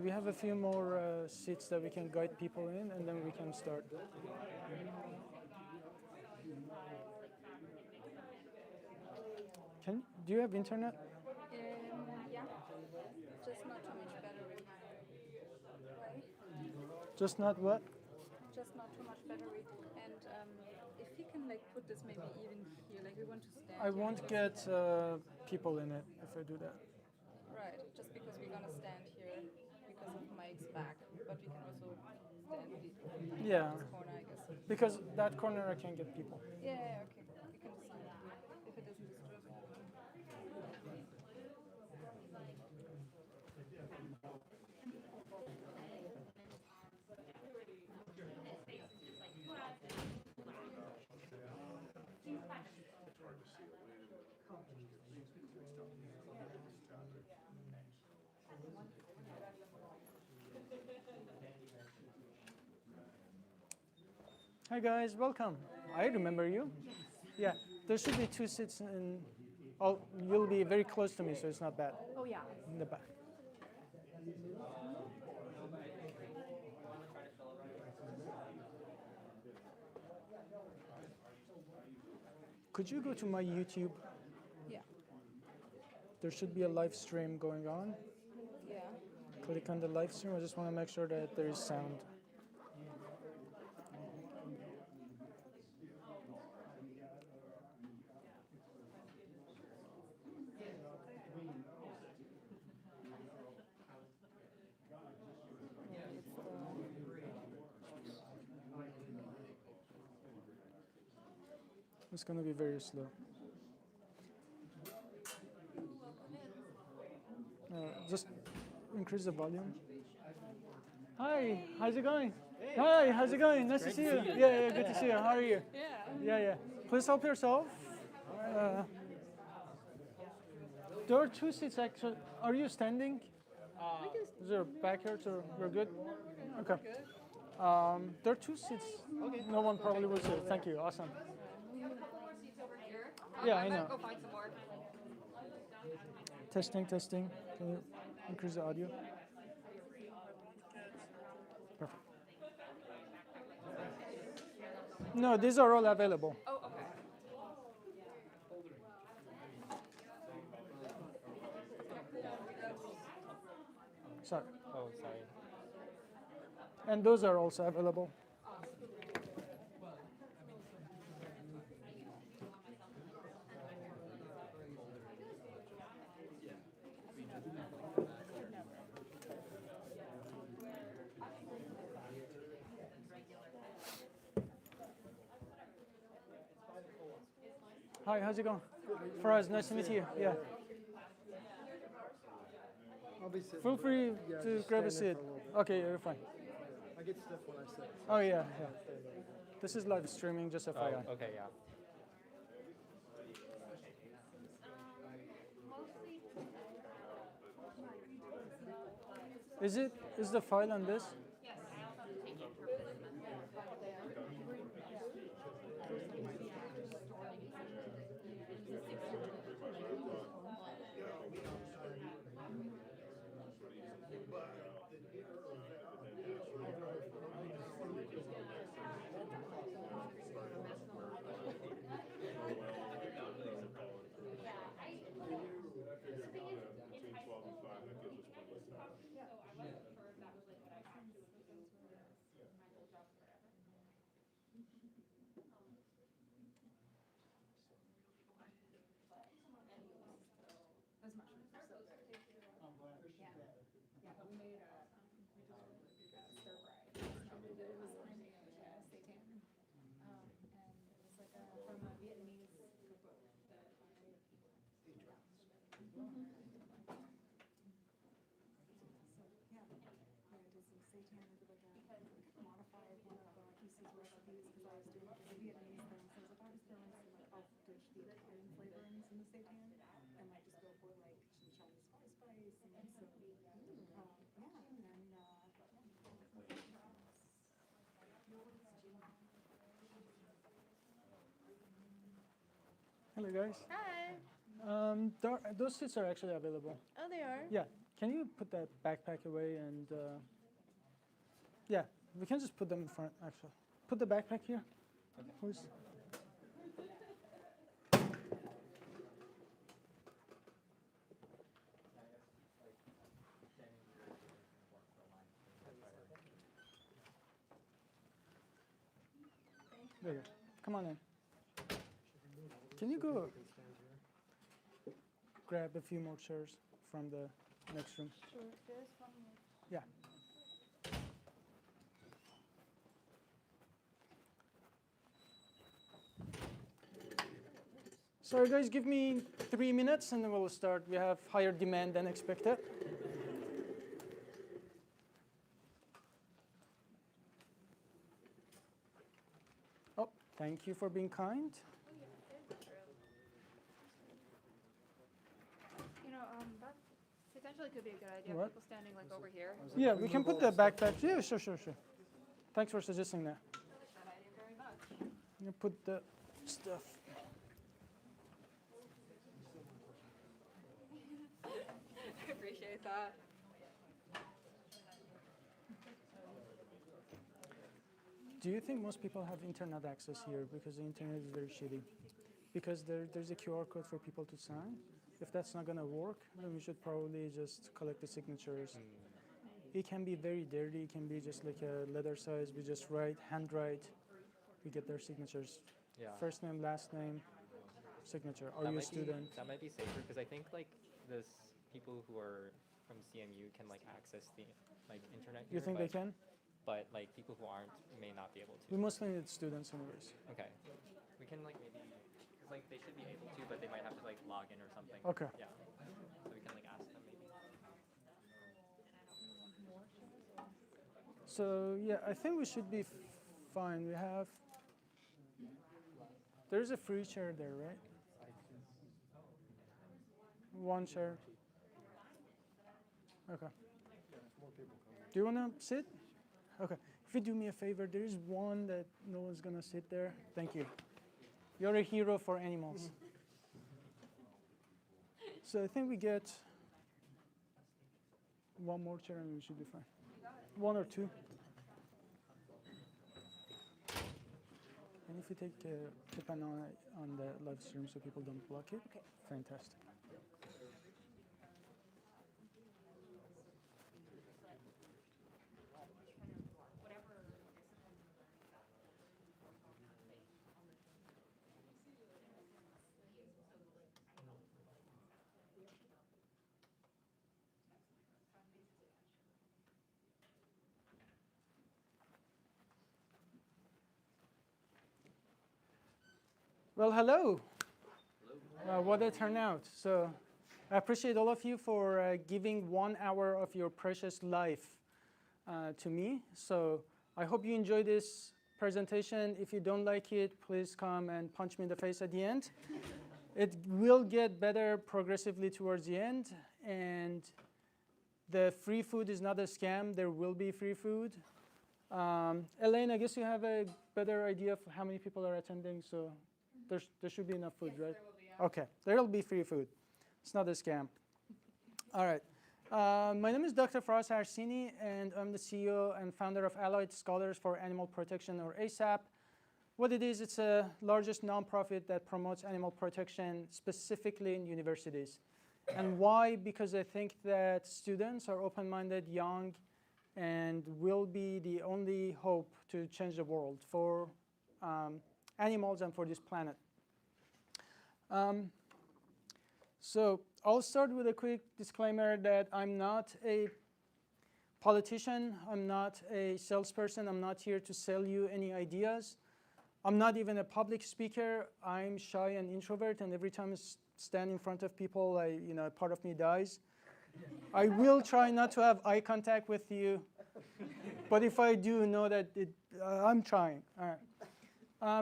we have a few more seats that we can guide people in, and then we can start. Do you have internet? Yeah, just not too much battery. Why? Just not what? Just not too much battery. And if you can like put this maybe even here, like we want to stand. I won't get people in it if I do that. Right, just because we're gonna stand here because of Mike's back, but we can also stand in this corner, I guess. Because that corner I can get people. Yeah, okay. We can decide if it doesn't disturb. Hi guys, welcome. I remember you. Yeah, there should be 2 seats in. Oh, you'll be very close to me, so it's not bad. Oh yeah. In the back. Could you go to my YouTube? Yeah. There should be a live stream going on. Yeah. Click on the live stream. I just want to make sure that there is sound. It's going to be very slow. Just increase the volume. Hi, how's it going? Hey. Hi, how's it going? Nice to see you. Yeah, good to see you. How are you? Yeah. Please help yourself. There are 2 seats actually. Are you standing? Is there a back here? So we're good? Okay. There are 2 seats. Okay. No one probably will sit. Thank you. Awesome. Yeah, I know. Go find some more. Testing. Can you increase the audio? Perfect. No, these are all available. Oh, okay. Sorry. Oh, sorry. And those are also available. Hi, how's it going? Faraz, nice to meet you. Yeah. I'll be sitting. Feel free to grab a seat. Okay, you're fine. I get stiff when I sit. Oh, yeah. This is live streaming, just FYI. Oh, okay, yeah. Is the file on this? Yes. Hello, guys. Hi. Those seats are actually available. Oh, they are? Yeah. Can you put that backpack away and, yeah, we can just put them in front, actually. Put the backpack here, please. There you go. Come on in. Can you go grab a few more chairs from the next room? Sure, there's one more. Yeah. Sorry guys, give me 3 minutes and then we'll start. We have higher demand than expected. Oh, thank you for being kind. You know, that potentially could be a good idea. What? People standing like over here. Yeah, we can put the backpack. Yeah, sure. Thanks for suggesting that. That idea very much. You put the stuff. I appreciate that. Do you think most people have internet access here? Because the internet is very shitty. Because there's a QR code for people to sign. If that's not going to work, then we should probably just collect the signatures. It can be very dirty. It can be just like a letter size. We just handwrite. We get their signatures. Yeah. First name, last name, signature. Are you a student? That might be safer because I think like this people who are from CMU can like access the like internet. You think they can? But like people who aren't may not be able to. We mostly need students anyways. Okay. We can like maybe because like they should be able to, but they might have to like log in or something. Okay. Yeah. So we can like ask them maybe. So yeah, I think we should be fine. We have. There's a free chair there, right? One chair. Okay. Do you want to sit? Okay. If you do me a favor, there is one that no one's going to sit there. Thank you. You're a hero for animals. So I think we get one more chair and we should be fine. One or two. And if you take keep an eye on the live stream so people don't block it. Okay. Fantastic. Well, hello. What a turnout. So I appreciate all of you for giving 1 hour of your precious life to me. So I hope you enjoy this presentation. If you don't like it, please come and punch me in the face at the end. It will get better progressively towards the end. And the free food is not a scam. There will be free food. Elaine, I guess you have a better idea of how many people are attending. So there should be enough food, Yes, right? there will be, yeah. Okay, there will be free food. It's not a scam. All right. My name is Dr. Faraz Harsini, and I'm the CEO and founder of Allied Scholars for Animal Protection, or ASAP. What it is, it's the largest nonprofit that promotes animal protection, specifically in universities. And why? Because I think that students are open-minded, young, and will be the only hope to change the world for animals and for this planet. So I'll start with a quick disclaimer that I'm not a politician, I'm not a salesperson, I'm not here to sell you any ideas. I'm not even a public speaker. I'm shy and introvert, and every time I stand in front of people, part of me dies. I will try not to have eye contact with you, but if I do, know that I'm trying. All right.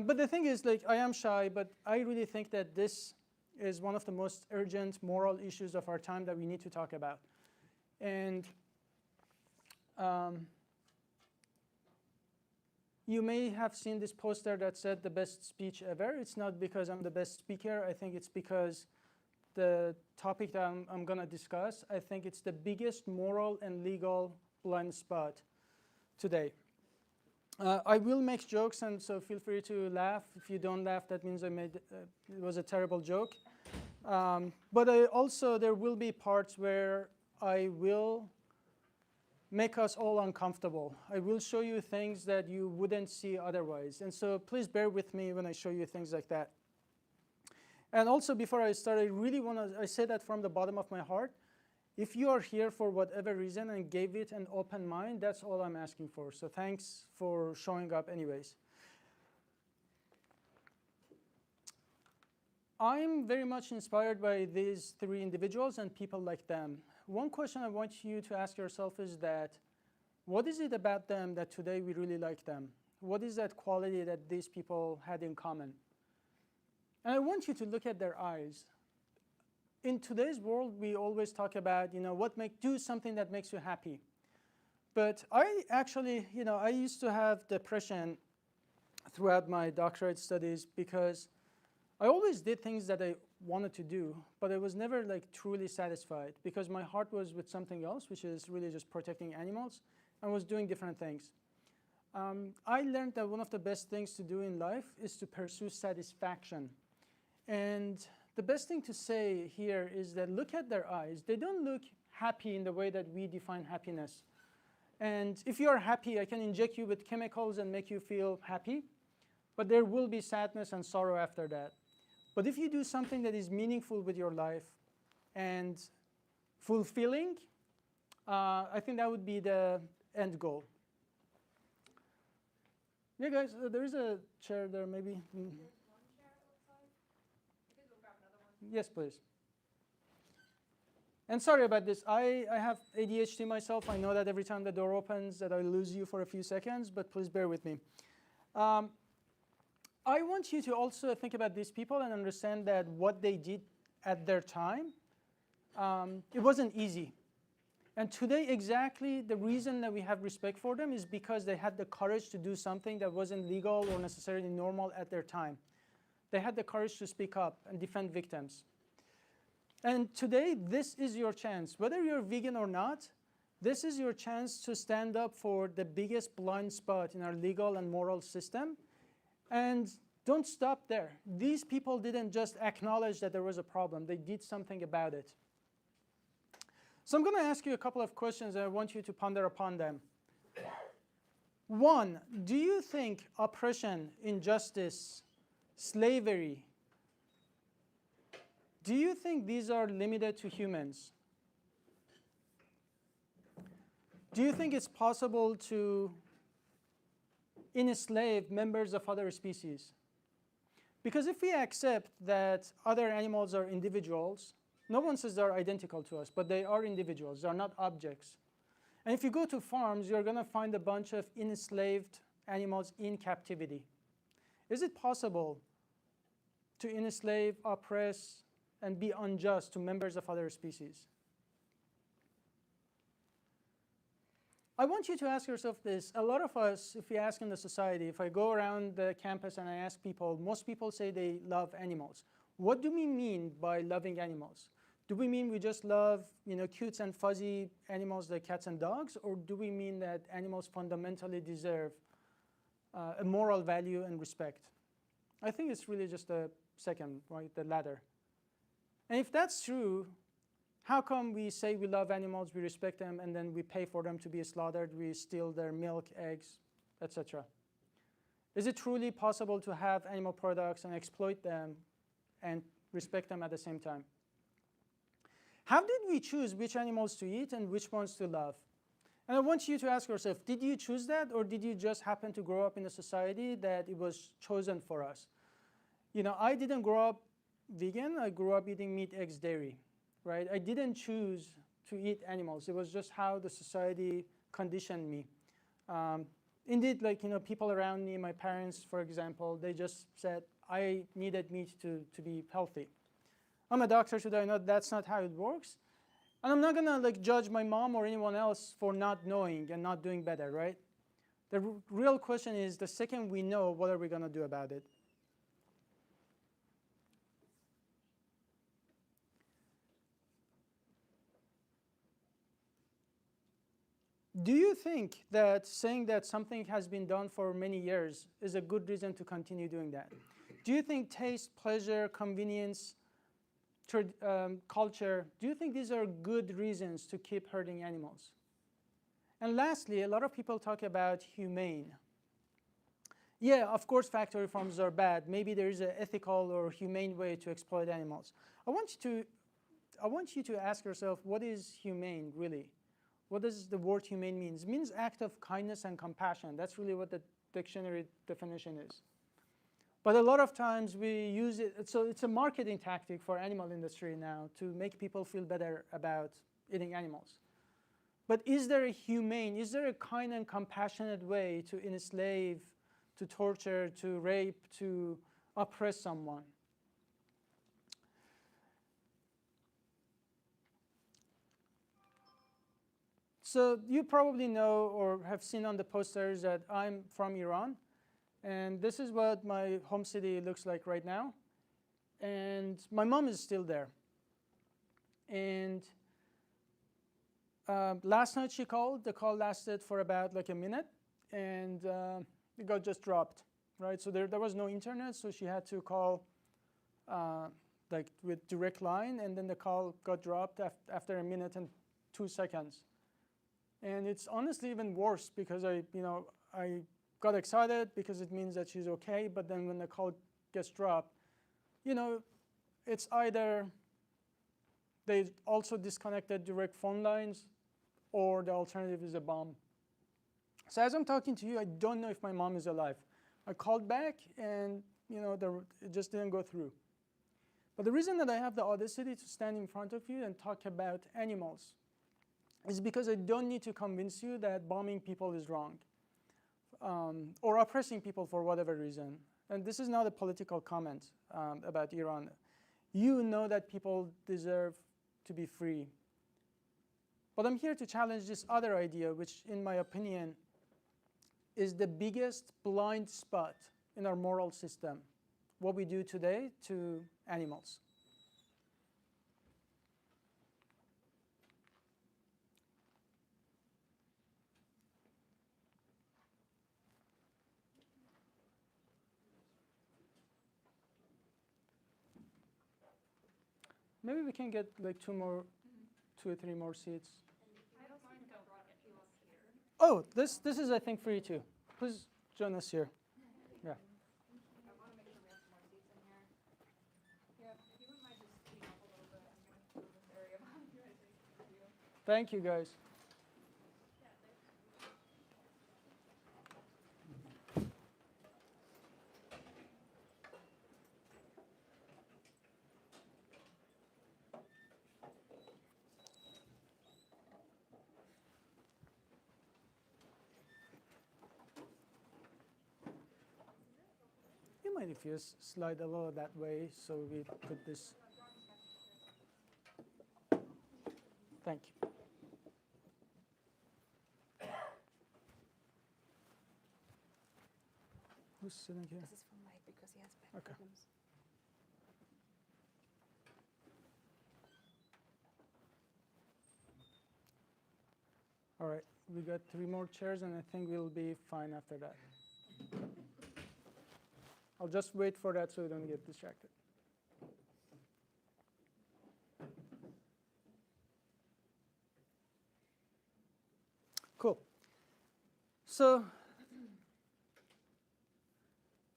But the thing is, I am shy, but I really think that this is one of the most urgent moral issues of our time that we need to talk about. And you may have seen this poster that said the best speech ever. It's not because I'm the best speaker. I think it's because the topic that I'm going to discuss, I think it's the biggest moral and legal blind spot today. I will make jokes, and so feel free to laugh. If you don't laugh, that means it was a terrible joke. But also, there will be parts where I will make us all uncomfortable. I will show you things that you wouldn't see otherwise. And so please bear with me when I show you things like that. And also, before I start, I really want to, I say that from the bottom of my heart. If you are here for whatever reason and gave it an open mind, that's all I'm asking for. So thanks for showing up anyways. I'm very much inspired by these three individuals and people like them. One question I want you to ask yourself is that, what is it about them that today we really like them? What is that quality that these people had in common? And I want you to look at their eyes. In today's world, we always talk about, do something that makes you happy. But I actually, I used to have depression throughout my doctorate studies because I always did things that I wanted to do, but I was never truly satisfied because my heart was with something else, which is really just protecting animals, and was doing different things. I learned that one of the best things to do in life is to pursue satisfaction. And the best thing to say here is that look at their eyes. They don't look happy in the way that we define happiness. And if you are happy, I can inject you with chemicals and make you feel happy, but there will be sadness and sorrow after that. But if you do something that is meaningful with your life and fulfilling, I think that would be the end goal. Yeah, guys, there is a chair there, maybe. Yes, please. And sorry about this. I have ADHD myself. I know that every time the door opens that I lose you for a few seconds, but please bear with me. I want you to also think about these people and understand that what they did at their time, it wasn't easy. And today, exactly the reason that we have respect for them is because they had the courage to do something that wasn't legal or necessarily normal at their time. They had the courage to speak up and defend victims. And today, this is your chance. Whether you're vegan or not, this is your chance to stand up for the biggest blind spot in our legal and moral system. And don't stop there. These people didn't just acknowledge that there was a problem. They did something about it. So I'm going to ask you a couple of questions, and I want you to ponder upon them. One, do you think oppression, injustice, slavery, do you think these are limited to humans? Do you think it's possible to enslave members of other species? Because if we accept that other animals are individuals, no one says they're identical to us, but they are individuals, they're not objects. And if you go to farms, you're going to find a bunch of enslaved animals in captivity. Is it possible to enslave, oppress, and be unjust to members of other species? I want you to ask yourself this. A lot of us, if we ask in the society, if I go around the campus and I ask people, most people say they love animals. What do we mean by loving animals? Do we mean we just love, cute and fuzzy animals like cats and dogs, or do we mean that animals fundamentally deserve a moral value and respect? I think it's really just the second, right, the latter. And if that's true, how come we say we love animals, we respect them, and then we pay for them to be slaughtered, we steal their milk, eggs, etc.? Is it truly possible to have animal products and exploit them and respect them at the same time? How did we choose which animals to eat and which ones to love? And I want you to ask yourself, did you choose that, or did you just happen to grow up in a society that it was chosen for us? I didn't grow up vegan. I grew up eating meat, eggs, dairy, right? I didn't choose to eat animals. It was just how the society conditioned me. Indeed, people around me, my parents, for example, they just said I needed meat to be healthy. I'm a doctor today. I know that's not how it works. And I'm not going to judge my mom or anyone else for not knowing and not doing better, right? The real question is, the second we know, what are we going to do about it? do you think that saying that something has been done for many years is a good reason to continue doing that? Do you think taste, pleasure, convenience, culture, do you think these are good reasons to keep hurting animals? And lastly, a lot of people talk about humane. Yeah, of course factory farms are bad. Maybe there is an ethical or humane way to exploit animals. I want you to ask yourself, what is humane really? What does the word humane mean? It means act of kindness and compassion. That's really what the dictionary definition is. But a lot of times we use it, so it's a marketing tactic for animal industry now to make people feel better about eating animals. But is there a kind and compassionate way to enslave, to torture, to rape, to oppress someone? So you probably know or have seen on the posters that I'm from Iran. And this is what my home city looks like right now. And my mom is still there. And last night she called. The call lasted for about like a minute. And it got just dropped, right? So there was no internet, so she had to call like with direct line. And then the call got dropped after a minute and 2 seconds. And it's honestly even worse because I got excited because it means that she's okay, but then when the call gets dropped, it's either they also disconnected direct phone lines or the alternative is a bomb. So as I'm talking to you, I don't know if my mom is alive. I called back and it just didn't go through. But the reason that I have the audacity to stand in front of you and talk about animals is because I don't need to convince you that bombing people is wrong. Or oppressing people for whatever reason. And this is not a political comment about Iran. You know that people deserve to be free. But I'm here to challenge this other idea, which in my opinion is the biggest blind spot in our moral system, what we do today to animals. Maybe we can get like 2 or 3 more seats. Oh, this is I think free too. Please join us here. Yeah. Thank you guys. You mind if you slide a little that way so we put this. Thank you. Who's sitting here? This is for Mike because he has back Okay. problems. All right, we got 3 more chairs and I think we'll be fine after that. I'll just wait for that so we don't get distracted. Cool. So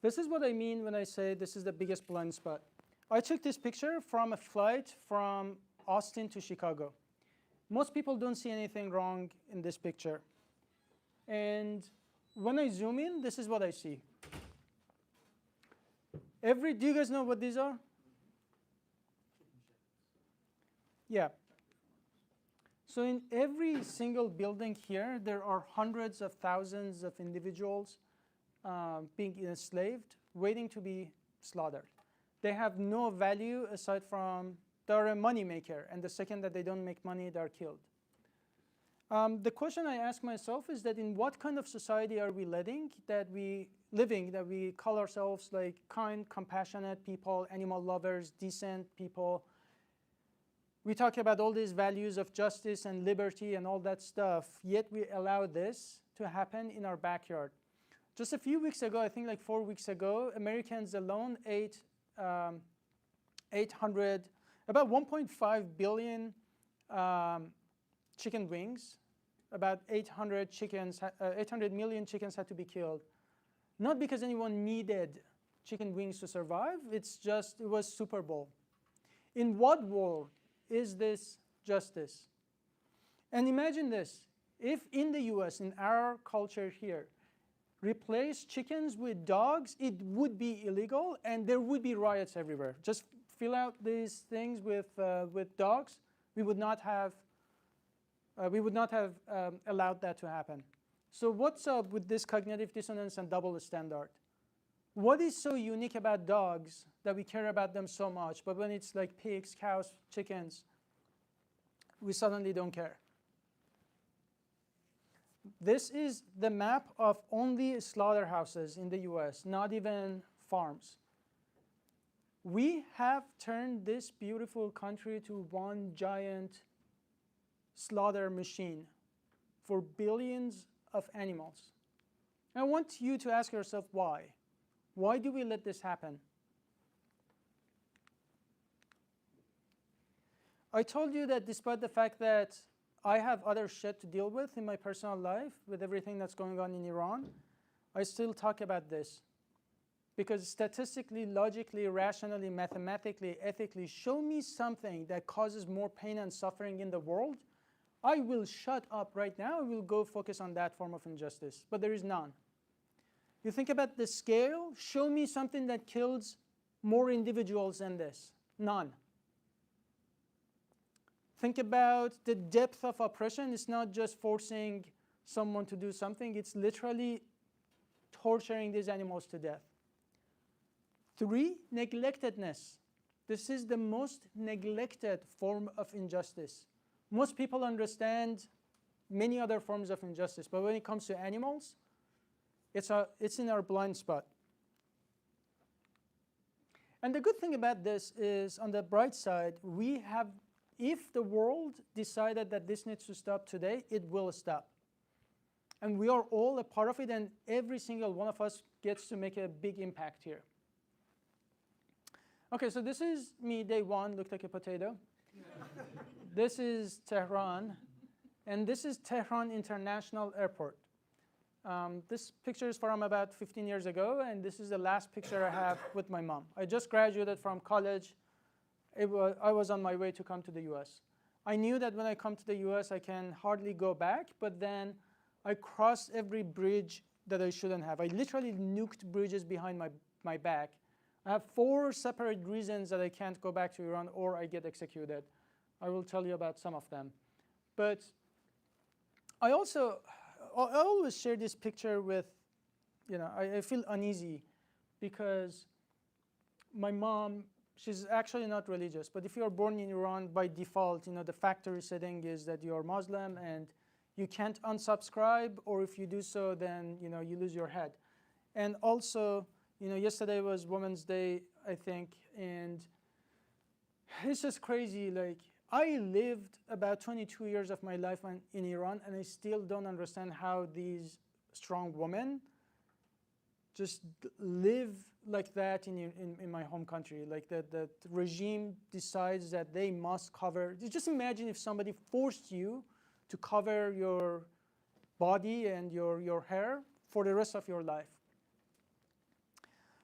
this is what I mean when I say this is the biggest blind spot. I took this picture from a flight from Austin to Chicago. Most people don't see anything wrong in this picture. And when I zoom in, this is what I see. Do you guys know what these are? Yeah. So in every single building here, there are hundreds of thousands of individuals being enslaved, waiting to be slaughtered. They have no value aside from they're a money maker, and the second that they don't make money, they're killed. The question I ask myself is that in what kind of society are we living that we call ourselves like kind, compassionate people, animal lovers, decent people, We talk about all these values of justice and liberty and all that stuff, yet we allow this to happen in our backyard. Just a few weeks ago, I think like 4 weeks ago, Americans alone ate about 1.5 billion chicken wings. About 800 million chickens had to be killed. Not because anyone needed chicken wings to survive, it's just, it was Super Bowl. In what world is this justice? And imagine this, if in the US, in our culture here, replace chickens with dogs, it would be illegal and there would be riots everywhere. Just fill out these things with dogs, we would not have allowed that to happen. So what's up with this cognitive dissonance and double standard? What is so unique about dogs that we care about them so much, but when it's like pigs, cows, chickens, we suddenly don't care? This is the map of only slaughterhouses in the US, not even farms. We have turned this beautiful country to one giant slaughter machine for billions of animals. I want you to ask yourself why. Why do we let this happen? I told you that despite the fact that I have other shit to deal with in my personal life, with everything that's going on in Iran, I still talk about this. Because statistically, logically, rationally, mathematically, ethically, show me something that causes more pain and suffering in the world, I will shut up right now. I will go focus on that form of injustice. But there is none. You think about the scale, show me something that kills more individuals than this. None. Think about the depth of oppression. It's not just forcing someone to do something. It's literally torturing these animals to death. 3, neglectedness. This is the most neglected form of injustice. Most people understand many other forms of injustice, but when it comes to animals, it's in our blind spot. And the good thing about this is, on the bright side, we have, if the world decided that this needs to stop today, it will stop. And we are all a part of it, and every single one of us gets to make a big impact here. Okay, so this is me day one, looked like a potato. This is Tehran, and this is Tehran International Airport. This picture is from about 15 years ago, and this is the last picture I have with my mom. I just graduated from college. I was on my way to come to the US. I knew that when I come to the US, I can hardly go back, but then I crossed every bridge that I shouldn't have. I literally nuked bridges behind my back. I have 4 separate reasons that I can't go back to Iran or I get executed. I will tell you about some of them. But I always share this picture with, I feel uneasy because my mom, she's actually not religious, but if you're born in Iran, by default, the factory setting is that you're Muslim and you can't unsubscribe, or if you do so, then you lose your head. And also, yesterday was Women's Day, I think, and it's just crazy. Like, I lived about 22 years of my life in Iran, and I still don't understand how these strong women just live like that in my home country. Like the regime decides that they must cover. Just imagine if somebody forced you to cover your body and your hair for the rest of your life.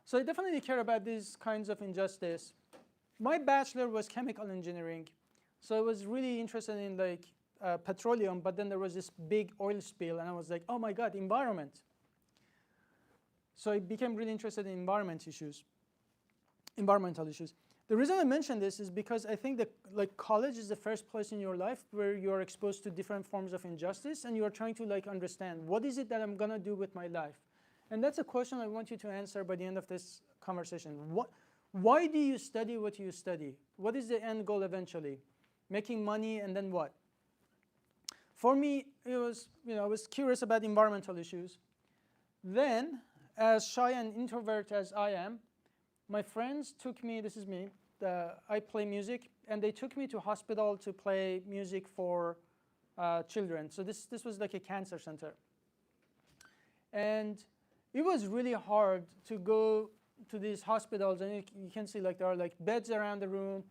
So I definitely care about these kinds of injustice. My bachelor was chemical engineering. So I was really interested in petroleum, but then there was this big oil spill, and I was like, oh my God, environment. So I became really interested in environmental issues. The reason I mention this is because I think that college is the first place in your life where you are exposed to different forms of injustice, and you are trying to understand, what is it that I'm gonna do with my life? And that's a question I want you to answer by the end of this conversation. Why do you study what you study? What is the end goal eventually? Making money, and then what? For me, it was, I was curious about environmental issues. Then, as shy and introvert as I am, my friends took me, this is me, I play music, and they took me to hospital to play music for children. So this was like a cancer center. And it was really hard to go to these hospitals, and you can see like there are like beds around the room,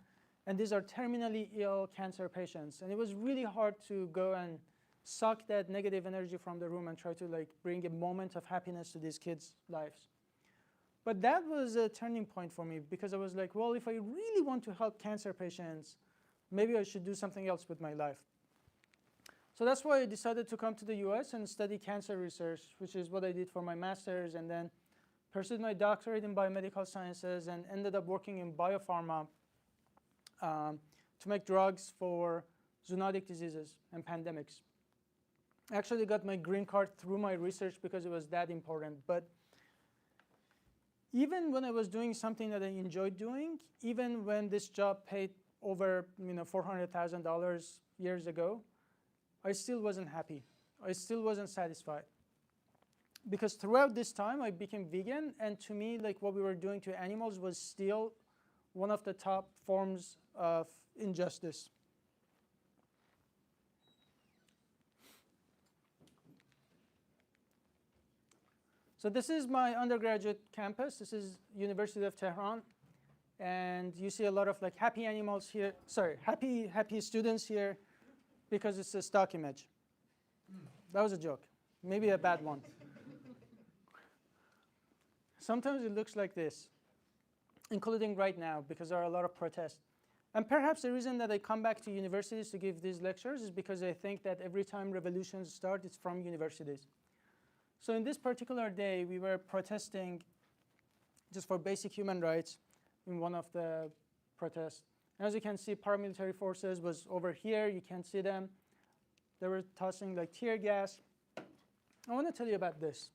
and these are terminally ill cancer patients. And it was really hard to go and suck that negative energy from the room and try to like bring a moment of happiness to these kids' lives. But that was a turning point for me, because I was like, well, if I really want to help cancer patients, maybe I should do something else with my life. So that's why I decided to come to the US and study cancer research, which is what I did for my master's, and then pursued my doctorate in biomedical sciences and ended up working in biopharma to make drugs for zoonotic diseases and pandemics. I actually got my green card through my research because it was that important. But even when I was doing something that I enjoyed doing, even when this job paid over $400,000 years ago, I still wasn't happy. I still wasn't satisfied. Because throughout this time, I became vegan, and to me, like what we were doing to animals was still one of the top forms of injustice. So this is my undergraduate campus. This is University of Tehran. And you see a lot of like happy animals here. Sorry, happy students here, because it's a stock image. That was a joke, maybe a bad one. Sometimes it looks like this, including right now, because there are a lot of protests. And perhaps the reason that I come back to universities to give these lectures is because I think that every time revolutions start, it's from universities. So in this particular day, we were protesting just for basic human rights in one of the protests. And as you can see, paramilitary forces was over here. You can see them. They were tossing like tear gas. I want to tell you about this.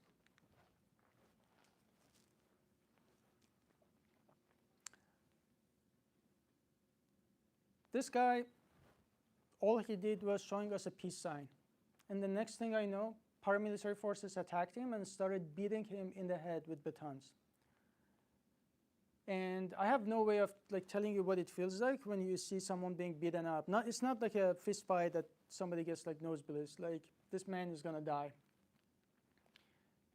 This guy, all he did was showing us a peace sign. And the next thing I know, paramilitary forces attacked him and started beating him in the head with batons. And I have no way of like telling you what it feels like when you see someone being beaten up. It's not like a fist fight that somebody gets like nosebleeds. Like, this man is going to die.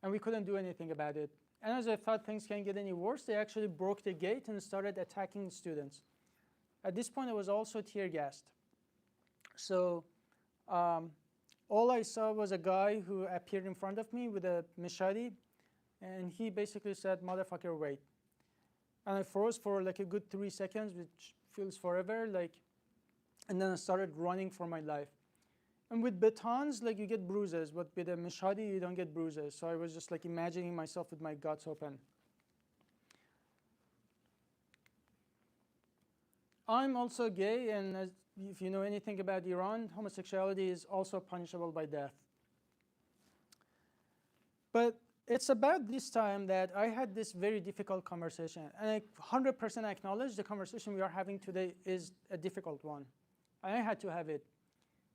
And we couldn't do anything about it. And as I thought things can't get any worse, they actually broke the gate and started attacking students. At this point, I was also tear gassed. So all I saw was a guy who appeared in front of me with a machete, and he basically said, "Motherfucker, wait." And I froze for like a good 3 seconds, which feels forever, and then I started running for my life. And with batons, like, you get bruises, but with a machete, you don't get bruises. So I was just like imagining myself with my guts open. I'm also gay, and if you know anything about Iran, homosexuality is also punishable by death. But it's about this time that I had this very difficult conversation. And I 100% acknowledge the conversation we are having today is a difficult one. I had to have it.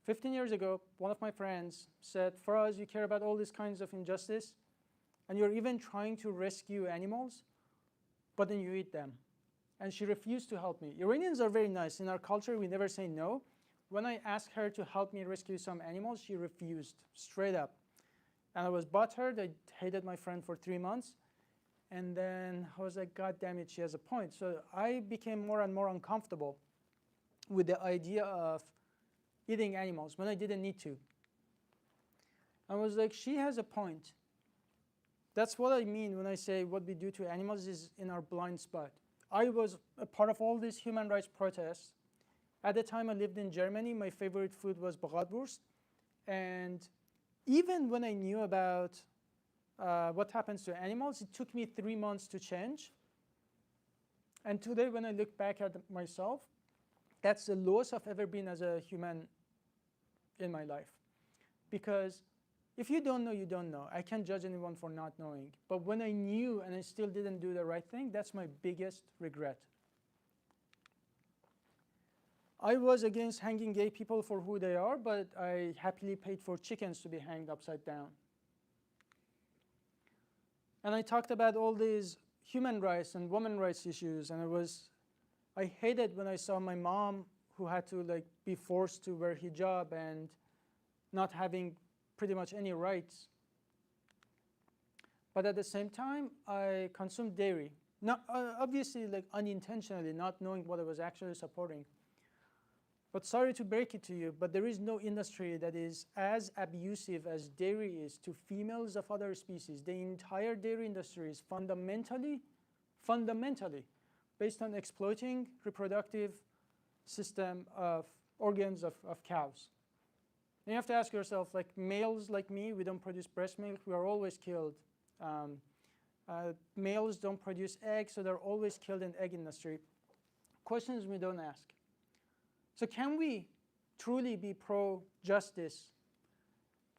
15 years ago, one of my friends said, "Faraz, you care about all these kinds of injustice, and you're even trying to rescue animals, but then you eat them." And she refused to help me. Iranians are very nice. In our culture, we never say no. When I asked her to help me rescue some animals, she refused, straight up. And I was butthurt. I hated my friend for 3 months. And then I was like, God damn it, she has a point. So I became more and more uncomfortable with the idea of eating animals when I didn't need to. I was like, she has a point. That's what I mean when I say what we do to animals is in our blind spot. I was a part of all these human rights protests. At the time I lived in Germany, my favorite food was Bratwurst. And even when I knew about what happens to animals, it took me 3 months to change. And today, when I look back at myself, that's the lowest I've ever been as a human in my life. Because if you don't know, you don't know. I can't judge anyone for not knowing. But when I knew and I still didn't do the right thing, that's my biggest regret. I was against hanging gay people for who they are, but I happily paid for chickens to be hanged upside down. And I talked about all these human rights and women's rights issues, and I hated when I saw my mom who had to like be forced to wear hijab and not having pretty much any rights. But at the same time, I consumed dairy. Not, obviously, like unintentionally, not knowing what I was actually supporting. But sorry to break it to you, but there is no industry that is as abusive as dairy is to females of other species. The entire dairy industry is fundamentally based on exploiting reproductive system of organs of cows. And you have to ask yourself, like males like me, we don't produce breast milk, we are always killed. Males don't produce eggs, so they're always killed in the egg industry. Questions we don't ask. So can we truly be pro-justice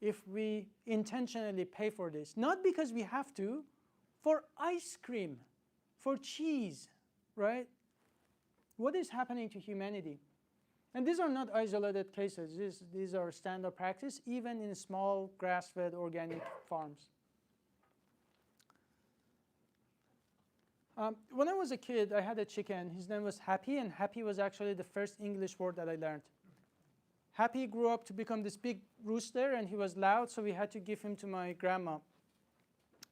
if we intentionally pay for this? Not because we have to, for ice cream, for cheese, right? What is happening to humanity? And these are not isolated cases. These are standard practice, even in small grass-fed organic farms. When I was a kid, I had a chicken. His name was Happy, and Happy was actually the first English word that I learned. Happy grew up to become this big rooster, and he was loud, so we had to give him to my grandma.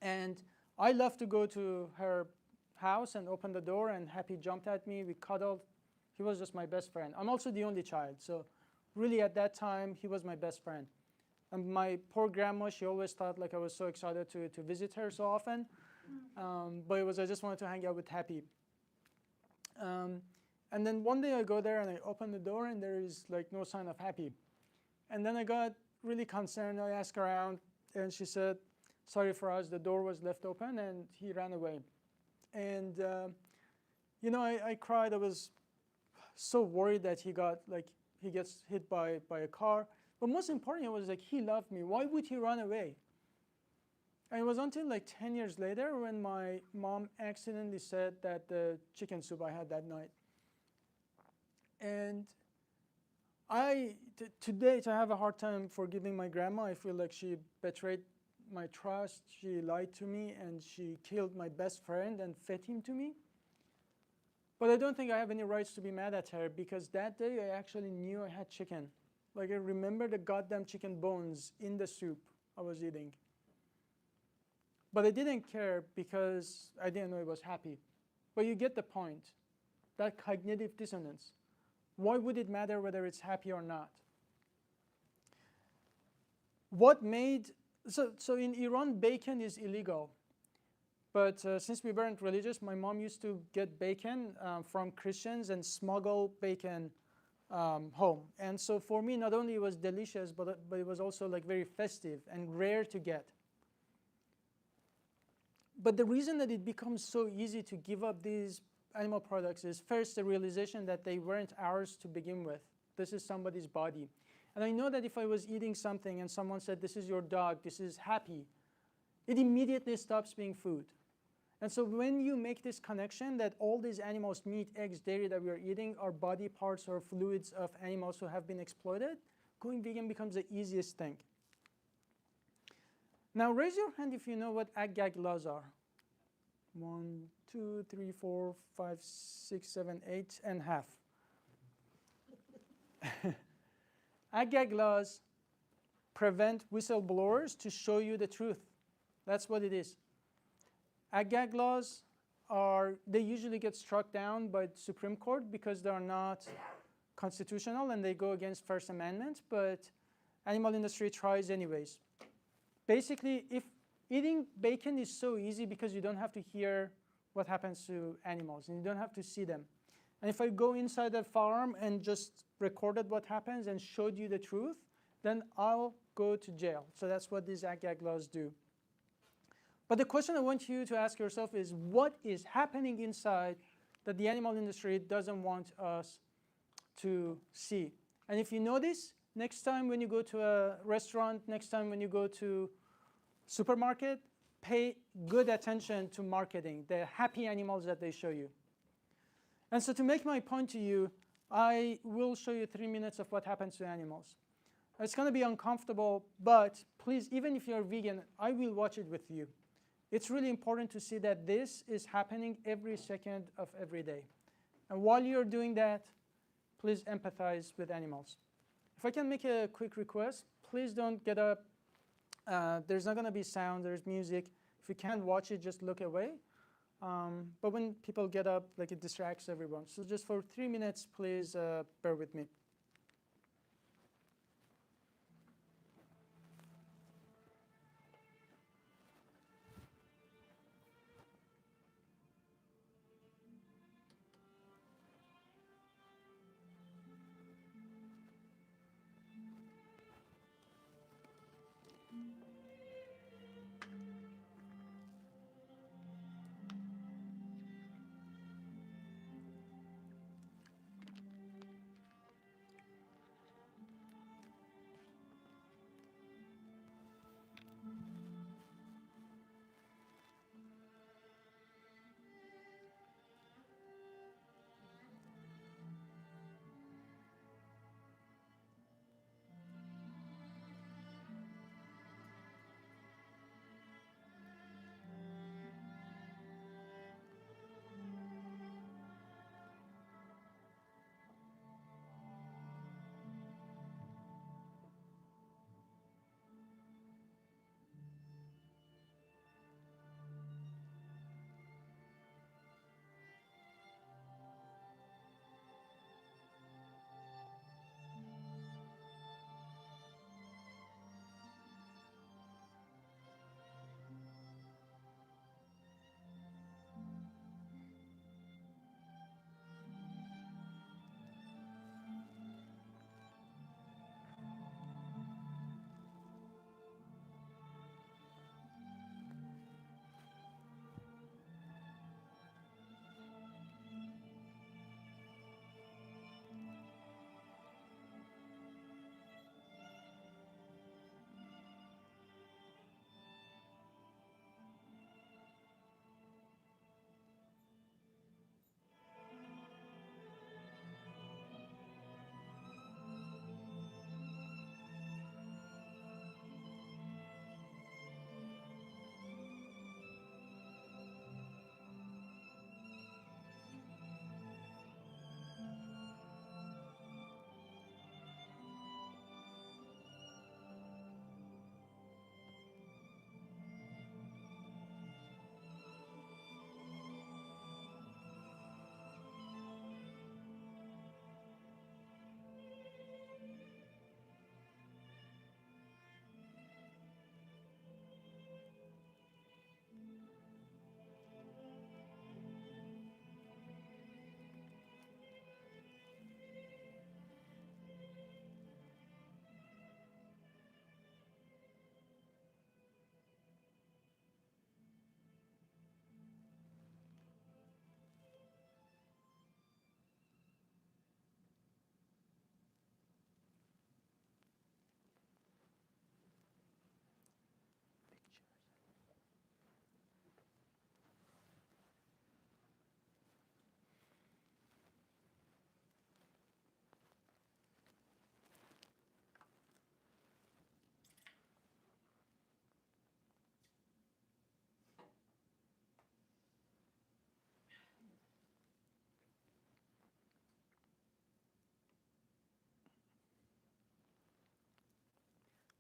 And I loved to go to her house and open the door, and Happy jumped at me. We cuddled. He was just my best friend. I'm also the only child, so really at that time, he was my best friend. And my poor grandma, she always thought like I was so excited to visit her so often. But it was, I just wanted to hang out with Happy. And then one day I go there and I open the door and there is like no sign of Happy. And then I got really concerned. I asked around and she said, sorry for us, the door was left open and he ran away. And you know, I cried. I was so worried that he gets hit by a car. But most importantly, it was like, he loved me. Why would he run away? And it was until like 10 years later when my mom accidentally said that the chicken soup I had that night. And to date, I have a hard time forgiving my grandma. I feel like she betrayed my trust, she lied to me, and she killed my best friend and fed him to me. But I don't think I have any rights to be mad at her because that day I actually knew I had chicken. Like I remember the goddamn chicken bones in the soup I was eating. But I didn't care because I didn't know it was Happy. But you get the point, that cognitive dissonance. Why would it matter whether it's Happy or not? What made, so in Iran, bacon is illegal. But since we weren't religious, my mom used to get bacon from Christians and smuggle bacon home. And so for me, not only it was delicious, but it was also like very festive and rare to get. But the reason that it becomes so easy to give up these animal products is first the realization that they weren't ours to begin with. This is somebody's body. And I know that if I was eating something and someone said, this is your dog, this is Happy, it immediately stops being food. And so when you make this connection that all these animals, meat, eggs, dairy that we are eating are body parts or fluids of animals who have been exploited, going vegan becomes the easiest thing. Now raise your hand if you know what ag-gag laws are. 1, 2, 3, 4, 5, 6, 7, 8, and half. Ag-gag laws prevent whistleblowers to show you the truth. That's what it is. Ag-gag laws they usually get struck down by the Supreme Court because they are not constitutional and they go against First Amendment, but animal industry tries anyways. Basically, if eating bacon is so easy because you don't have to hear what happens to animals and you don't have to see them. And if I go inside a farm and just recorded what happens and showed you the truth, then I'll go to jail. So that's what these ag-gag laws do. But the question I want you to ask yourself is, what is happening inside that the animal industry doesn't want us to see? And if you know this, next time when you go to a restaurant, next time when you go to supermarket, pay good attention to marketing, the happy animals that they show you. And so to make my point to you, I will show you 3 minutes of what happens to animals. It's going to be uncomfortable, but please, even if you're vegan, I will watch it with you. It's really important to see that this is happening every second of every day. And while you're doing that, please empathize with animals. If I can make a quick request, please don't get up. There's not going to be sound, there's music. If you can't watch it, just look away. But when people get up, like, it distracts everyone. So just for 3 minutes, please bear with me.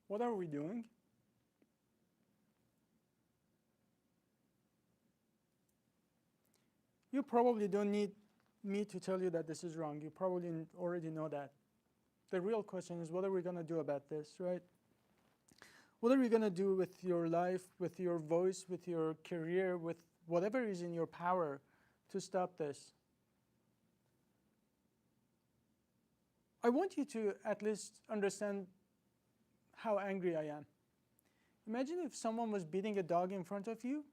What are we doing? You probably don't need me to tell you that this is wrong. You probably already know that. The real question is, what are we going to do about this, right? What are we going to do with your life, with your voice, with your career, with whatever is in your power to stop this? I want you to at least understand how angry I am. Imagine if someone was beating a dog in front of you.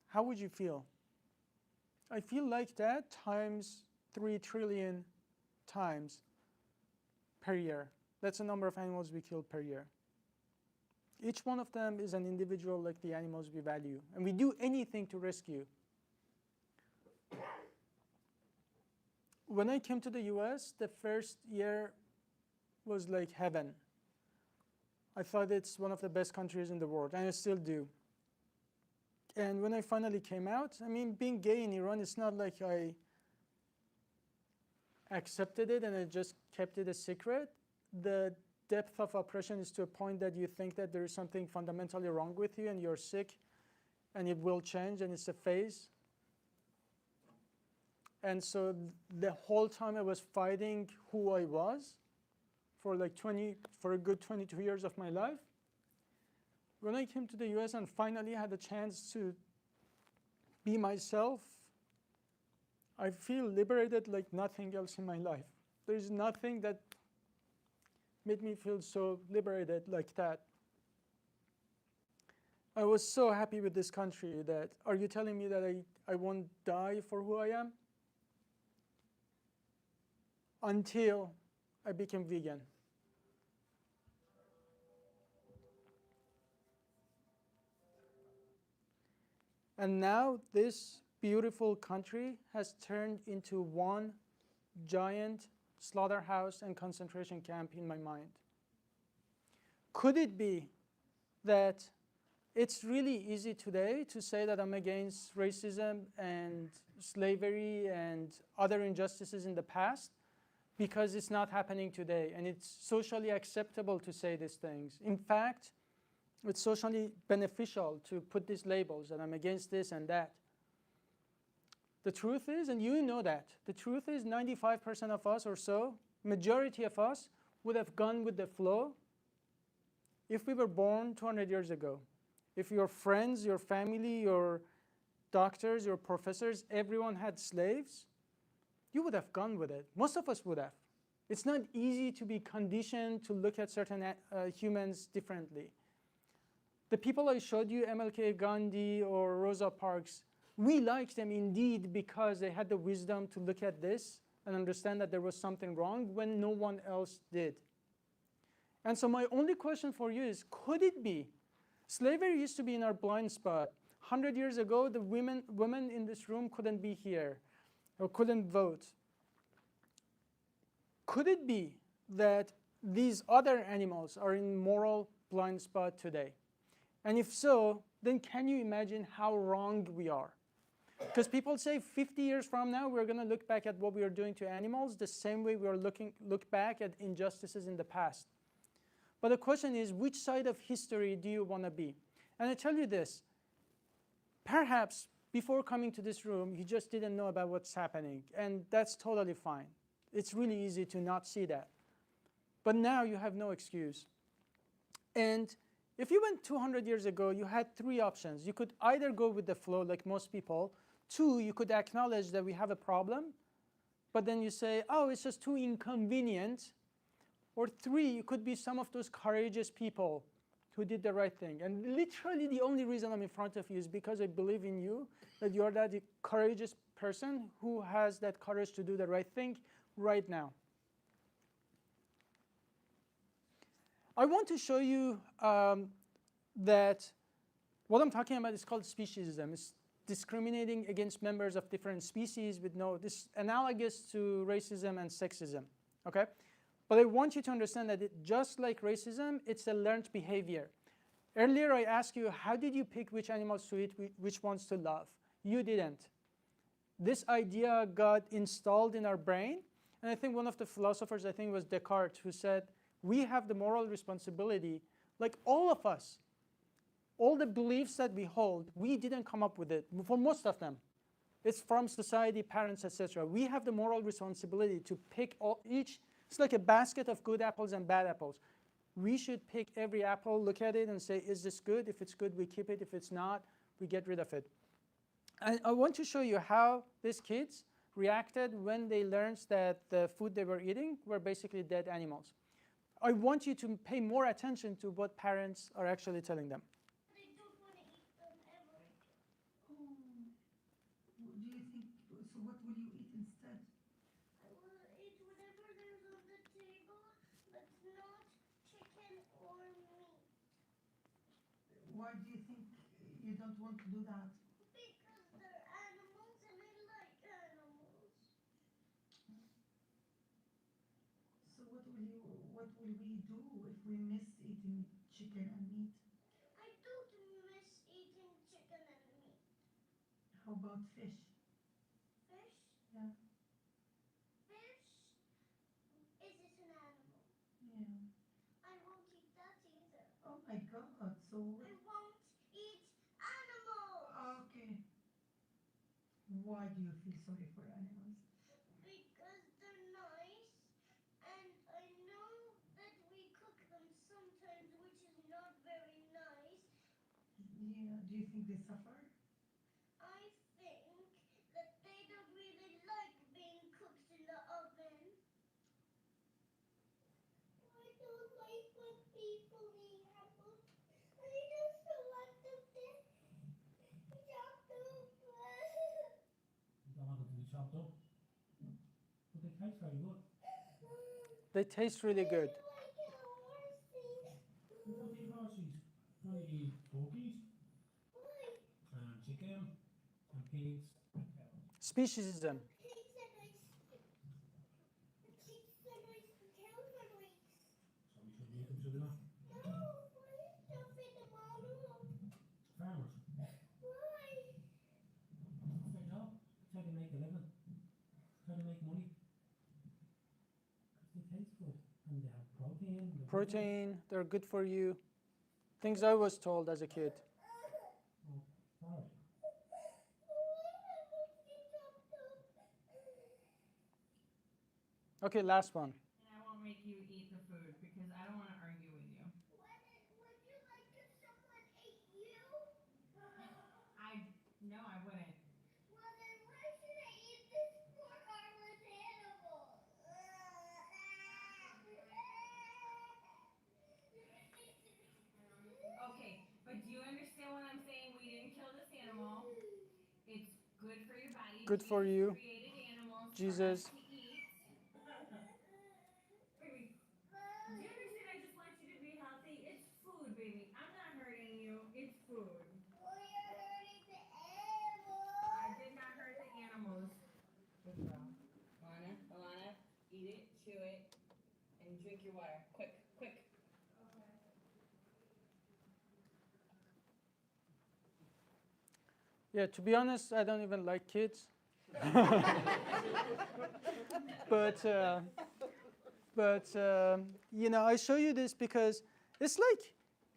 How would you feel? I feel like that times 3 trillion times per year. That's the number of animals we kill per year. Each one of them is an individual like the animals we value, and we do anything to rescue. When I came to the US, the first year was like heaven. I thought it's one of the best countries in the world, and I still do. And when I finally came out, I mean, being gay in Iran, it's not like I accepted it and I just kept it a secret, the depth of oppression is to a point that you think that there is something fundamentally wrong with you and you're sick and it will change and it's a phase. And so the whole time I was fighting who I was for a good 22 years of my life. When I came to the US and finally had a chance to be myself, I feel liberated like nothing else in my life. There's nothing that made me feel so liberated like that. I was so happy with this country that, are you telling me that I won't die for who I am? Until I became vegan. And now this beautiful country has turned into one giant slaughterhouse and concentration camp in my mind. Could it be that it's really easy today to say that I'm against racism and slavery and other injustices in the past because it's not happening today and it's socially acceptable to say these things? In fact, it's socially beneficial to put these labels that I'm against this and that. The truth is, and you know that, the truth is 95% of us or so, majority of us, would have gone with the flow if we were born 200 years ago. If your friends, your family, your doctors, your professors, everyone had slaves, you would have gone with it. Most of us would have. It's not easy to be conditioned to look at certain humans differently. The people I showed you, MLK, Gandhi, or Rosa Parks, we liked them indeed because they had the wisdom to look at this and understand that there was something wrong when no one else did. And so my only question for you is, could it be? Slavery used to be in our blind spot. 100 years ago, the women in this room couldn't be here or couldn't vote. Could it be that these other animals are in moral blind spot today? And if so, then can you imagine how wrong we are? Because people say 50 years from now, we're going to look back at what we are doing to animals the same way we are look back at injustices in the past. But the question is, which side of history do you want to be? And I tell you this, perhaps before coming to this room, you just didn't know about what's happening, and that's totally fine. It's really easy to not see that. But now you have no excuse. And if you went 200 years ago, you had three options. You could either go with the flow like most people. Two, you could acknowledge that we have a problem, but then you say, oh, it's just too inconvenient. Or three, you could be some of those courageous people who did the right thing. And literally the only reason I'm in front of you is because I believe in you, that you're that courageous person who has that courage to do the right thing right now. I want to show you that what I'm talking about is called speciesism. It's discriminating against members of different species with this analogous to racism and sexism, okay? But I want you to understand that just like racism, it's a learned behavior. Earlier I asked you, how did you pick which animals to eat, which ones to love? You didn't. This idea got installed in our brain, and I think one of the philosophers, I think it was Descartes, who said, we have the moral responsibility, like all of us, all the beliefs that we hold, we didn't come up with it, for most of them. It's from society, parents, etc. We have the moral responsibility to pick each. It's like a basket of good apples and bad apples. We should pick every apple, look at it, and say, is this good? If it's good, we keep it. If it's not, we get rid of it. And I want to show you how these kids reacted when they learned that the food they were eating were basically dead animals. I want you to pay more attention to what parents are actually telling them. They don't want to eat them ever. Do you think, so what will you eat instead? I will eat whatever there's on the table, but not chicken or meat. Why do you think you don't want to do that? Because they're animals and I like animals. So what will we do if we miss eating chicken and meat? I don't miss eating chicken and meat. How about fish? Fish? Yeah. Fish? I won't eat animals. Okay. Why do you feel sorry for animals? Because they're nice, and I know that we cook them sometimes, which is not very nice. Yeah. Do you think they suffer? I think that they don't really like being cooked in the oven. I don't like when people eat apples. I just don't want them to chop them. You don't want them to be chopped up. But they taste very good. They taste really good. You don't eat horses. You only eat turkeys and chicken and pigs and cows. Speciesism. So we should eat them, should we not? Farmers. That's their job. That's how they make a living. That's how they make money. Because they taste good. And they have protein. Protein, they're good for you. Things I was told as a kid. Oh, sorry. Okay, last one. And I won't make you eat the food because I don't want to argue with you. Would you like if someone ate you? No, I wouldn't. Well, then why should I eat this poor harmless animal? Okay, but do you understand what I'm saying? We didn't kill this animal. It's good for your body. Good for Jesus you. created animals Jesus. for us to eat. Baby, do you understand? I just want you to be healthy. It's food, baby. I'm not hurting you. It's food. Well, you're hurting the animal. I did not hurt the animals. Good girl. Alana, eat it, chew it, and drink your water. Quick, quick. Yeah, to be honest, I don't even like kids. but you know, I show you this because it's like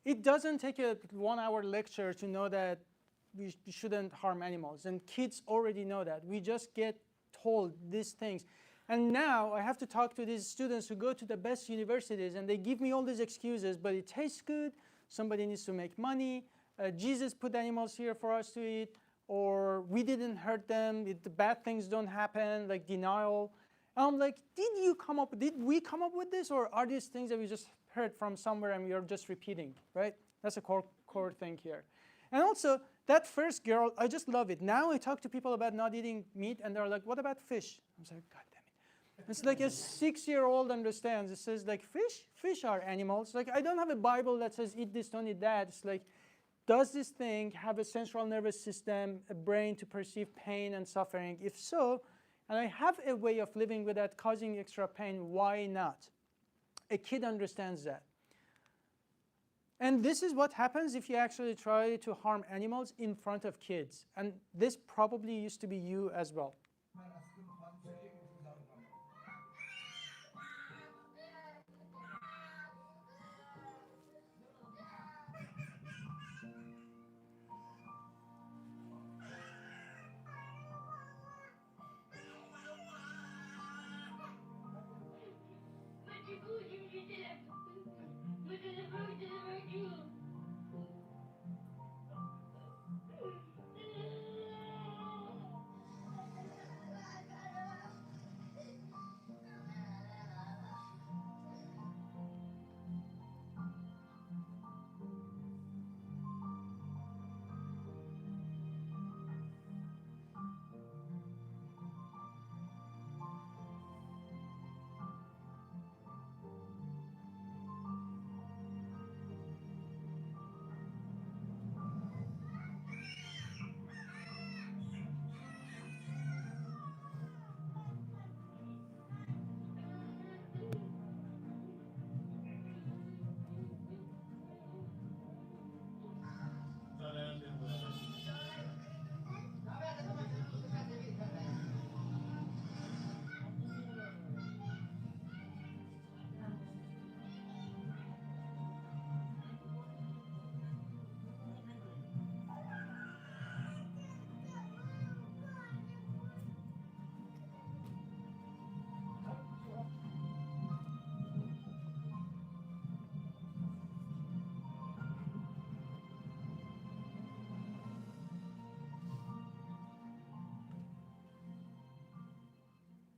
it doesn't take a 1-hour lecture to know that we shouldn't harm animals, and kids already know that. We just get told these things. And now I have to talk to these students who go to the best universities, and they give me all these excuses, but it tastes good, somebody needs to make money, Jesus put animals here for us to eat, or we didn't hurt them, the bad things don't happen, like denial. And I'm like, did we come up with this, or are these things that we just heard from somewhere and we are just repeating, right? That's a core thing here. And also, that first girl, I just love it. Now I talk to people about not eating meat, and they're like, what about fish? I was like, God damn it. It's like a 6-year-old understands. It says, like, fish are animals. Like, I don't have a Bible that says, eat this, don't eat that. It's like, does this thing have a central nervous system, a brain to perceive pain and suffering? If so, and I have a way of living without causing extra pain, why not? A kid understands that. And this is what happens if you actually try to harm animals in front of kids. And this probably used to be you as well.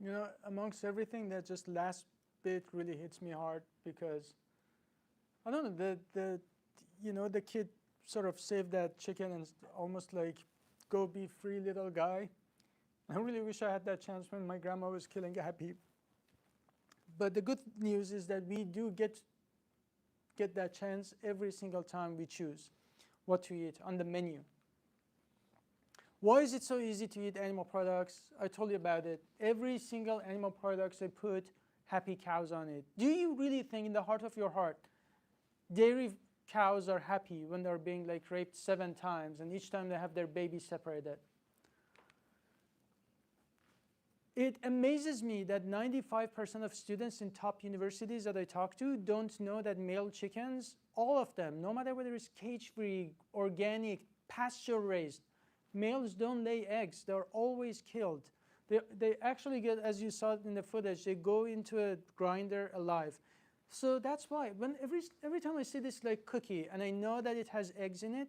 You know, amongst everything, that just last bit really hits me hard because I don't know, the kid sort of saved that chicken and almost like, go be free little guy. I really wish I had that chance when my grandma was killing happy. But the good news is that we do get that chance every single time we choose what to eat on the menu. Why is it so easy to eat animal products? I told you about it. Every single animal products, they put happy cows on it. Do you really think in the heart of your heart, dairy cows are happy when they're being like raped 7 times and each time they have their baby separated? It amazes me that 95% of students in top universities that I talk to don't know that male chickens, all of them, no matter whether it's cage-free, organic, pasture-raised, males don't lay eggs. They're always killed. They actually get, as you saw in the footage, they go into a grinder alive. So that's why when every time I see this like cookie and I know that it has eggs in it,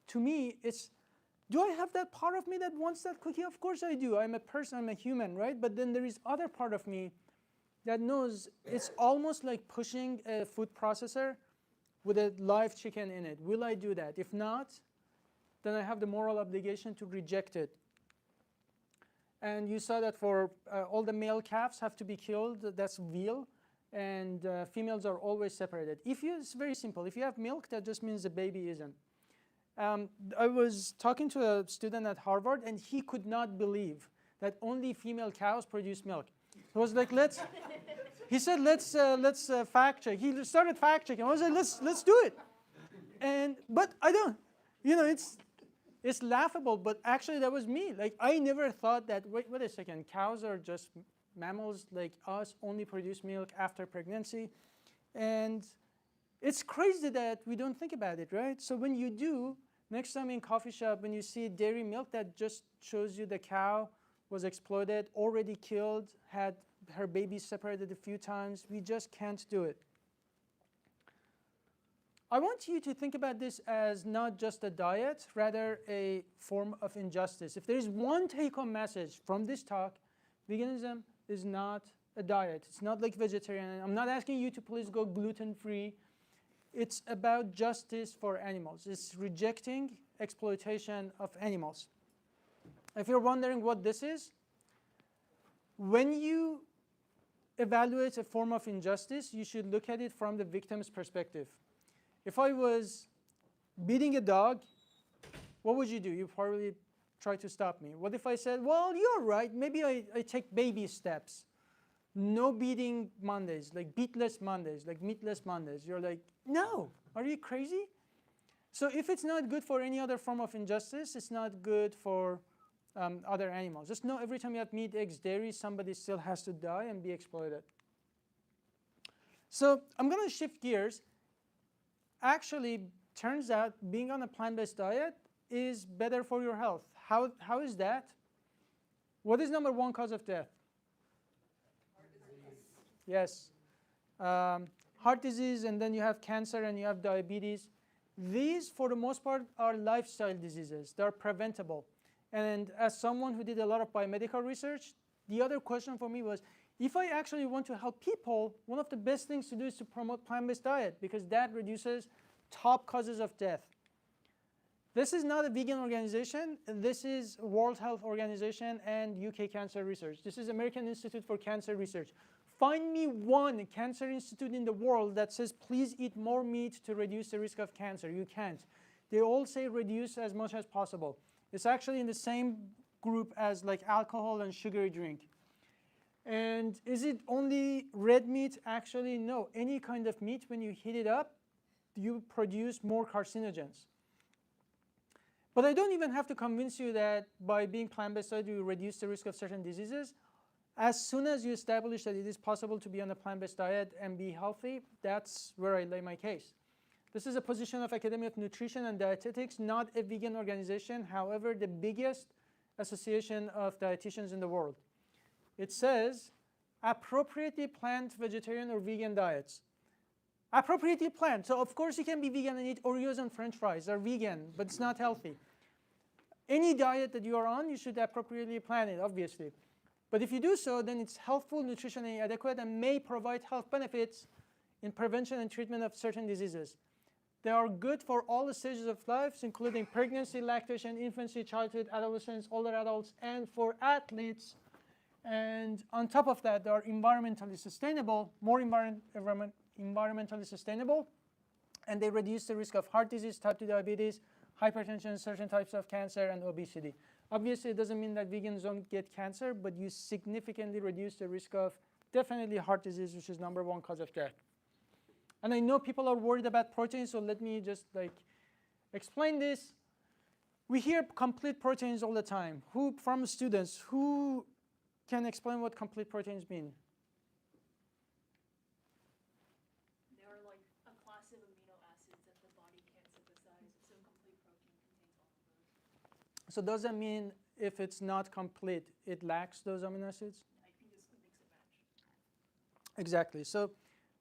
to me it's, do I have that part of me that wants that cookie? Of course I do. I'm a person, I'm a human, right? But then there is other part of me that knows it's almost like pushing a food processor with a live chicken in it. Will I do that? If not, then I have the moral obligation to reject it. And you saw that for all the male calves have to be killed, that's veal, and females are always separated. It's very simple. If you have milk, that just means the baby isn't. I was talking to a student at Harvard, and he could not believe that only female cows produce milk. He was like, he said, let's fact check. He started fact checking. I was like, let's do it. But I don't, it's laughable, but actually that was me. Like, I never thought that, wait a second, cows are just mammals like us, only produce milk after pregnancy. And it's crazy that we don't think about it, right? So when you do, next time in coffee shop, when you see dairy milk, that just shows you the cow was exploited, already killed, had her baby separated a few times. We just can't do it. I want you to think about this as not just a diet, rather a form of injustice. If there is one take-home message from this talk, veganism is not a diet. It's not like vegetarian. I'm not asking you to please go gluten-free. It's about justice for animals. It's rejecting exploitation of animals. If you're wondering what this is, when you evaluate a form of injustice, you should look at it from the victim's perspective. If I was beating a dog, what would you do? You probably try to stop me. What if I said, well, you're right, maybe I take baby steps. No beating Mondays, like beatless Mondays, like meatless Mondays. You're like, no, are you crazy? So if it's not good for any other form of injustice, it's not good for other animals. Just know every time you have meat, eggs, dairy, somebody still has to die and be exploited. So I'm going to shift gears. Actually, turns out being on a plant-based diet is better for your health. How is that? What is number 1 cause of death? Yes. Heart disease, and then you have cancer and you have diabetes. These, for the most part, are lifestyle diseases. They're preventable. And as someone who did a lot of biomedical research, the other question for me was, if I actually want to help people, one of the best things to do is to promote plant-based diet, because that reduces top causes of death. This is not a vegan organization. This is World Health Organization and UK Cancer Research. This is American Institute for Cancer Research. Find me one cancer institute in the world that says, please eat more meat to reduce the risk of cancer. You can't. They all say reduce as much as possible. It's actually in the same group as like alcohol and sugary drink. And is it only red meat? Actually, no. Any kind of meat, when you heat it up, you produce more carcinogens. But I don't even have to convince you that by being plant-based diet, you reduce the risk of certain diseases. As soon as you establish that it is possible to be on a plant-based diet and be healthy, that's where I lay my case. This is a position of Academy of Nutrition and Dietetics, not a vegan organization, however, the biggest association of dietitians in the world. It says, appropriately planned vegetarian or vegan diets. Appropriately planned. So of course you can be vegan and eat Oreos and French fries. They're vegan, but it's not healthy. Any diet that you are on, you should appropriately plan it, obviously. But if you do so, then it's healthful, nutritionally adequate, and may provide health benefits in prevention and treatment of certain diseases. They are good for all the stages of life, including pregnancy, lactation, infancy, childhood, adolescence, older adults, and for athletes. And on top of that, they are environmentally sustainable, more environmentally sustainable, and they reduce the risk of heart disease, type 2 diabetes, hypertension, certain types of cancer, and obesity. Obviously, it doesn't mean that vegans don't get cancer, but you significantly reduce the risk of definitely heart disease, which is #1 cause of death. And I know people are worried about proteins, so let me just explain this. We hear complete proteins all the time. From students, who can explain what complete proteins mean? They are like a class of amino acids that the body can't synthesize, so complete protein contains all of those. So does that mean if it's not complete, it lacks those amino acids? I think this makes it match. Exactly. So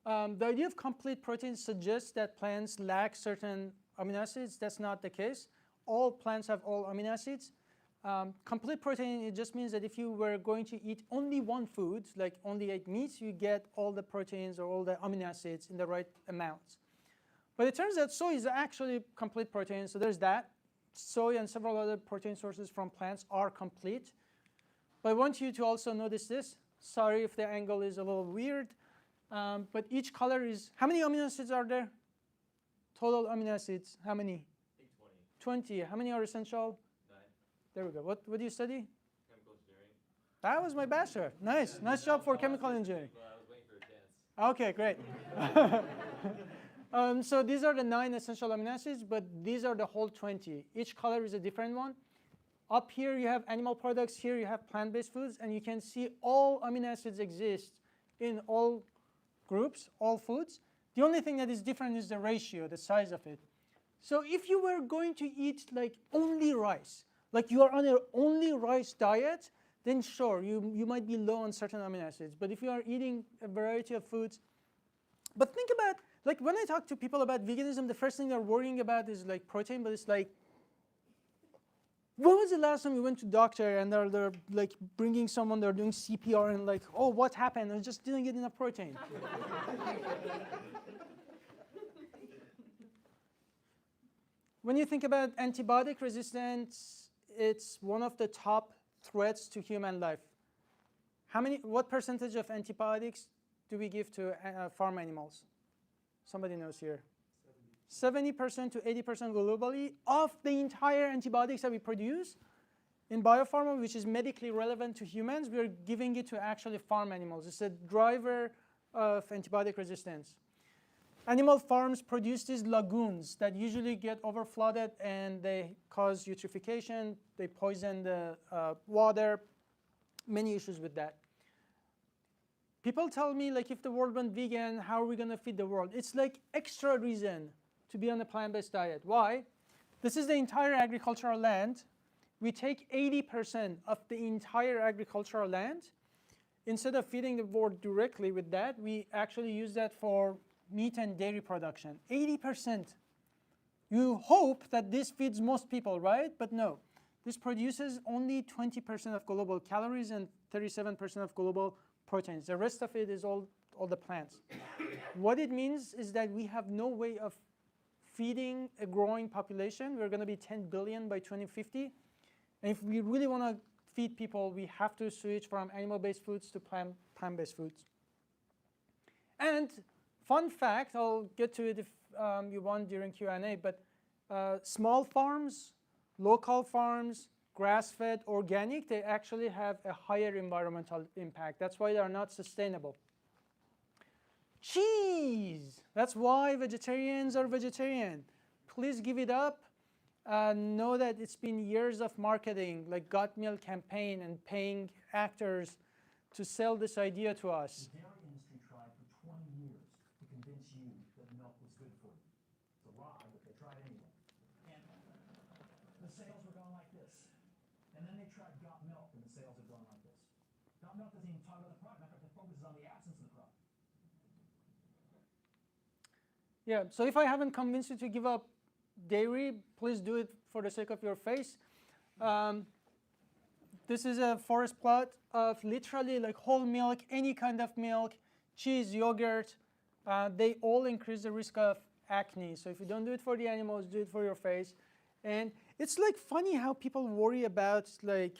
the idea of complete protein suggests that plants lack certain amino acids. That's not the case. All plants have all amino acids. Complete protein, it just means that if you were going to eat only one food, like only ate meat, you get all the proteins or all the amino acids in the right amounts. But it turns out soy is actually complete protein, so there's that. Soy and several other protein sources from plants are complete. But I want you to also notice this. Sorry if the angle is a little weird, but each color is, how many amino acids are there? Total amino acids, how many? I think 20. 20. How many are essential? 9. There we go. What do you study? Chemical engineering. That was my bachelor. Nice. Nice job for chemical engineering. Well, I was waiting for a chance. Okay, great. So these are the 9 essential amino acids, but these are the whole 20. Each color is a different one. Up here you have animal products, here you have plant-based foods, and you can see all amino acids exist in all groups, all foods. The only thing that is different is the ratio, the size of it. So if you were going to eat like only rice, like you are on an only rice diet, then sure, you might be low on certain amino acids. But if you are eating a variety of foods, but think about, like when I talk to people about veganism, the first thing they're worrying about is like protein, but it's like, when was the last time you went to doctor and they're like bringing someone, they're doing CPR and like, oh, what happened? I just didn't get enough protein. When you think about antibiotic resistance, it's one of the top threats to human life. What percentage of antibiotics do we give to farm animals? Somebody knows here. 70% to 80% globally of the entire antibiotics that we produce in biopharma, which is medically relevant to humans, we are giving it to actually farm animals. It's a driver of antibiotic resistance. Animal farms produce these lagoons that usually get overflooded and they cause eutrophication, they poison the water, many issues with that. People tell me, like, if the world went vegan, how are we going to feed the world? It's like extra reason to be on a plant-based diet. Why? This is the entire agricultural land. We take 80% of the entire agricultural land. Instead of feeding the world directly with that, we actually use that for meat and dairy production. 80%. You hope that this feeds most people, right? But no. This produces only 20% of global calories and 37% of global proteins. The rest of it is all the plants. What it means is that we have no way of feeding a growing population. We're going to be 10 billion by 2050. And if we really want to feed people, we have to switch from animal-based foods to plant-based foods. And fun fact, I'll get to it if you want during Q&A, but small farms, local farms, grass-fed, organic, they actually have a higher environmental impact. That's why they are not sustainable. Cheese! That's why vegetarians are vegetarian. Please give it up. Know that it's been years of marketing, like gut milk campaign and paying actors to sell this idea to us. The dairy industry tried for 20 years to convince you that milk was good for you. It's a lie, but they tried anyway. And the sales were going like this. And then they tried got milk, and the sales are going like this. Got milk doesn't even talk about the product. In fact, it focuses on the absence of the product. Yeah, so if I haven't convinced you to give up dairy, please do it for the sake of your face. this is a forest plot of literally like whole milk, any kind of milk, cheese, yogurt. They all increase the risk of acne. So if you don't do it for the animals, do it for your face. And it's like funny how people worry about, like,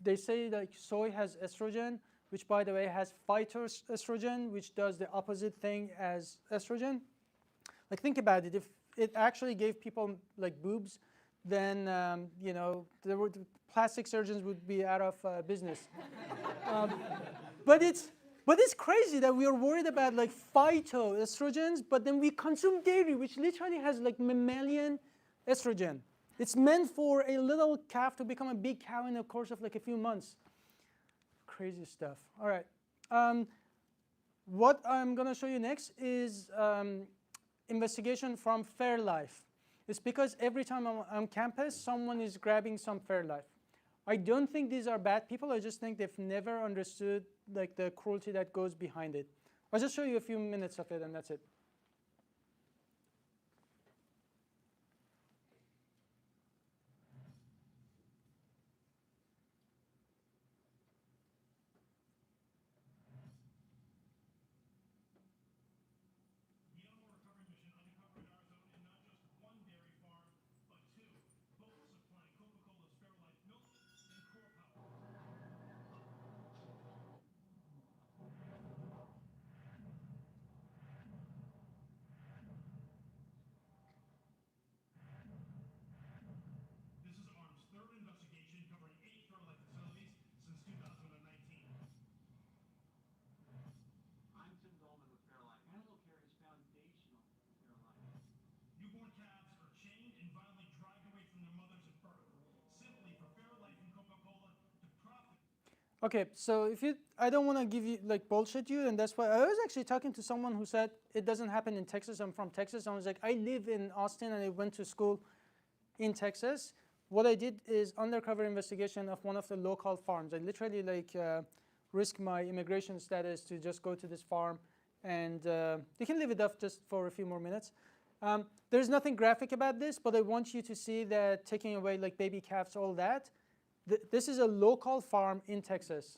they say like soy has estrogen, which by the way has phytoestrogen, which does the opposite thing as estrogen. Like, think about it. If it actually gave people like boobs, then the plastic surgeons would be out of business. But it's crazy that we are worried about like phytoestrogens, but then we consume dairy, which literally has like mammalian estrogen. It's meant for a little calf to become a big cow in the course of like a few months. Crazy stuff. All right. What I'm going to show you next is investigation from Fairlife. It's because every time I'm on campus, someone is grabbing some Fairlife. I don't think these are bad people. I just think they've never understood like the cruelty that goes behind it. I'll just show you a few minutes of it, and that's it. Okay, so I don't want to give you like bullshit you, and that's why I was actually talking to someone who said it doesn't happen in Texas. I'm from Texas. I was like, I live in Austin and I went to school in Texas. What I did is undercover investigation of one of the local farms. I literally like risk my immigration status to just go to this farm, and you can leave it up just for a few more minutes. There's nothing graphic about this, but I want you to see that taking away like baby calves, all that. This is a local farm in Texas.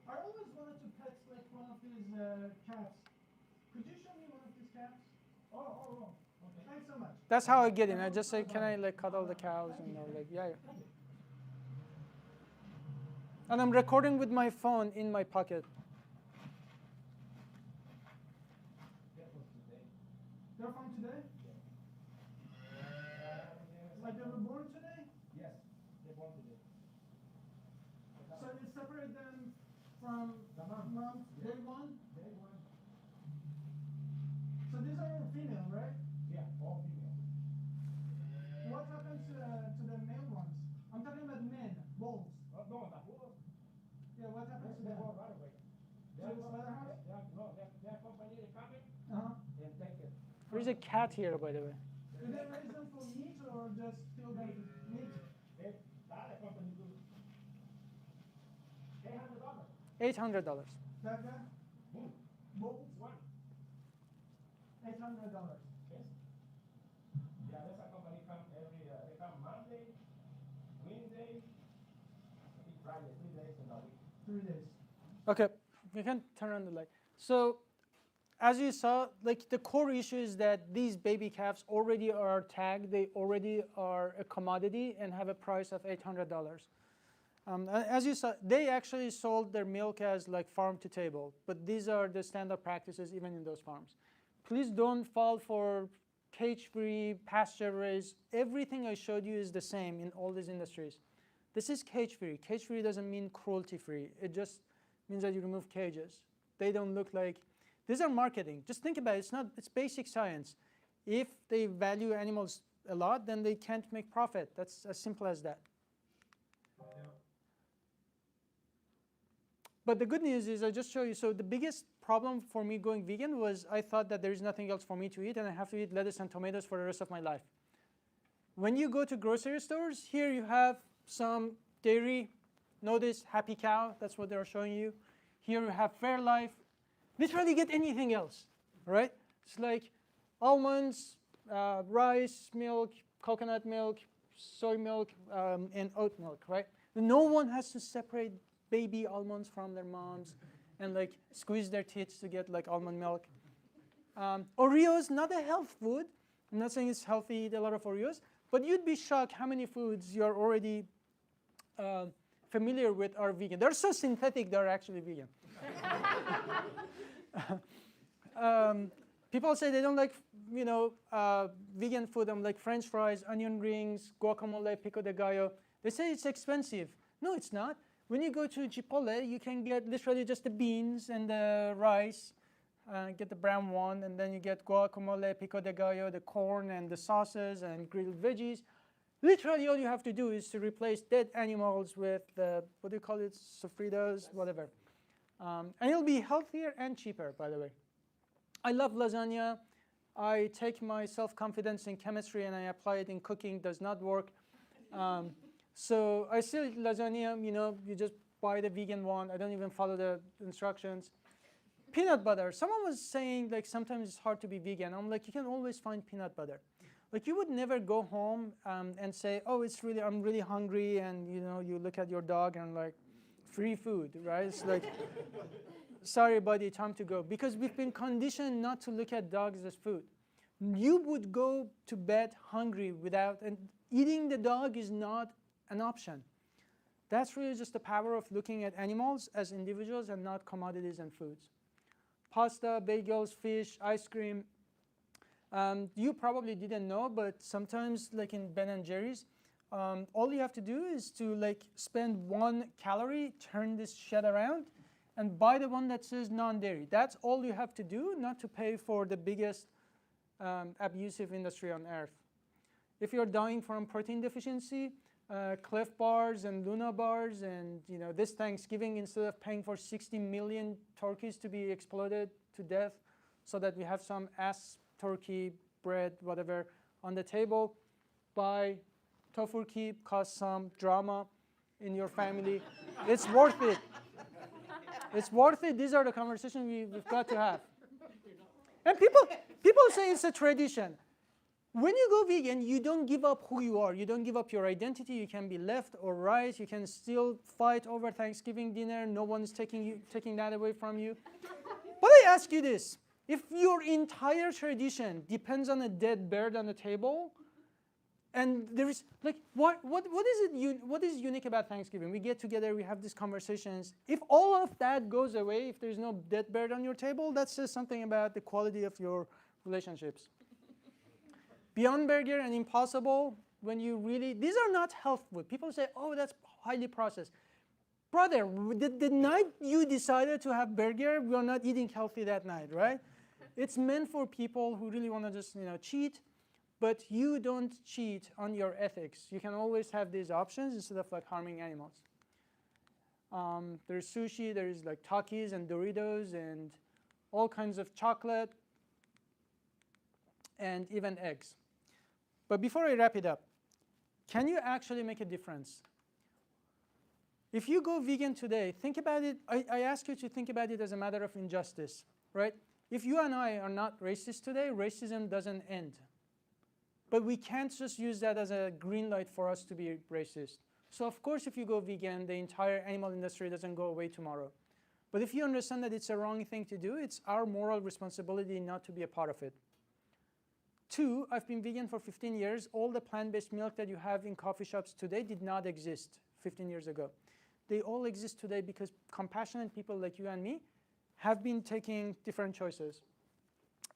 I always wanted to pet like one of these cats. Could you show me one of these cats? Oh. Okay. Thanks so much. That's how I get in. I just say, can I like cuddle the cows? And they're like, yeah. And I'm recording with my phone in my pocket. They're from today? Like they were born today? So you separate them from the mom, day one? Day one. So these are female, right? Yeah, all female. What happens to the male ones? I'm talking about men, bulls. No, the bulls. Yeah, what happens to them? They go right away. To the slaughterhouse? Their company, they come in and take it. There's a cat here, by the way. Do they raise them for meat or just kill them for meat? The company do. $800. That guy? Bulls? One. $800. Yes. Yeah, that's a company come they come Monday, Wednesday, I think Friday, 3 days in a week. 3 days. Okay, we can turn on the light. So, as you saw, like the core issue is that these baby calves already are tagged, they already are a commodity and have a price of $800. As you saw, they actually sold their milk as like farm to table, but these are the standard practices even in those farms. Please don't fall for cage-free, pasture-raised. Everything I showed you is the same in all these industries. This is cage-free. Cage-free doesn't mean cruelty-free. It just means that you remove cages. They don't look like, these are marketing. Just think about it, it's basic science. If they value animals a lot, then they can't make profit. That's as simple as that. But the good news is I just show you, so the biggest problem for me going vegan was I thought that there is nothing else for me to eat and I have to eat lettuce and tomatoes for the rest of my life. When you go to grocery stores, here you have some dairy. Notice Happy Cow, that's what they're showing you. Here you have Fairlife. Literally get anything else, right? It's like almonds, rice, milk, coconut milk, soy milk, and oat milk, right? No one has to separate baby almonds from their moms and like squeeze their teeth to get like almond milk. Oreos, not a health food. I'm not saying it's healthy, eat a lot of Oreos, but you'd be shocked how many foods you're already familiar with are vegan. They're so synthetic, they're actually vegan. People say they don't like, vegan food. I'm like French fries, onion rings, guacamole, pico de gallo. They say it's expensive. No, it's not. When you go to Chipotle, you can get literally just the beans and the rice, get the brown one, and then you get guacamole, pico de gallo, the corn and the sauces and grilled veggies. Literally all you have to do is to replace dead animals with, what do you call it, sofritos, whatever. And it'll be healthier and cheaper, by the way. I love lasagna. I take my self-confidence in chemistry and I apply it in cooking. Does not work. So I still eat lasagna. You just buy the vegan one. I don't even follow the instructions. Peanut butter. Someone was saying like sometimes it's hard to be vegan. I'm like, you can always find peanut butter. Like you would never go home and say, oh, I'm really hungry, and you look at your dog and like, free food, right? It's like, sorry, buddy, time to go. Because we've been conditioned not to look at dogs as food. You would go to bed hungry and eating the dog is not an option. That's really just the power of looking at animals as individuals and not commodities and foods. Pasta, bagels, fish, ice cream. You probably didn't know, but sometimes like in Ben & Jerry's, all you have to do is to like spend 1 calorie, turn this shit around, and buy the one that says non-dairy. That's all you have to do, not to pay for the biggest abusive industry on earth. If you're dying from protein deficiency, Cliff bars and Luna bars, and this Thanksgiving, instead of paying for 60 million turkeys to be exploded to death so that we have some ass turkey, bread, whatever on the table, buy tofu keep, cause some drama in your family. It's worth it. It's worth it. These are the conversations we've got to have. And people say it's a tradition. When you go vegan, you don't give up who you are. You don't give up your identity. You can be left or right. You can still fight over Thanksgiving dinner. No one's taking that away from you. But I ask you this. If your entire tradition depends on a dead bird on the table, and there is like what is unique about Thanksgiving? We get together, we have these conversations. If all of that goes away, if there's no dead bird on your table, that says something about the quality of your relationships. Beyond Burger and Impossible, when you really, these are not health food. People say, oh, that's highly processed. Brother, the night you decided to have burger, we're not eating healthy that night, right? It's meant for people who really want to just cheat. But you don't cheat on your ethics. You can always have these options instead of like harming animals. There's sushi, there's like Takis and Doritos and all kinds of chocolate and even eggs. But before I wrap it up, can you actually make a difference? If you go vegan today, think about it. I ask you to think about it as a matter of injustice, right? If you and I are not racist today, racism doesn't end. But we can't just use that as a green light for us to be racist. So of course, if you go vegan, the entire animal industry doesn't go away tomorrow. But if you understand that it's a wrong thing to do, it's our moral responsibility not to be a part of it. 2, I've been vegan for 15 years. All the plant-based milk that you have in coffee shops today did not exist 15 years ago. They all exist today because compassionate people like you and me have been taking different choices.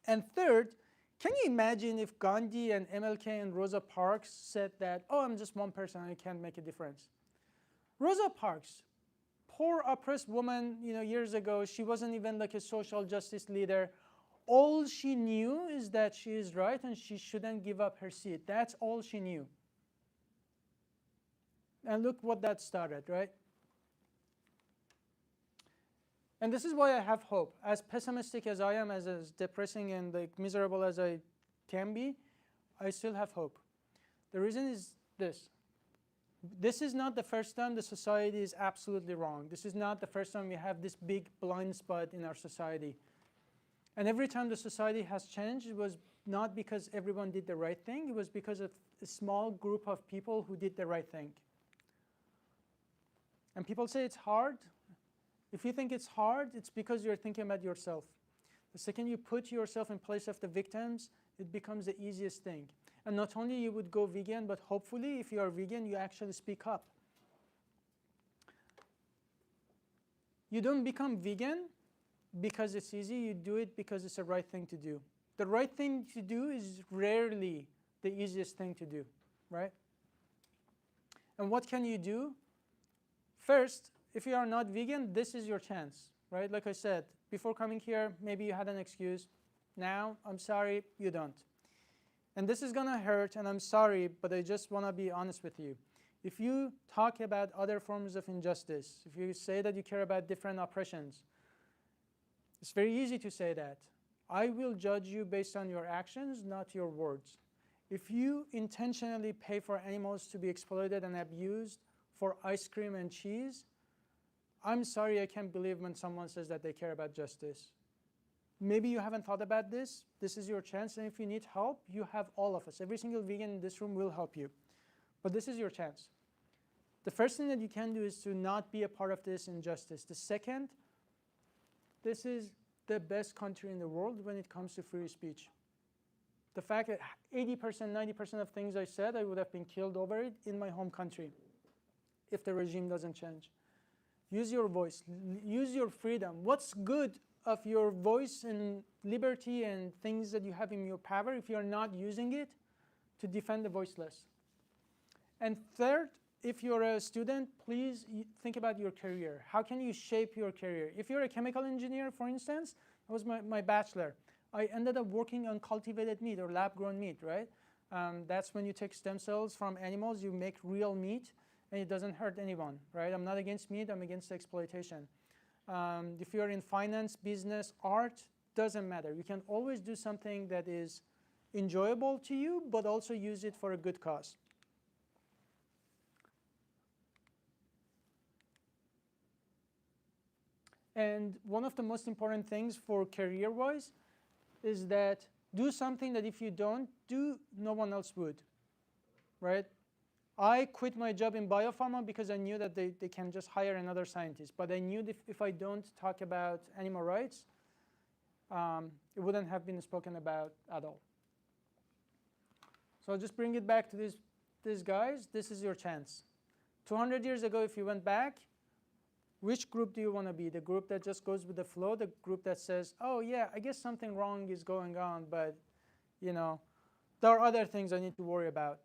And 3rd, can you imagine if Gandhi and MLK and Rosa Parks said that, oh, I'm just one person, I can't make a difference? Rosa Parks, poor oppressed woman, years ago, she wasn't even like a social justice leader. All she knew is that she is right and she shouldn't give up her seat. That's all she knew. And look what that started, right? And this is why I have hope. As pessimistic as I am, as depressing and like miserable as I can be, I still have hope. The reason is this. This is not the first time the society is absolutely wrong. This is not the first time we have this big blind spot in our society. And every time the society has changed, it was not because everyone did the right thing. It was because of a small group of people who did the right thing. And people say it's hard. If you think it's hard, it's because you're thinking about yourself. The second you put yourself in place of the victims, it becomes the easiest thing. And not only you would go vegan, but hopefully if you are vegan, you actually speak up. You don't become vegan because it's easy. You do it because it's the right thing to do. The right thing to do is rarely the easiest thing to do, right? And what can you do? First, if you are not vegan, this is your chance, right? Like I said, before coming here, maybe you had an excuse. Now, I'm sorry, you don't. And this is going to hurt, and I'm sorry, but I just want to be honest with you. If you talk about other forms of injustice, if you say that you care about different oppressions, it's very easy to say that. I will judge you based on your actions, not your words. If you intentionally pay for animals to be exploited and abused for ice cream and cheese, I'm sorry, I can't believe when someone says that they care about justice. Maybe you haven't thought about this. This is your chance, and if you need help, you have all of us. Every single vegan in this room will help you. But this is your chance. The first thing that you can do is to not be a part of this injustice. The second, this is the best country in the world when it comes to free speech. The fact that 80%, 90% of things I said, I would have been killed over it in my home country if the regime doesn't change. Use your voice. Use your freedom. What's good of your voice and liberty and things that you have in your power if you're not using it to defend the voiceless? And third, if you're a student, please think about your career. How can you shape your career? If you're a chemical engineer, for instance, that was my bachelor. I ended up working on cultivated meat or lab-grown meat, right? That's when you take stem cells from animals, you make real meat, and it doesn't hurt anyone, right? I'm not against meat, I'm against exploitation. If you're in finance, business, art, doesn't matter. You can always do something that is enjoyable to you, but also use it for a good cause. And one of the most important things for career-wise is that do something that if you don't do, no one else would, right? I quit my job in biopharma because I knew that they can just hire another scientist. But I knew that if I don't talk about animal rights, it wouldn't have been spoken about at all. So I'll just bring it back to these guys. This is your chance. 200 years ago, if you went back, which group do you want to be? The group that just goes with the flow, the group that says, oh yeah, I guess something wrong is going on, but you know, there are other things I need to worry about.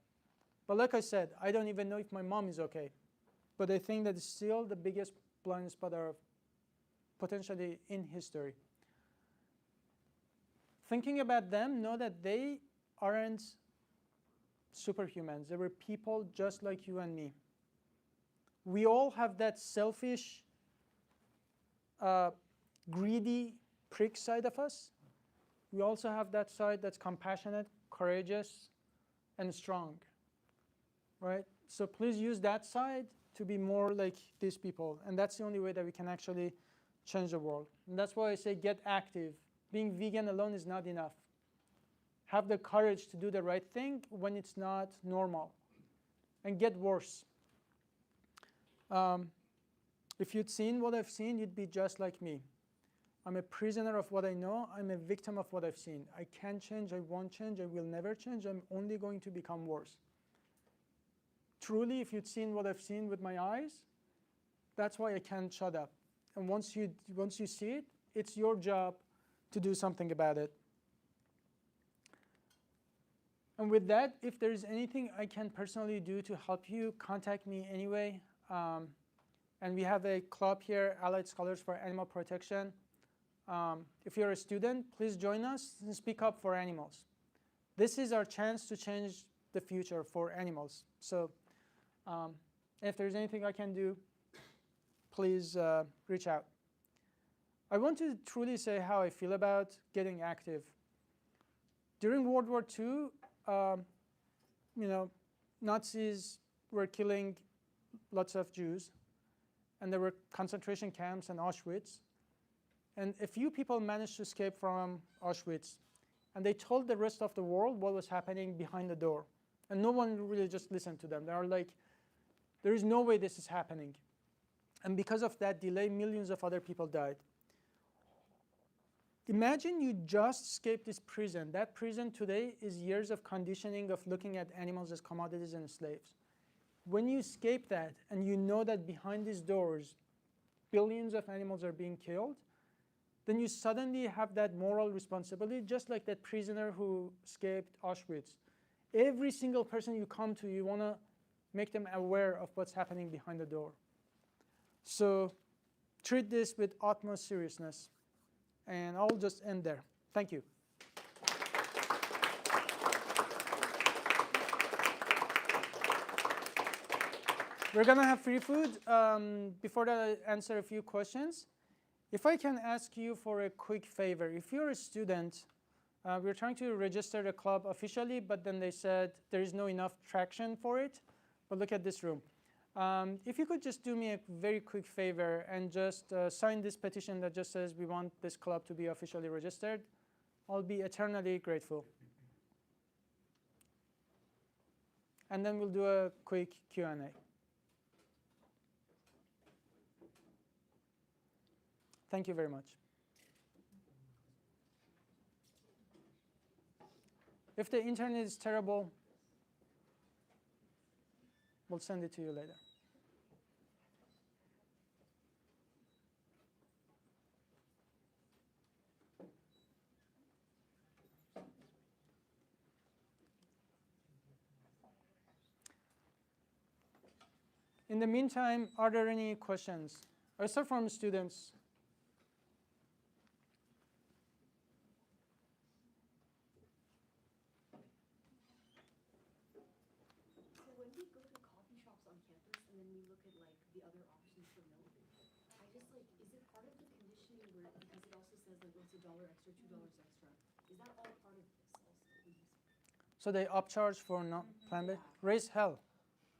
But like I said, I don't even know if my mom is okay. But I think that it's still the biggest blind spot of potentially in history. Thinking about them, know that they aren't superhumans. They were people just like you and me. We all have that selfish, greedy prick side of us. We also have that side that's compassionate, courageous, and strong, right? So please use that side to be more like these people. And that's the only way that we can actually change the world. And that's why I say get active. Being vegan alone is not enough. Have the courage to do the right thing when it's not normal. And get worse. If you'd seen what I've seen, you'd be just like me. I'm a prisoner of what I know. I'm a victim of what I've seen. I can't change. I won't change. I will never change. I'm only going to become worse. Truly, if you'd seen what I've seen with my eyes, that's why I can't shut up. And once you see it, it's your job to do something about it. And with that, if there is anything I can personally do to help you, contact me anyway. And we have a club here, Allied Scholars for Animal Protection. If you're a student, please join us and speak up for animals. This is our chance to change the future for animals. So if there's anything I can do, please reach out. I want to truly say how I feel about getting active. During World War II, Nazis were killing lots of Jews, and there were concentration camps and Auschwitz. And a few people managed to escape from Auschwitz, and they told the rest of the world what was happening behind the door. And no one really just listened to them. They are like, there is no way this is happening. And because of that delay, millions of other people died. Imagine you just escaped this prison. That prison today is years of conditioning of looking at animals as commodities and slaves. When you escape that and you know that behind these doors, billions of animals are being killed, then you suddenly have that moral responsibility, just like that prisoner who escaped Auschwitz. Every single person you come to, you want to make them aware of what's happening behind the door. So treat this with utmost seriousness. And I'll just end there. Thank you. We're going to have free food. Before that, I answer a few questions. If I can ask you for a quick favor. If you're a student, we're trying to register the club officially, but then they said there is no enough traction for it. But look at this room. If you could just do me a very quick favor and just sign this petition that just says we want this club to be officially registered, I'll be eternally grateful. And then we'll do a quick Q&A. Thank you very much. If the internet is terrible, we'll send it to you later. In the meantime, are there any questions? I start from students. So they upcharge for not plant-based? Raise hell.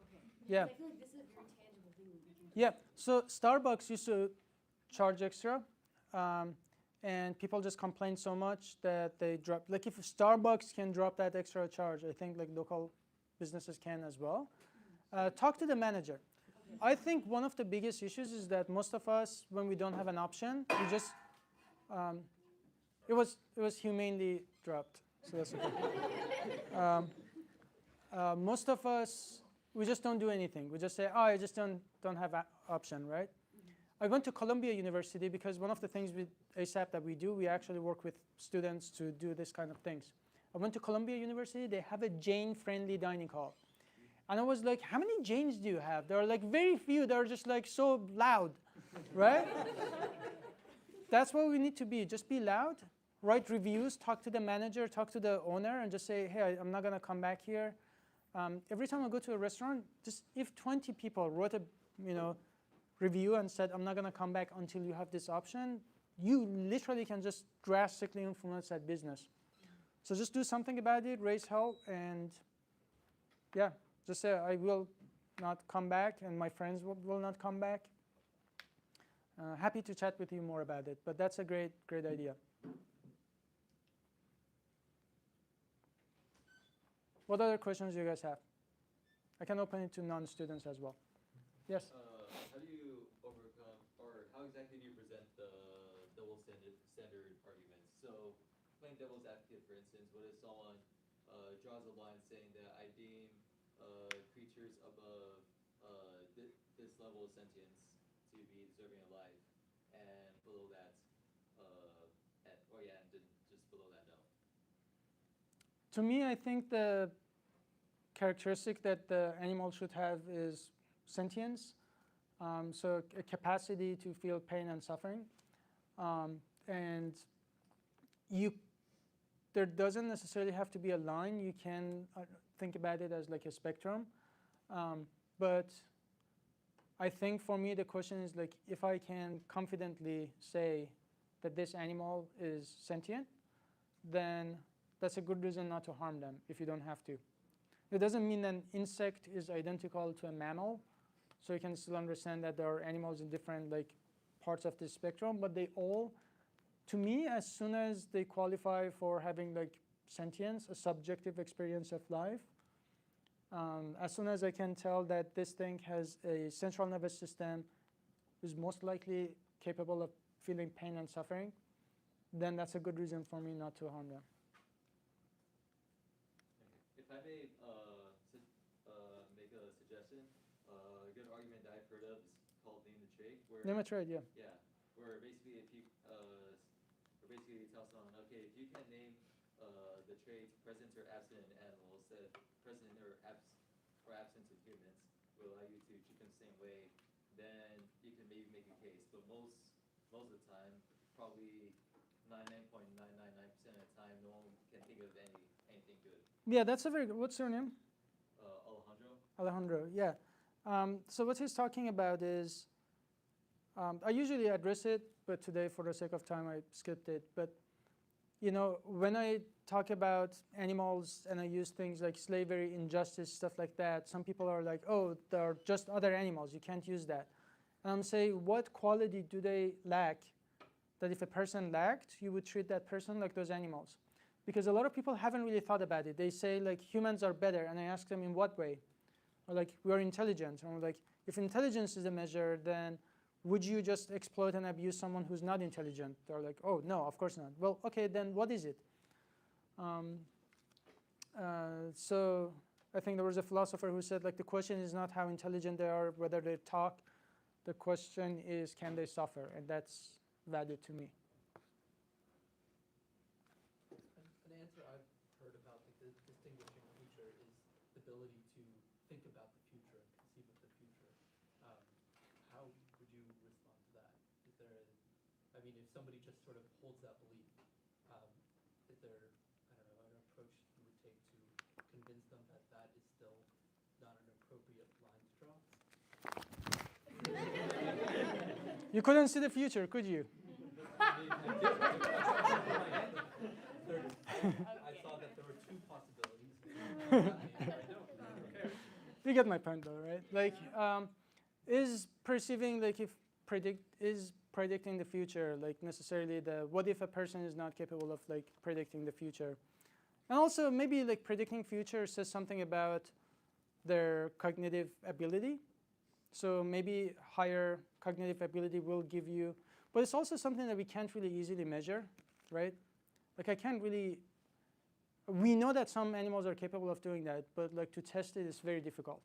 Okay. Yeah. I feel like this is a very tangible thing that we can do. Yeah. So Starbucks used to charge extra, and people just complained so much that they dropped. Like if Starbucks can drop that extra charge, I think like local businesses can as well. Talk to the manager. I think one of the biggest issues is that most of us, when we don't have an option, we just it was humanely dropped. So that's okay. Most of us, we just don't do anything. We just say, oh, I just don't have an option, right? I went to Columbia University because one of the things with ASAP that we do, we actually work with students to do this kind of things. I went to Columbia University. They have a Jain-friendly dining hall. And I was like, how many Jains do you have? There are like very few. They're just like so loud, right? That's what we need to be. Just be loud. Write reviews, talk to the manager, talk to the owner, and just say, hey, I'm not going to come back here. Every time I go to a restaurant, just if 20 people wrote a review and said, I'm not going to come back until you have this option, you literally can just drastically influence that business. So just do something about it, raise hell, and yeah, just say, I will not come back, and my friends will not come back. Happy to chat with you more about it, but that's a great idea. What other questions do you guys have? I can open it to non-students as well. Yes? How do you overcome, or how exactly do you present the double standard arguments? So, playing devil's advocate, for instance, what if someone draws a line saying that I deem creatures above this level of sentience to be deserving of life, and below that, and just below that, no? To me, I think the characteristic that the animal should have is sentience, so a capacity to feel pain and suffering. And there doesn't necessarily have to be a line. You can think about it as like a spectrum. But I think for me, the question is like, if I can confidently say that this animal is sentient, then that's a good reason not to harm them if you don't have to. It doesn't mean an insect is identical to a mammal, so you can still understand that there are animals in different like parts of the spectrum, but they all, to me, as soon as they qualify for having like sentience, a subjective experience of life, as soon as I can tell that this thing has a central nervous system, who's most likely capable of feeling pain and suffering, then that's a good reason for me not to harm them. If I may make a suggestion, a good argument that I've heard of is called name the trait. Name a trait, yeah. Yeah, where basically if you tell someone, okay, if you can name the traits present or absent in animals that present or absent in humans will allow you to treat them the same way, then you can maybe make a case. But most of the time, probably 99.999% of the time, no one can think of anything good. Yeah, that's a very good. What's your name? Alejandro. Alejandro, yeah. So what he's talking about is, I usually address it, but today for the sake of time I skipped it. But when I talk about animals and I use things like slavery, injustice, stuff like that, some people are like, oh, they're just other animals, you can't use that. And I'm saying, what quality do they lack that if a person lacked, you would treat that person like those animals? Because a lot of people haven't really thought about it. They say like humans are better, and I ask them in what way? Or like, we are intelligent. And I'm like, if intelligence is a measure, then would you just exploit and abuse someone who's not intelligent? They're like, oh, no, of course not. Well, okay, then what is it? So I think there was a philosopher who said, like, the question is not how intelligent they are, whether they talk. The question is, can they suffer? And that's valid to me. An answer I've heard about the distinguishing feature is the ability to think about the future and conceive of the future. How would you respond to that? Is there if somebody just sort of holds that belief, is there, I don't know, an approach you would take to convince them that that is still not an appropriate line to draw? You couldn't see the future, could you? I saw that there were two possibilities. You get my point, though, right? Like, is perceiving, like, is predicting the future, like, necessarily what if a person is not capable of, like, predicting the future? And also, maybe, like, predicting future says something about their cognitive ability. So maybe higher cognitive ability will give you, but it's also something that we can't really easily measure, right? Like, I can't really, we know that some animals are capable of doing that, but like to test it is very difficult.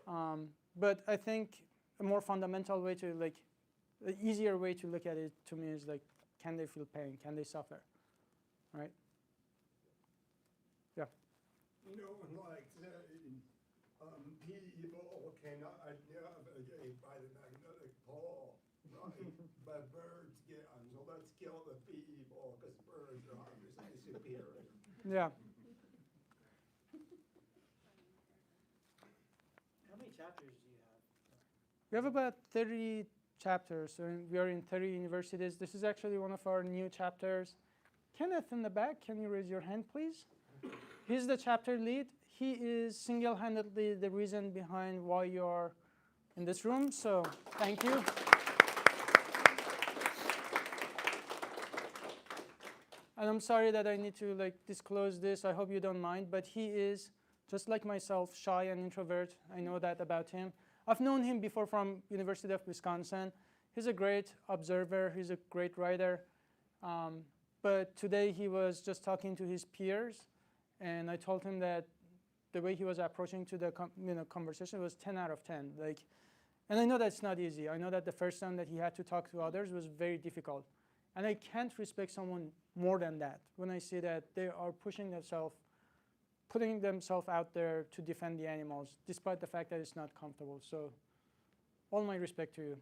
But I think a more fundamental way to, like, the easier way to look at it to me is like, can they feel pain? Can they suffer? Right? Yeah. No one likes people cannot by the magnetic pole, right? But birds can, so let's kill the people because birds are obviously superior. Yeah. How many chapters do you have? We have about 30 chapters. So we are in 30 universities. This is actually one of our new chapters. Kenneth in the back, can you raise your hand, please? He's the chapter lead. He is single-handedly the reason behind why you're in this room. So thank you. And I'm sorry that I need to, like, disclose this. I hope you don't mind. But he is, just like myself, shy and introvert. I know that about him. I've known him before from University of Wisconsin. He's a great observer. He's a great writer. But today he was just talking to his peers. And I told him that the way he was approaching to the conversation was 10 out of 10. Like, and I know that's not easy. I know that the first time that he had to talk to others was very difficult. And I can't respect someone more than that when I see that they are putting themselves out there to defend the animals, despite the fact that it's not comfortable. So all my respect to you.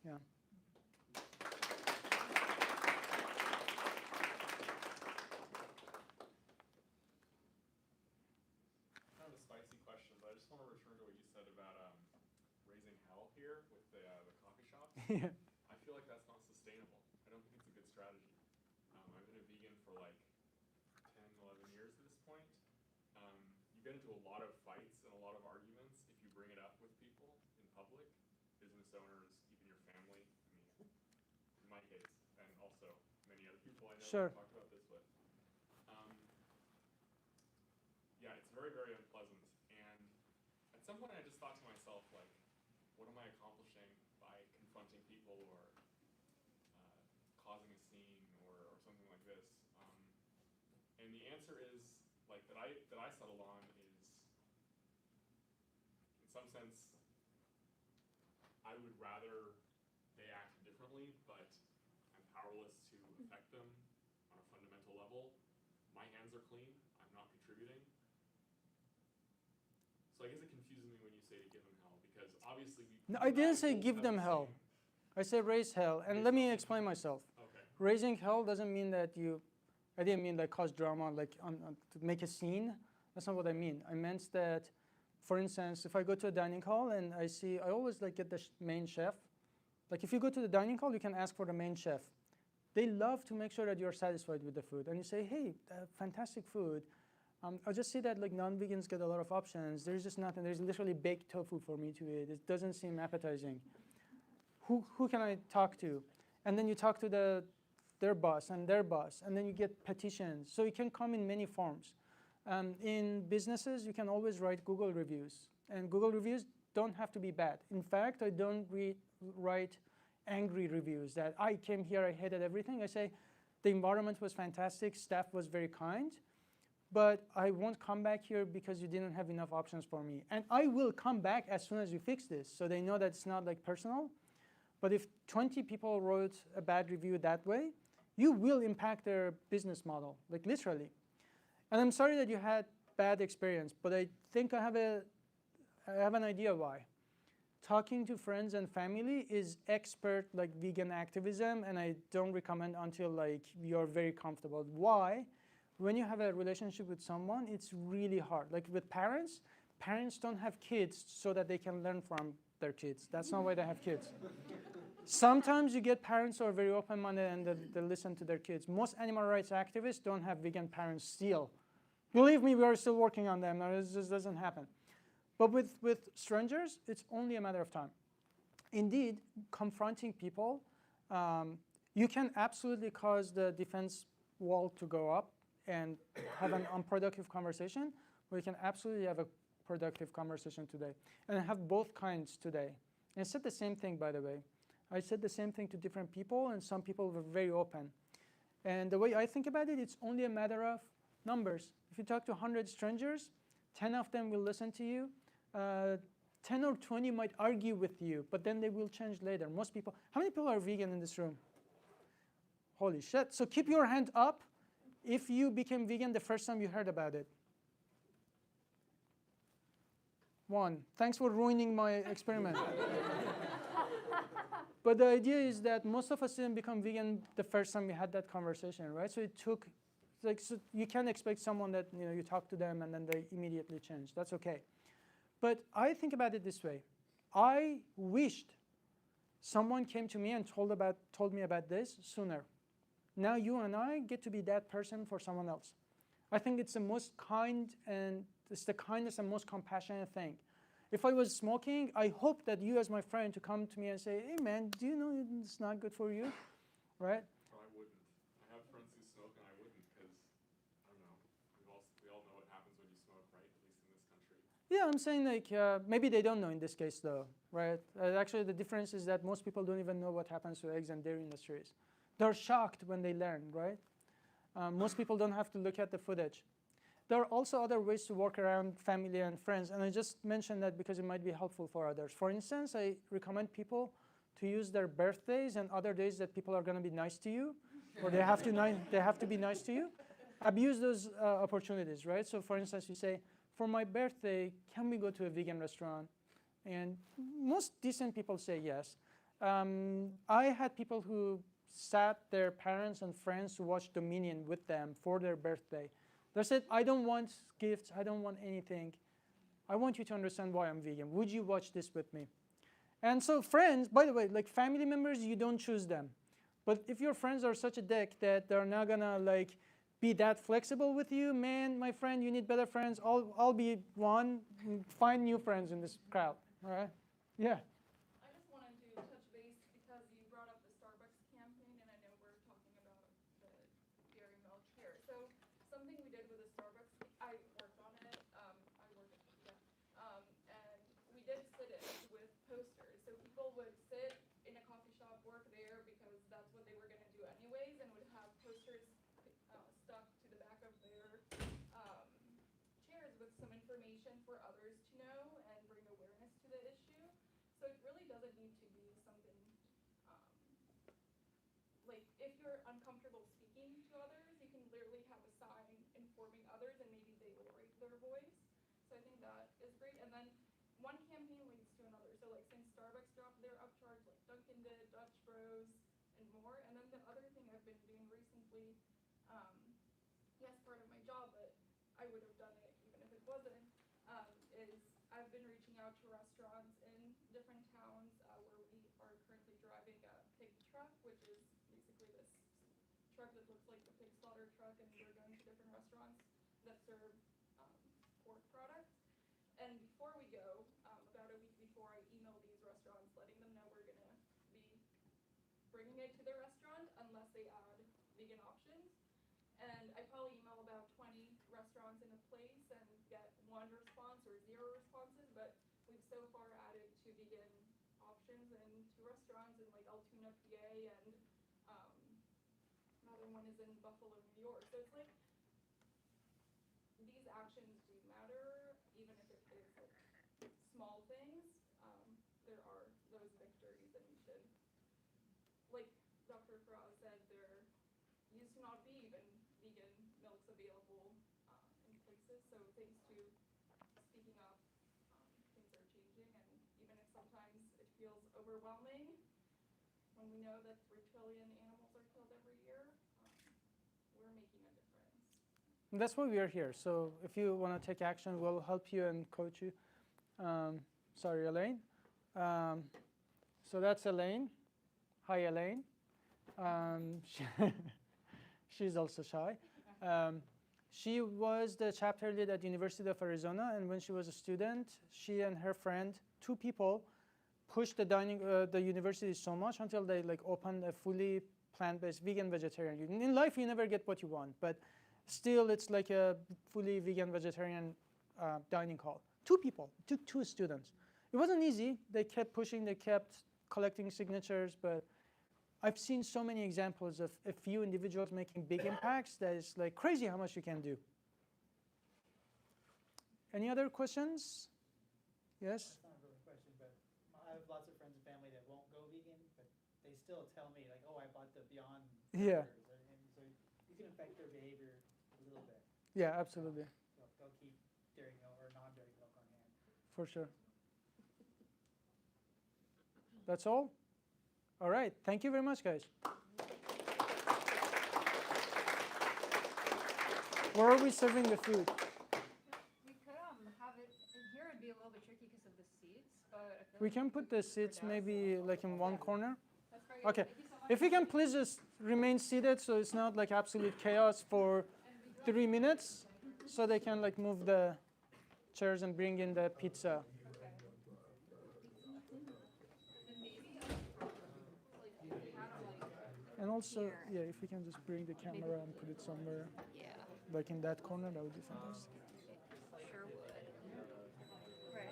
Yeah. Kind of a spicy question, but I just want to return to what you said about raising hell here with the coffee shops. Yeah. I feel like that's not sustainable. I don't think it's a good strategy. I've been a vegan for like 10, 11 years at this point. You get into a lot of fights and a lot of arguments if you bring it up with people in public, business owners, even your family. I mean, in my case, and also many other people I know Sure. I've talked about this with. Yeah, it's very, very unpleasant. And at some point I just thought to myself, like, what am I accomplishing by answer is, like, that I settled on is, in some sense, I would rather they act differently, but I'm powerless to affect them on a fundamental level. My hands are clean. I'm not contributing. So I guess it confuses me when you say to give them hell, because obviously No, I didn't say give them hell. I said raise hell. And let me explain myself. Okay. Raising hell doesn't mean that I didn't mean like cause drama, like to make a scene. That's not what I mean. I meant that, for instance, if I go to a dining hall and I always like get the main chef. Like if you go to the dining hall, you can ask for the main chef. They love to make sure that you're satisfied with the food. And you say, hey, fantastic food. I just see that like non-vegans get a lot of options. There's just nothing. There's literally baked tofu for me to eat. It doesn't seem appetizing. Who can I talk to? And then you talk to their boss, and then you get petitions. So it can come in many forms. In businesses, you can always write Google reviews. And Google reviews don't have to be bad. In fact, I don't write angry reviews that I came here, I hated everything. I say the environment was fantastic, staff was very kind, but I won't come back here because you didn't have enough options for me. And I will come back as soon as you fix this, so they know that it's not like personal. But if 20 people wrote a bad review that way, you will impact their business model, like literally. And I'm sorry that you had bad experience, but I think I have an idea why. Talking to friends and family is expert like vegan activism, and I don't recommend until like you're very comfortable. Why? When you have a relationship with someone, it's really hard. Like with parents don't have kids so that they can learn from their kids. That's not why they have kids. Sometimes you get parents who are very open-minded and they listen to their kids. Most animal rights activists don't have vegan parents still. Believe me, we are still working on them. It just doesn't happen. But with strangers, it's only a matter of time. Indeed, confronting people, you can absolutely cause the defense wall to go up and have an unproductive conversation, or you can absolutely have a productive conversation today. And I have both kinds today. And I said the same thing, by the way. I said the same thing to different people, and some people were very open. And the way I think about it, it's only a matter of numbers. If you talk to 100 strangers, 10 of them will listen to you. 10 or 20 might argue with you, but then they will change later. Most people, how many people are vegan in this room? Holy shit. So keep your hand up if you became vegan the first time you heard about it. One. Thanks for ruining my experiment. But the idea is that most of us didn't become vegan the first time we had that conversation, right? So it took, like, so you can't expect someone that you talk to them and then they immediately change. That's okay. But I think about it this way. I wished someone came to me and told me about this sooner. Now you and I get to be that person for someone else. I think it's the most kind and it's the kindest and most compassionate thing. If I was smoking, I hope that you as my friend to come to me and say, hey man, do you know it's not good for you, right? Or I wouldn't. I have friends who smoke and I wouldn't because, I don't know, we all know what happens when you smoke, right? At least in this country. Yeah, I'm saying like, maybe they don't know in this case though, right? Actually the difference is that most people don't even know what happens to eggs and dairy industries. They're shocked when they learn, right? Most people don't have to look at the footage. There are also other ways to work around family and friends, and I just mentioned that because it might be helpful for others. For instance, I recommend people to use their birthdays and other days that people are going to be nice to you, or they have to be nice to you. Abuse those opportunities, right? So for instance, you say, for my birthday, can we go to a vegan restaurant? And most decent people say yes. I had people who sat their parents and friends to watch Dominion with them for their birthday. They said, I don't want gifts, I don't want anything. I want you to understand why I'm vegan. Would you watch this with me? And so friends, by the way, like family members, you don't choose them. But if your friends are such a dick that they're not gonna like be that flexible with you, man, my friend, you need better friends. I'll be one. Find new friends in this crowd, all right? Yeah. I just wanted to touch base because you brought up the Starbucks campaign, and I know we're talking about the dairy milk here. So something we did with the Starbucks, I worked on it. I work at and we did sit-ins with posters. So people would sit in a coffee shop, work there because that's what they were going to do anyways, and would have posters stuck to the back of their some information for others to know and bring awareness to the issue. So it really doesn't need to be something, like if you're uncomfortable speaking to others, you can literally have a sign informing others and maybe they will raise their voice. So I think that is great. And then one campaign leads to another. So like since Starbucks dropped their upcharge, like Dunkin' did, Dutch Bros, and more. And then the other thing I've been doing recently, yes, part of my job, but I would have done it even if it wasn't, is I've been reaching out to restaurants in different towns where we are currently driving a pig truck, which is basically this truck that looks like the pig slaughter truck, and we're going to different restaurants that serve pork products. And before we go, about a week before, I email these restaurants letting them know we're going to be bringing it to their restaurant unless they add vegan options. And I probably email about 20 restaurants in a place and get 1 response or 0 responses, but we've so far added 2 vegan options in 2 restaurants in like Altoona, PA, and another one is in Buffalo, New York. So it's like these actions do matter, even if it is like small things. There are those victories, and we should, like Dr. Faraz said, there used to not be even vegan milks available in places. So thanks to speaking up, things are changing. And even if sometimes it feels overwhelming, when we know that 3 trillion animals are killed every year, we're making a difference. And that's why we are here. So if you want to take action, we'll help you and coach you. Sorry, Elaine. So that's Elaine. Hi, Elaine. She's also shy. She was the chapter lead at the University of Arizona, and when she was a student, she and her friend, 2 people, pushed the university so much until they like opened a fully plant-based vegan vegetarian. In life, you never get what you want, but still, it's like a fully vegan vegetarian dining hall. 2 people, it took 2 students. It wasn't easy. They kept pushing, they kept collecting signatures, but I've seen so many examples of a few individuals making big impacts that is like crazy how much you can do. Any other questions? Yes? That's not really a question, but I have lots of friends and family that won't go vegan, but they still tell me like, oh, I bought the Beyond Yeah. burgers. And so you can affect their behavior a little bit. Yeah, absolutely. They'll keep dairy milk or non-dairy milk on hand. For sure. That's all? All right. Thank you very much, guys. Where are we serving the food? We could have it in here. It'd be a little bit tricky because of the seats, but I feel We like can put the seats maybe like in one corner. That's very good. Okay. Thank you so much. If you can please just remain seated so it's not like absolute chaos for 3 minutes, so they can like move the chairs and bring in the pizza. And also, yeah, if you can just bring the camera and put it somewhere, like in that corner, that would be fantastic. Sure would. Right.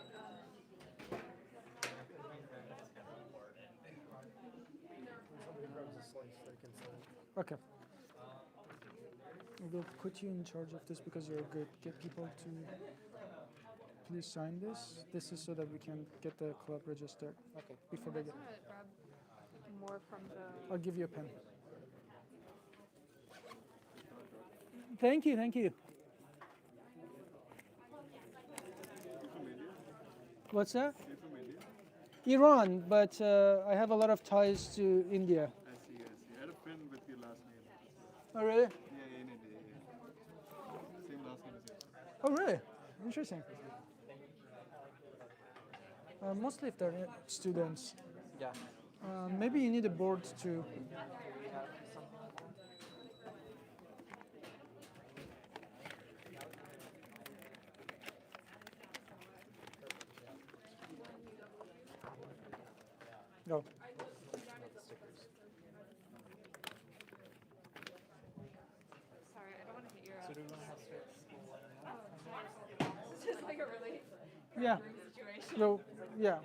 Okay. We'll put you in charge of this because you're good. Get people to please sign this. This is so that we can get the club registered. Okay. Before they get. Grab more from the. I'll give you a pen. Thank you, thank you. What's that? You're from India? Iran, but I have a lot of ties to India. I see. I had a friend with your last name. Oh, really? Yeah, in India. Yeah. Same last name as yours. Oh, really? Interesting. Mostly if they're students. Yeah. Maybe you need a board too. Go. Sorry, I don't want to hit your. So do we want to have straight school? It's just like a really Yeah. room situation. No, yeah.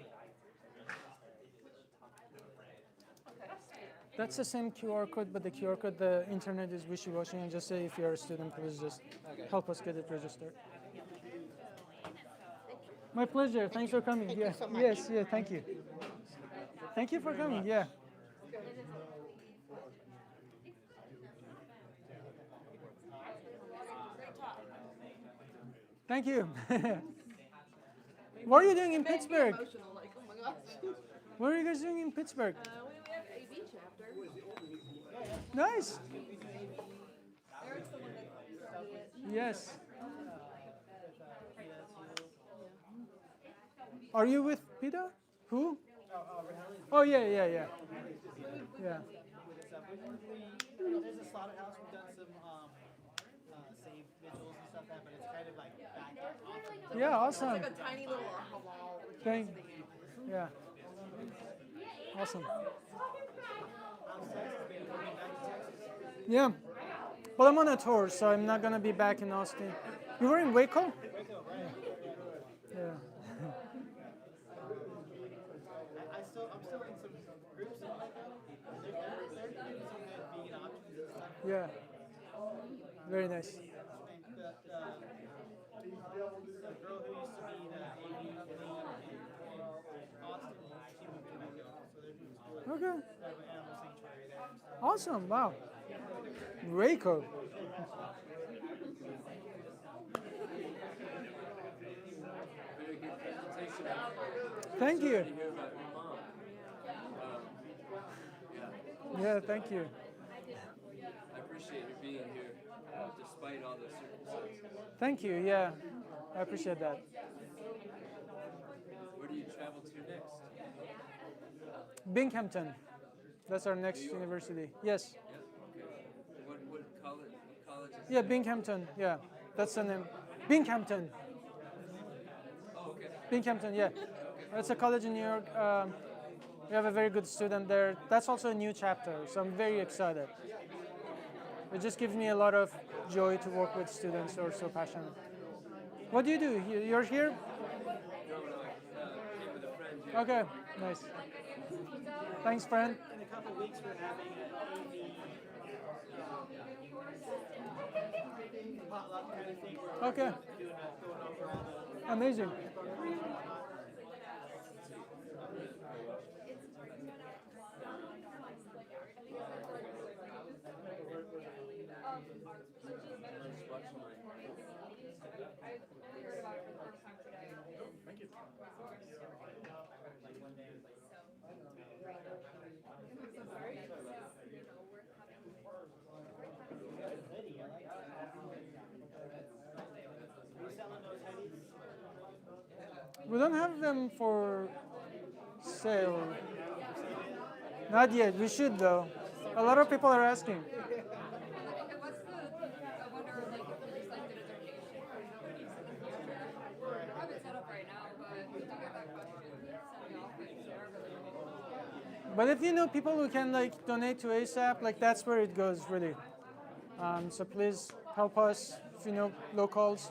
That's the same QR code, but the QR code, the internet is wishy-washy, and just say if you're a student, please just help us get it registered. My pleasure. Thanks for coming. Yeah. so much. Yes. Yeah. Thank you. Thank you for coming. Yeah. Thank you. What are you doing in Pittsburgh? Emotional, like, oh my gosh. What are you guys doing in Pittsburgh? We have AB chapter. Nice. Eric's the one that started it. Yes. Are you with PETA? Who? Oh yeah, yeah, yeah. Yeah. There's a slaughterhouse. We've done some save vigils and stuff like that, but it's kind of like back. Yeah, awesome. It's like a tiny little halal. Thank. Yeah. Awesome. Yeah. Well, I'm on a tour, so I'm not gonna be back in Austin. You were in Waco? Yeah. I'm still in some groups in Waco. They're doing some good vegan options and stuff. Yeah. Very nice. The girl who used to be the AV lead in Austin, she moved to Waco, so they're doing some good. Okay. They have an animal sanctuary there. Awesome. Wow. Waco. Very good presentation. Thank you. Sorry to hear about your mom. Yeah, thank you. I appreciate you being here, despite all the circumstances. Thank you. Yeah, I appreciate that. Where do you travel to next? Binghamton. That's our next university. Yes. Yeah, okay. What college is Yeah, Binghamton. Yeah, that's the name. Binghamton. Oh, okay. Binghamton. Yeah, that's a college in New York. We have a very good student there. That's also a new chapter, so I'm very excited. It just gives me a lot of joy to work with students who are so passionate. What do? You're here? No, I came with a friend here. Okay, nice. Thanks, friend. In a couple of weeks, we're having an AV potluck kind of thing where Okay. we're going over all the Amazing. We don't have them for sale. Not yet. We should though. A lot of people are asking. But if you know people who can like donate to ASAP, like that's where it goes really. So please help us if you know locals.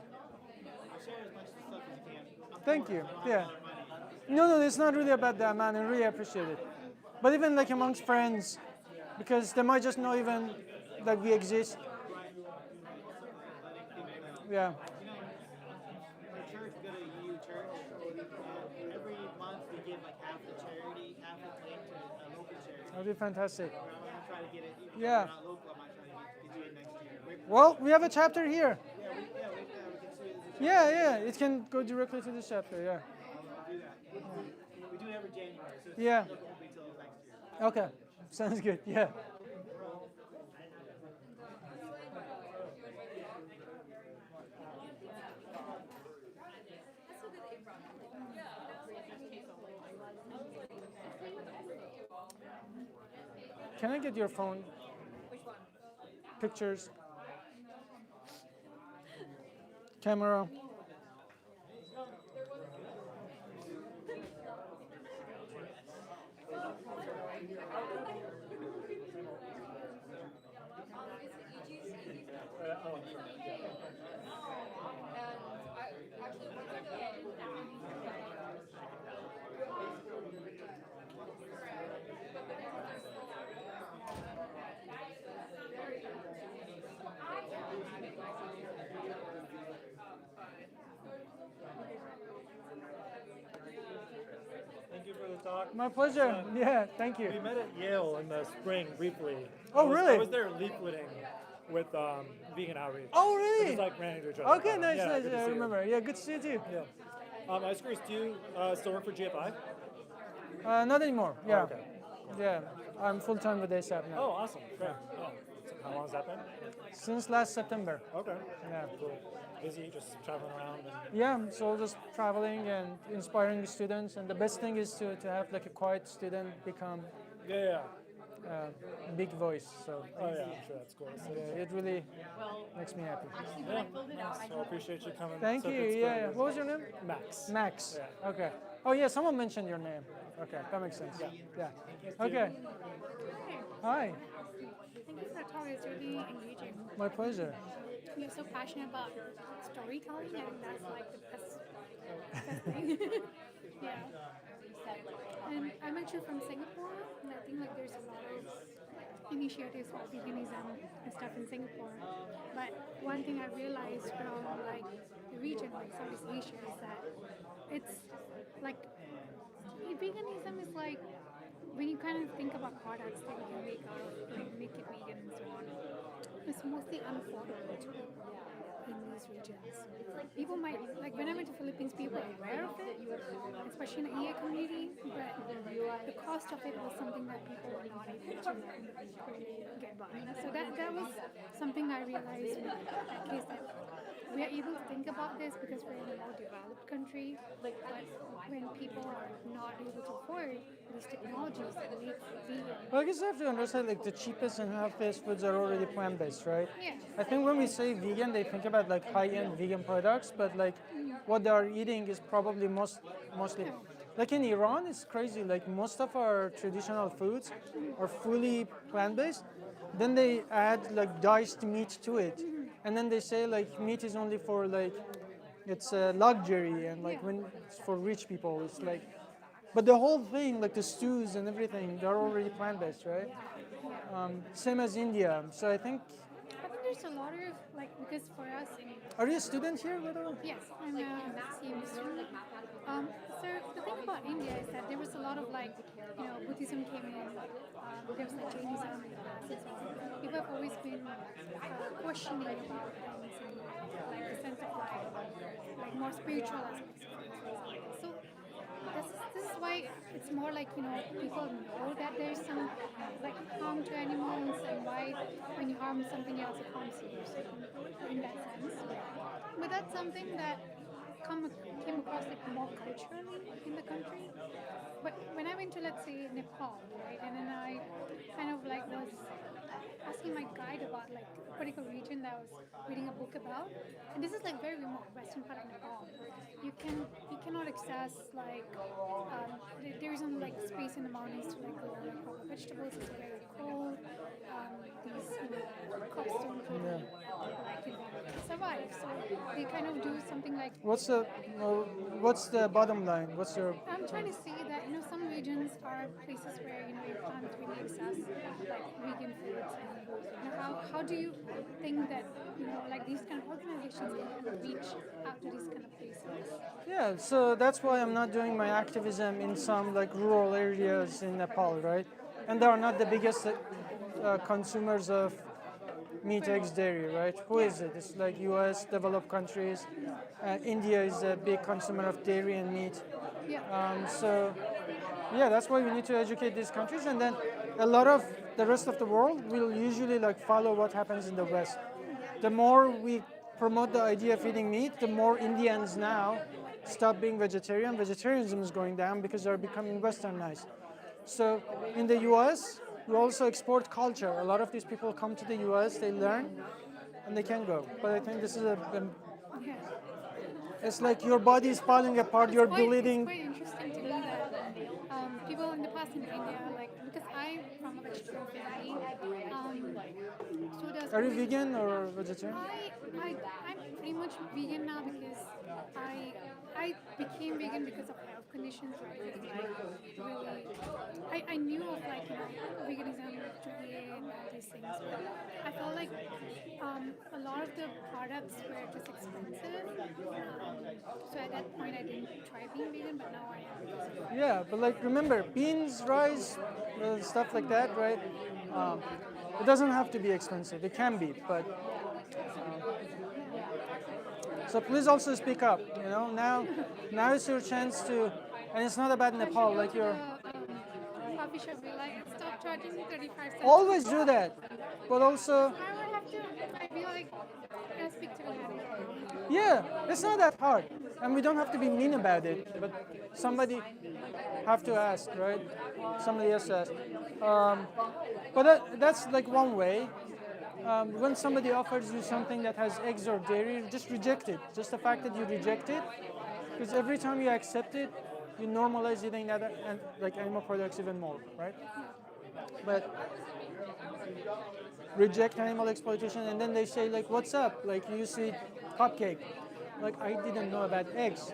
Thank you. Yeah. No, it's not really about that, man. I really appreciate it. But even like amongst friends, because they might just know even that we exist. Yeah. The church, we go to UU Church, and every month we give like half the charity, half the thing to a local charity. That'd be fantastic. I'm going to try to get it. Even if Yeah. we're not local, I might try to get you in next year. Well, we have a chapter here. Yeah, we can see it. Yeah, it can go directly to this chapter. Yeah. Do that. We do it every January, so it's Yeah. not going to be until next year. Okay. Sounds good. Yeah. Can I get your phone? Which one? Pictures. Camera. talk. My pleasure. Yeah, thank you. We met at Yale in the spring briefly. Oh, really? I was there leafleting with Vegan Outreach. Oh, really? We just like ran into each other. Okay, nice, nice. good to I see you. remember. Yeah, good to see you too. Yeah. I was curious, do you still work for GFI? Not anymore. Yeah. Oh, okay. Yeah, I'm full time with ASAP now. Oh, awesome. Great. Yeah. So how long has that been? Since last September. Okay. Yeah. Cool. Busy, just traveling around. Yeah, so just traveling and inspiring students, and the best thing is to have like a quiet student become big voice. So Oh yeah, I'm sure that's cool. yeah, it really makes me happy. Yeah. So I appreciate you coming. Thank to you. Pittsburgh. Yeah. What was your name? Max. Max. Yeah. Okay. Oh yeah, someone mentioned your name. Okay, that makes sense. Yeah. Okay. Hi. Thank you for the talk. It's really engaging. My pleasure. You're so passionate about storytelling, and that's like the best thing. Yeah. And I'm actually from Singapore, and I think like there's a lot of initiatives for veganism and stuff in Singapore. But one thing I realized from like the region, like Southeast Asia, is that it's like veganism is like when you kind of think about products that you can make out of, like make it vegan and so on, it's mostly unaffordable to people in these regions. People might, like when I went to Philippines, people are aware of it, especially in the EA community, but the cost of it was something that people were not able to really get by. So that was something I realized with that case, that we are able to think about this because we're in a more developed country, but when people are not able to afford these technologies that make vegan. Well, I guess you have to understand like the cheapest and healthiest foods are already plant-based, right? Yeah. I think when we say vegan, they think about like high-end vegan products, but like what they are eating is probably mostly. Like in Iran, it's crazy. Like most of our traditional foods are fully plant-based. Then they add like diced meat to it, and then they say like meat is only for like it's a luxury and like when it's for rich people. It's like, but the whole thing, like the stews and everything, they're already plant-based, right? Same as India. So I think. There's a lot of like, because for us in. Are you a student here, by the way? Yes, I'm a CMU student. So the thing about India is that there was a lot of like, Buddhism came in, there was like Jainism in the past and so on. People have always been questioning about things and like the sense of like more spiritual aspects of things. So this is why it's more like, people know that there's some like harm to animals and why when you harm something else it harms you, so in that sense. But that's something that came across like more culturally in the country. But when I went to, let's say, Nepal, right, and then I kind of like was asking my guide about like a particular region that I was reading a book about, and this is like very remote, western part of Nepal. You cannot access like there isn't like space in the mountains to like grow like proper vegetables. It's very cold. These crops don't really survive. So they kind of do something like. What's the bottom line? What's your? I'm trying to say that some regions are places where you can't really access like vegan foods. And how do you think that like these kind of organizations can reach out to these kind of places? Yeah, so that's why I'm not doing my activism in some like rural areas in Nepal, right? And they are not the biggest consumers of meat, eggs, dairy, right? Who is it? It's like U.S., developed countries. India is a big consumer of dairy and meat. So, yeah, that's why we need to educate these countries, and then a lot of the rest of the world will usually like follow what happens in the West. The more we promote the idea of eating meat, the more Indians now stop being vegetarian. Vegetarianism is going down because they're becoming westernized. So in the U.S., we also export culture. A lot of these people come to the U.S., they learn, and they can go. But I think this is it's like your body is falling apart, you're bleeding. It's quite interesting to me that people in the past in India, like, because I'm from a vegetarian family, so does. Are you vegan or vegetarian? I'm pretty much vegan now because I became vegan because of health conditions where it was like really, I knew of like, you know, veganism, refugee, and all these things, but I felt like a lot of the products were just expensive. So at that point I didn't try being vegan, but now I am because of it. Yeah, but like remember, beans, rice, stuff like that, right? It doesn't have to be expensive. It can be, but so please also speak up. You know, now is your chance to, and it's not about Nepal. Like you're Coffee shop be like, stop charging me 35 cents. always do that, but also I would have to. I'd be like, I speak to the manager. yeah, it's not that hard, and we don't have to be mean about it. But somebody have to ask, right? Somebody has to ask. But that's like one way. When somebody offers you something that has eggs or dairy, just reject it. Just the fact that you reject it, because every time you accept it, you normalize eating that and like animal products even more, right? But reject animal exploitation, and then they say like, "What's up?" Like you see cupcake, like I didn't know about eggs.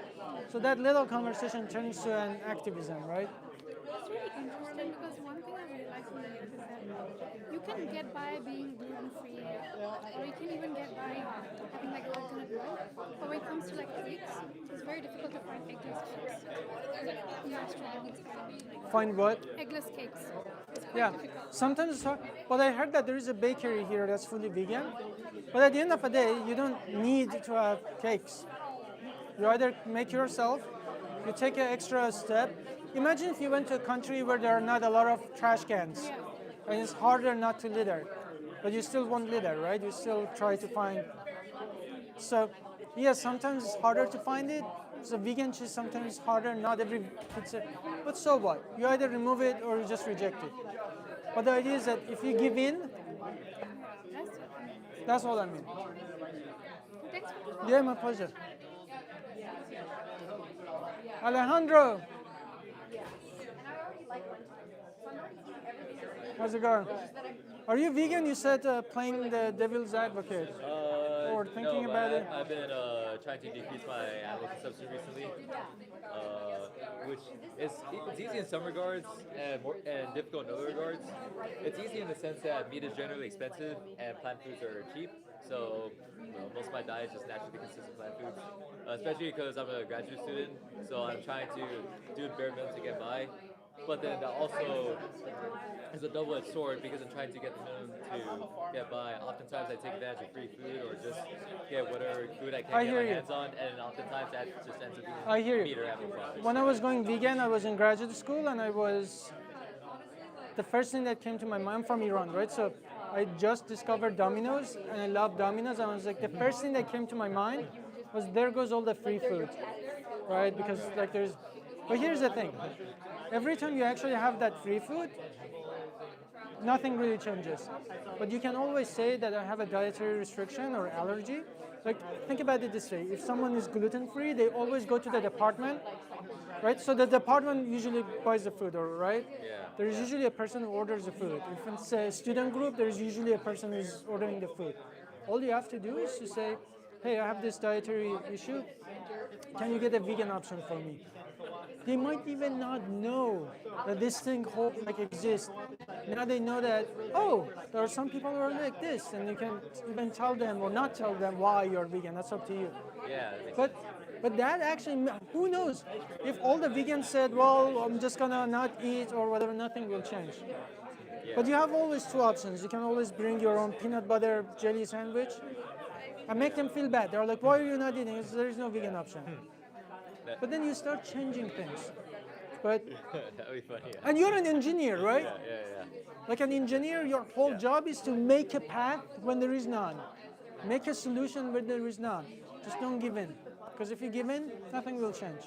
So that little conversation turns to an activism, right? It's really interesting because one thing I realized in the years is that you can get by being gluten-free, or you can even get by having like alternate milk. But when it comes to like eggs, it's very difficult to find eggless cakes. In Australia. Find what? Eggless cakes. It's quite Yeah, difficult. sometimes it's hard. But I heard that there is a bakery here that's fully vegan. But at the end of the day, you don't need to have cakes. You either make yourself, you take an extra step. Imagine if you went to a country where there are not a lot of trash cans, and it's harder not to litter, but you still won't litter, right? You still try to find. So, yes, sometimes it's harder to find it. So vegan cheese sometimes harder. Not every pizza, but so what? You either remove it or you just reject it. But the idea is that if you give in, that's what I mean. Yeah, my pleasure. Alejandro. How's it going? Are you vegan? You said playing the devil's advocate. Or thinking no, about it? I've been trying to decrease my animal consumption recently, which it's easy in some regards and difficult in other regards. It's easy in the sense that meat is generally expensive and plant foods are cheap. So most of my diet just naturally consists of plant foods, especially because I'm a graduate student. So I'm trying to do the bare minimum to get by. But then that also is a double-edged sword because I'm trying to get the minimum to get by. Oftentimes I take advantage of free food or just get whatever food I can get my hands on, and oftentimes that just ends up being meat or animal products. When I was going vegan, I was in graduate school, and the first thing that came to my mind, I'm from Iran, right? So I just discovered Domino's, and I love Domino's, and I was like, the first thing that came to my mind was there goes all the free food, right? Because like but here's the thing. Every time you actually have that free food, nothing really changes. But you can always say that I have a dietary restriction or allergy. Like, think about it this way. If someone is gluten-free, they always go to the department, right? So the department usually buys the food, right? Yeah. There's usually a person who orders the food. If it's a student group, there's usually a person who's ordering the food. All you have to do is to say, hey, I have this dietary issue. Can you get a vegan option for me? They might even not know that this thing exists. Now they know that, oh, there are some people who are like this, and you can even tell them or not tell them why you're vegan. That's up to you. Yeah. But that actually, who knows? If all the vegans said, well, I'm just gonna not eat or whatever, nothing will change. Yeah. But you have always two options. You can always bring your own peanut butter jelly sandwich and make them feel bad. They're like, why are you not eating? There is no vegan option. But then you start changing things. But That'd be funny. Yeah. and you're an engineer, right? Yeah. Like an engineer, your whole job is to make a path when there is none. Make a solution when there is none. Just don't give in. Because if you give in, nothing will change.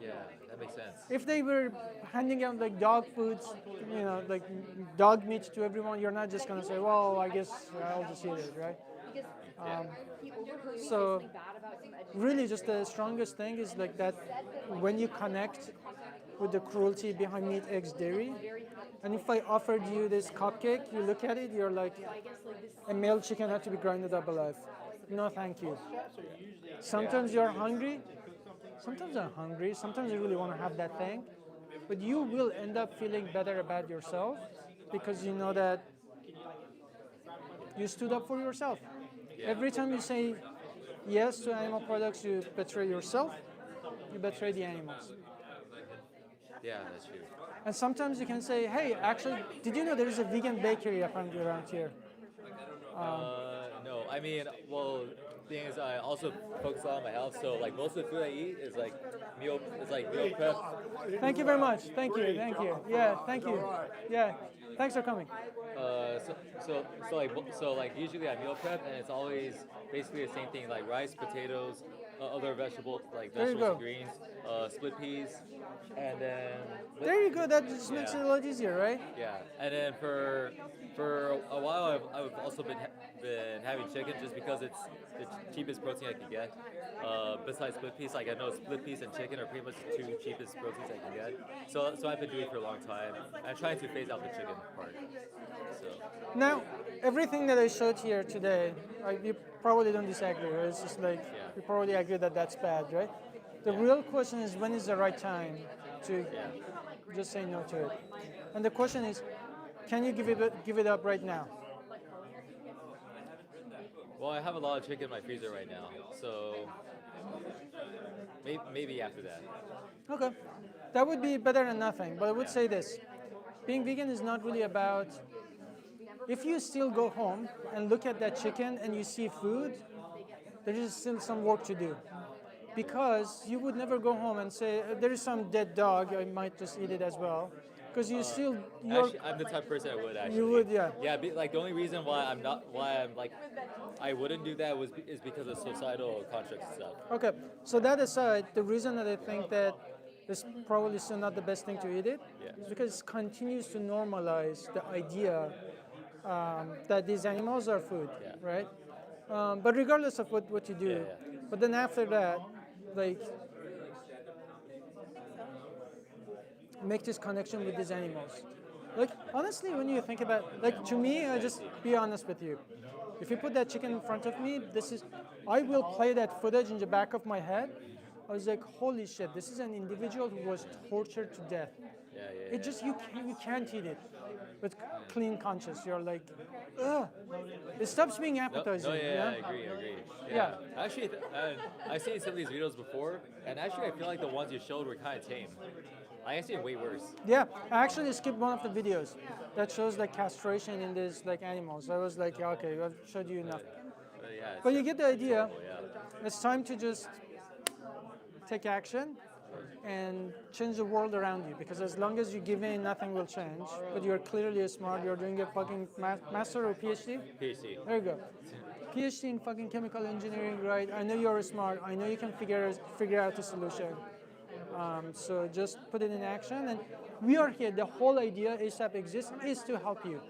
Yeah, that makes sense. If they were handing out like dog foods, like dog meat to everyone, you're not just gonna say, well, I guess I'll just eat it, right? So really just the strongest thing is like that when you connect with the cruelty behind meat, eggs, dairy, and if I offered you this cupcake, you look at it, you're like, a male chicken had to be grinded up alive. No, thank you. Sometimes you're hungry, sometimes I'm hungry, sometimes you really want to have that thing, but you will end up feeling better about yourself because you know that you stood up for yourself. Every time you say yes to animal products, you betray yourself, you betray the animals. Yeah, that's true. And sometimes you can say, hey, actually, did you know there is a vegan bakery apparently around here? No, I mean, well, the thing is, I also focus on my health, so like most of the food I eat is like meal prep. Thank you very much. Thank you. Yeah, thank you. Yeah, thanks for coming. So like usually I meal prep, and it's always basically the same thing, like rice, potatoes, other vegetables like vegetables and greens, split peas, and then there you go. That just makes it a lot easier, right? Yeah, and then for a while I've also been having chicken just because it's the cheapest protein I can get. Besides split peas, like I know split peas and chicken are pretty much the two cheapest proteins I can get. So I've been doing it for a long time. I'm trying to phase out the chicken part. So now everything that I showed here today, you probably don't disagree. Right? It's just like you probably agree that that's bad, right? The real question is when is the right time to just say no to it, and the question is, can you give it up right now? Well, I have a lot of chicken in my freezer right now, so maybe after that. Okay, that would be better than nothing. But I would say this: being vegan is not really about. If you still go home and look at that chicken and you see food, there is still some work to do. Because you would never go home and say, there is some dead dog, I might just eat it as well. Because you still... Actually, I'm the type of person I would actually. You would, yeah. Yeah, like the only reason why I wouldn't do that is because of societal constructs and stuff. Okay, so that aside, the reason that I think that it's probably still not the best thing to eat it is because it continues to normalize the idea that these animals are food, right? But regardless of what you do, but then after that, like, make this connection with these animals. Like, honestly, when you think about, like, to me, I just be honest with you. If you put that chicken in front of me, I will play that footage in the back of my head. I was like, holy shit, this is an individual who was tortured to death. It just, you can't eat it with clean conscience. You're like, ugh. It stops being appetizing. I agree. Yeah. Actually, I've seen some of these videos before, and actually I feel like the ones you showed were kind of tame. I seen way worse. Yeah, I actually skipped one of the videos that shows like castration in these like animals. I was like, yeah, okay, I've showed you enough. But you get the idea. It's time to just take action and change the world around you, because as long as you give in, nothing will change. But you're clearly smart. You're doing a fucking master or PhD? PhD. There you go. PhD in fucking chemical engineering, right? I know you're smart. I know you can figure out a solution. So just put it in action. And we are here. The whole idea ASAP exists is to help you.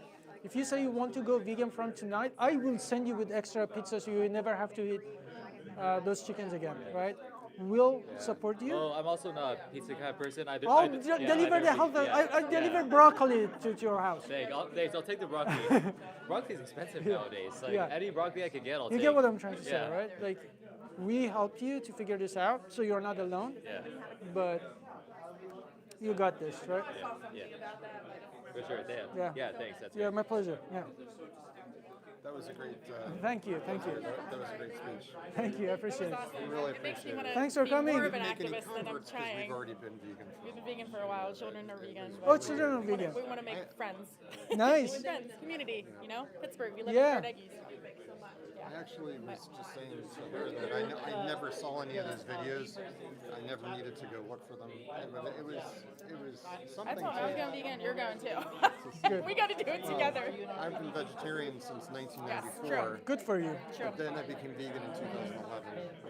If you say you want to go vegan from tonight, I will send you with extra pizza so you never have to eat those chickens again, right? Will support you. Oh, I'm also not a pizza kind of person. Deliver the health. I deliver broccoli to your house. Thanks, I'll take the broccoli. Broccoli's expensive nowadays. Like any broccoli I can get, I'll take. You get what I'm trying to say, right? Like, we helped you to figure this out, so you're not alone. Yeah. But you got this, right? Yeah. For sure. Yeah. Thanks. That's my pleasure. Yeah. That was a great. Thank you. That was a great speech. Thank you. I appreciate it. We really appreciate it. Thanks for coming. More of an activist than I'm trying. We've already been vegan. We've been vegan for a while. Children are vegan. Oh, children are vegan. We want to make friends. Nice. Friends, community. You know, Pittsburgh. We live in Carnegie. I actually was just saying to her that I never saw any of those videos. I never needed to go look for them. But it was something. I was going vegan. You're going too. We got to do it together. I've been vegetarian since 1994. Good for you. But then I became vegan in 2011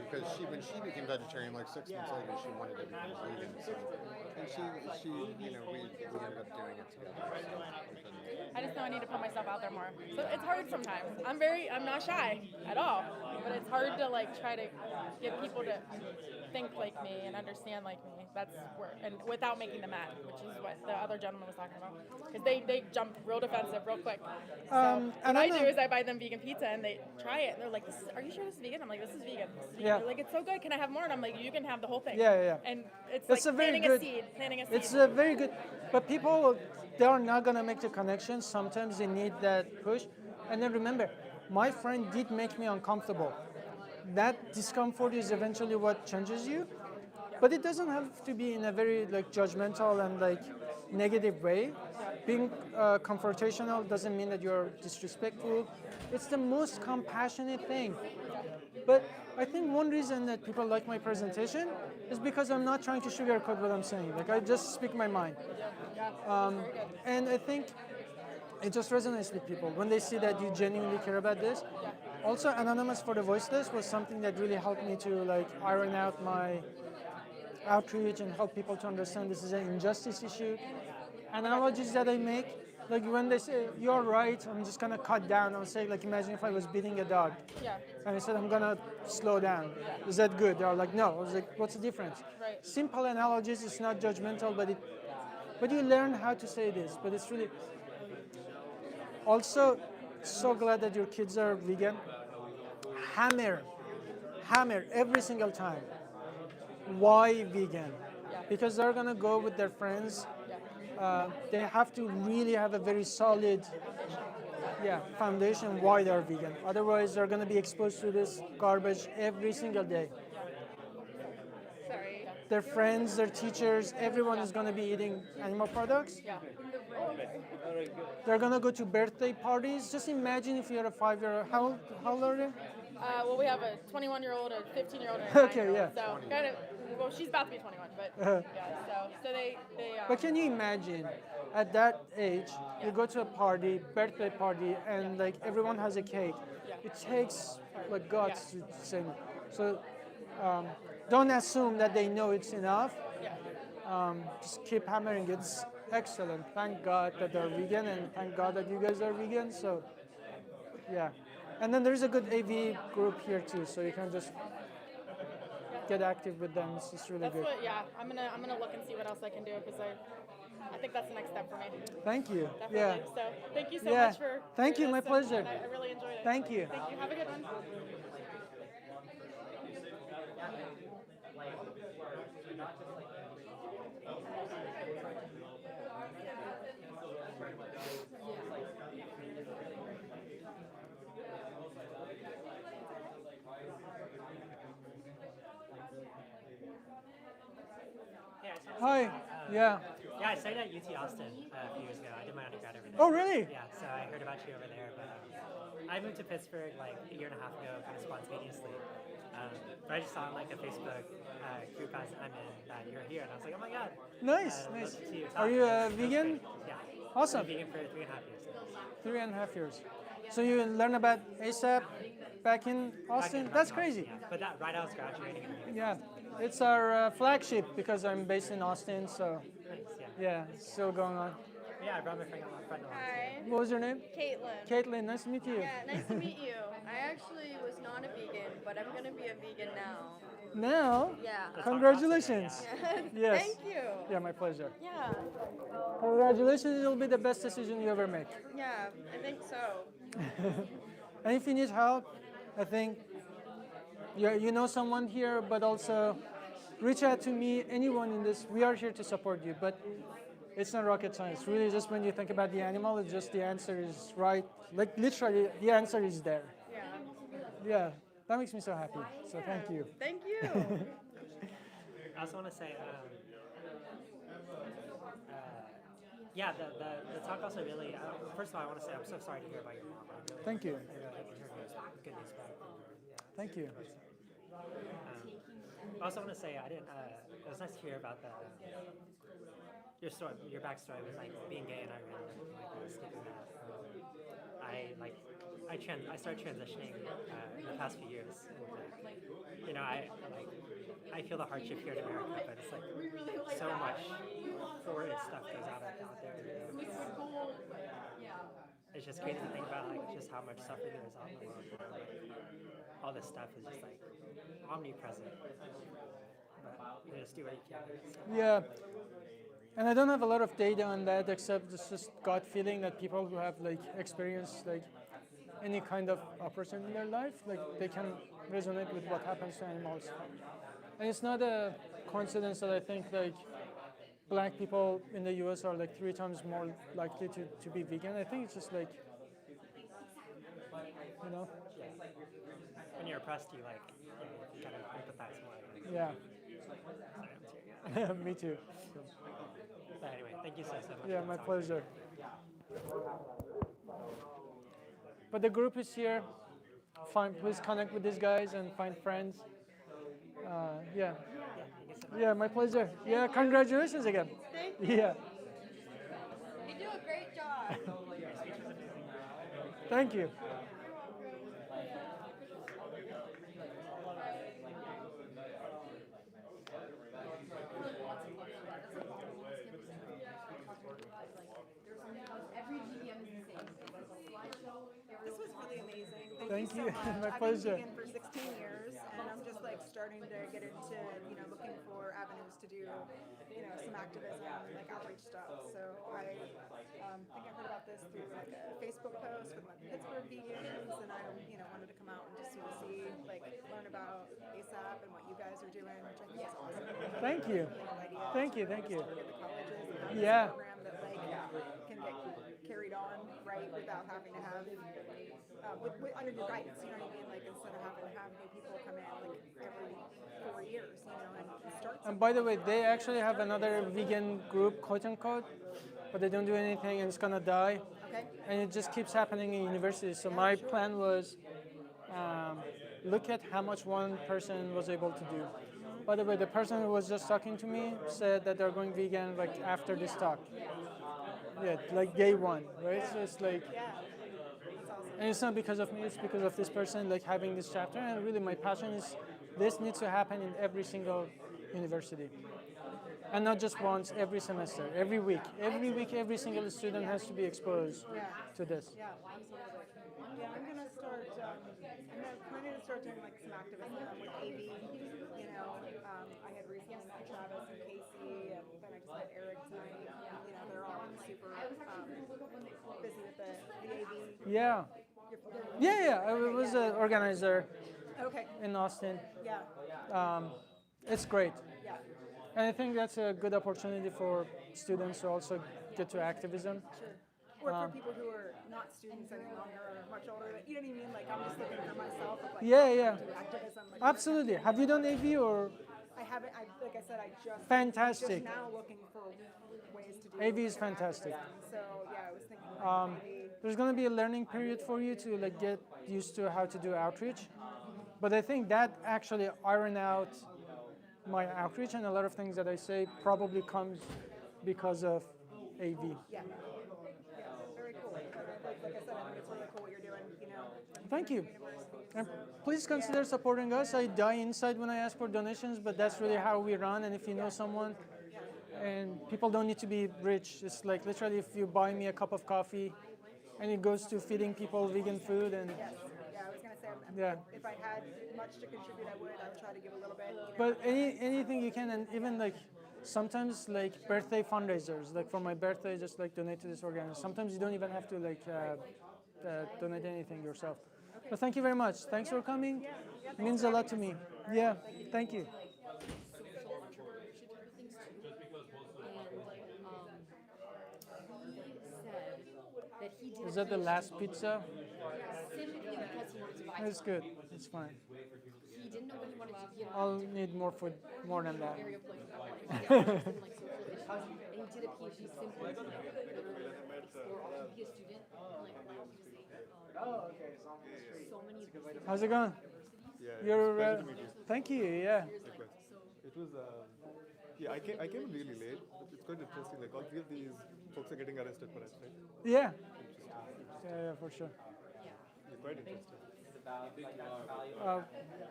because when she became vegetarian, like 6 months later, she wanted to become vegan. So, and she, we ended up doing it together. So I just know I need to put myself out there more. So it's hard sometimes. I'm not shy at all. but it's hard to like try to get people to think like me and understand like me. That's where, and without making them mad, which is what the other gentleman was talking about. Because they jump real defensive real quick. So what I do is I buy them vegan pizza and they try it and they're like, "Are you sure this is vegan?" I'm like, "This is vegan." This is vegan. Yeah. They're like, "It's so good. Can I have more?" And I'm like, "You can have the whole thing." Yeah. And it's That's like a very planting good, a seed. Planting a seed. It's a very good, but people, they are not gonna make the connection. Sometimes they need that push. And then remember, my friend did make me uncomfortable. That discomfort is eventually what changes you, but it doesn't have to be in a very like judgmental and like negative way. Being confrontational doesn't mean that you're disrespectful. It's the most compassionate thing. But I think one reason that people like my presentation is because I'm not trying to sugarcoat what I'm saying. Like I just speak my mind. And I think it just resonates with people when they see that you genuinely care about this. Also, Anonymous for the Voiceless was something that really helped me to like iron out my outreach and help people to understand this is an injustice issue. Analogies that I make, like when they say, "You're right," I'm just gonna cut down. I'll say, like, imagine if I was beating a dog. Yeah. And I said, "I'm gonna slow down." Is that good? They're like, "No." I was like, "What's the difference?" Right. Simple analogies, it's not judgmental, but you learn how to say this. But it's really, also, so glad that your kids are vegan. Hammer every single time. Why vegan? Because they're gonna go with their friends. They have to really have a very solid foundation why they're vegan. Otherwise, they're gonna be exposed to this garbage every single day. Sorry. Their friends, their teachers, everyone is gonna be eating animal products. Yeah. They're gonna go to birthday parties. Just imagine if you're a 5-year-old. How old are they? Well, we have a 21-year-old, a 15-year-old, and a 9-year-old. Okay, yeah. So kind of, well, she's about to be 21, but yeah. So they. But can you imagine, at that age, you go to a party, birthday party, and like everyone has a cake. It takes like guts to say no. So don't assume that they know it's enough. Just keep hammering. It's excellent. Thank God that they're vegan, and thank God that you guys are vegan. So yeah. And then there's a good AV group here too, so you can just get active with them. It's just really That's good. what, yeah. I'm gonna look and see what else I can do because I think that's the next step for me. Thank you. Definitely. Yeah. So thank you so Yeah. much for. Thank for you. My this, pleasure. and I really enjoyed it. Thank you. Thank you. Have a good one. Hi. Yeah. Yeah, I studied at UT Austin a few years ago. I did my undergrad over there. Oh, really? Yeah, so I heard about you over there. But I moved to Pittsburgh like a year and a half ago, kind of spontaneously. But I just saw on like a Facebook group I'm in that you're here, and I was like, oh my god. Nice. Are you a vegan? Yeah. Awesome. I've been vegan for 3.5 years. 3.5 years. So you learn about ASAP back in Austin? That's crazy. Yeah. But that right, I was graduating. Yeah. It's our flagship because I'm based in Austin, so Nice, yeah, it's still going on. Yeah, I brought my friend along. Hi. What was your name? Caitlin. Caitlin, nice to meet you. Yeah, nice to meet you. I actually was not a vegan, but I'm gonna be a vegan now. Now? Yeah. Congratulations. Yeah. Yes. Thank you. Yeah, my pleasure. Yeah. Congratulations, it'll be the best decision you ever make. Yeah, I think so. And if you need help, I think you know someone here, but also reach out to me, anyone in this. We are here to support you, but it's not rocket science. Really, just when you think about the animal, it's just the answer is right. Like literally, the answer is there. Yeah. Yeah, that makes me so happy. So thank you. Thank you. I also want to say, yeah, the talk also really, first of all, I want to say I'm so sorry to hear about your mom. Really, Thank you. I really hate to hear good news about her. Thank you. I also want to say it was nice to hear about your story, your backstory with like being gay in Iran, like skipping that. I started transitioning in the past few years. And, you know, I feel the hardship here in America, but it's like so much forwarded stuff goes out there. You know? It's just crazy to think about like just how much suffering there is out in the world. All all this stuff is just like omnipresent. But you just do what you can. So. Yeah. And I don't have a lot of data on that, except it's just gut feeling that people who have like experienced like any kind of operation in their life, like they can resonate with what happens to animals. And it's not a coincidence that I think like black people in the US are like 3 times more likely to be vegan. I think it's just like, you know. When you're oppressed, you like, you kind of empathize more. Yeah. Sorry, Me too. But anyway, thank you so much. Yeah, my pleasure. But the group is here. Please connect with these guys and find friends. Yeah. Yeah, my pleasure. Yeah, congratulations again. Thank you. Yeah. You do a great job. Thank you. This was really amazing. Thank you. So much. My I've pleasure. been vegan for 16 years, and I'm just like starting to get into, looking for avenues to do, some activism and like outreach stuff. So I think I heard about this through like a Facebook post with like Pittsburgh vegans, and I, wanted to come out and just sort of see, like, learn about ASAP and what you guys are doing, which I think is awesome. Thank you. Thank you. Thank you. The colleges and have Yeah. this program that like can get carried on right without having to have under your guidance, you know what I mean? Like instead of having to have new people come in like every 4 years, and start. And by the way, they actually have another vegan group, quote unquote, but they don't do anything and it's gonna die. Okay. And it just keeps happening in universities. So my plan was look at how much one person was able to do. By the way, the person who was just talking to me said that they're going vegan like after this talk. Yeah, like day one, right? So it's like, and it's not because of me, it's because of this person like having this chapter. And really my passion is this needs to happen in every single university. And not just once, every semester, every week. Every week, every single student has to be exposed to this. Yeah, absolutely. Yeah, I'm gonna start. I'm planning to start doing like some activism with AV. I had recently met Travis and Casey, and then I just met Eric tonight. They're all super busy with the AV. Yeah. Yeah. I was an organizer in Austin. Yeah. It's great. Yeah. And I think that's a good opportunity for students to also get to activism. Sure. Or for people who are not students any longer or much older, you know what I mean? Like I'm just looking for myself. Of, like, Yeah. do activism. Like, Absolutely. Have you done AV or? I haven't. Like I said, I just Fantastic. just now looking for ways to do. AV is fantastic. So yeah, I was thinking. Maybe, there's going to be a learning period for you to like get used to how to do outreach, but I think that actually iron out my outreach, and a lot of things that I say probably comes because of AV. Yeah. Very cool. Like I said, I think it's really cool what you're doing. Thank you. And please consider supporting us. I die inside when I ask for donations, but that's really how we run. And if you know someone, and people don't need to be rich. It's like literally if you buy me a cup of coffee, and it goes to feeding people vegan food. And yes. Yeah, I was gonna say. If I had much to contribute, I would try to give a little bit. But anything you can, and even like sometimes like birthday fundraisers, like for my birthday, just like donate to this organization. Sometimes you don't even have to like donate anything yourself. But thank you very much. Thanks for coming. It means a lot to me. Yeah, thank you. Is that the last pizza? Simply because he was vital. It's good. It's fine. He didn't know what he wanted to be. I'll need more food, more than that. And he did a PhD simply to explore all to be a student. So many. How's it going? Yeah, You're. pleasure to meet you. Thank you. Yeah. It was. Yeah, I came really late. It's quite interesting. Like all three of these folks are getting arrested for us, right? Yeah. Yeah, for sure. You're quite interesting.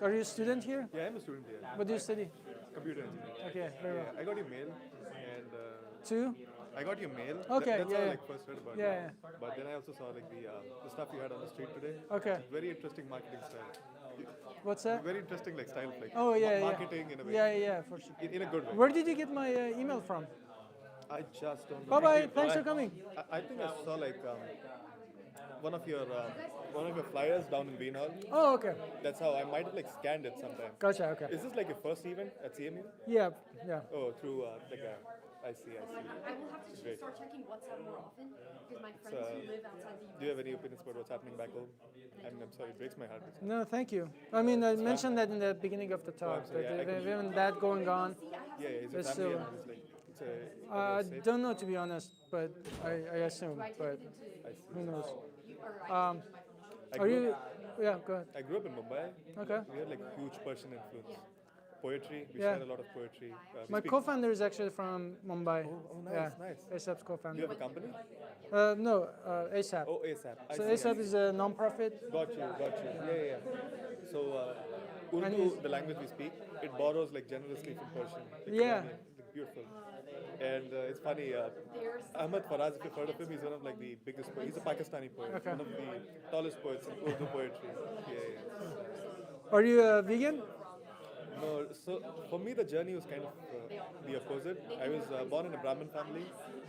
Are you a student here? Yeah, I'm a student here. What do you study? Computer engineering. Okay, very well. I got your mail and. Two? I got your mail. Okay, That's yeah, how I yeah. like first heard about Yeah, it. But then I also saw like the stuff you had on the street today. Okay. Very interesting marketing style. What's that? Very interesting, like style, like Oh yeah, marketing in a way. Yeah, for sure. In a good way. Where did you get my email from? I just don't know. Bye bye. Thanks for coming. I think I saw like one of your flyers down in Bean Hall. Oh, okay. That's how I might have like scanned it sometime. Gotcha. Okay. Is this like your first event at CMU? Yeah. Oh, through like a. I see. I will have to Great. start checking WhatsApp more often because my friends who live outside the US. Do you have any opinions about what's happening back home? I'm sorry, it breaks my heart. No, thank you. I mean, I mentioned that in the beginning of the talk. sorry, That yeah, we haven't that going on. Yeah, it's a It's family still- and it's like I don't know, to be honest, but I assume. But who knows? Are you? Yeah, go ahead. I grew up in Mumbai. Okay. We had like huge Persian influence. Poetry, we Yeah. share a lot of poetry. We My speak- co-founder is actually from Mumbai. Oh, nice, Yeah, nice. ASAP's Do co-founder. you have a company? No, ASAP. Oh, ASAP. I So see, I ASAP see. is a non-profit. Got you. Yeah. So And Urdu, is- the language we speak, it borrows like generously from Persian. Like Yeah. Iranian, like, beautiful. And it's funny, Ahmad Faraz, if you've heard of him, he's one of like the biggest poets. He's a Pakistani poet, Okay. one of the tallest poets in Urdu poetry. Yeah. Are you a vegan? No, so for me the journey was kind of the opposite. I was born in a Brahmin family,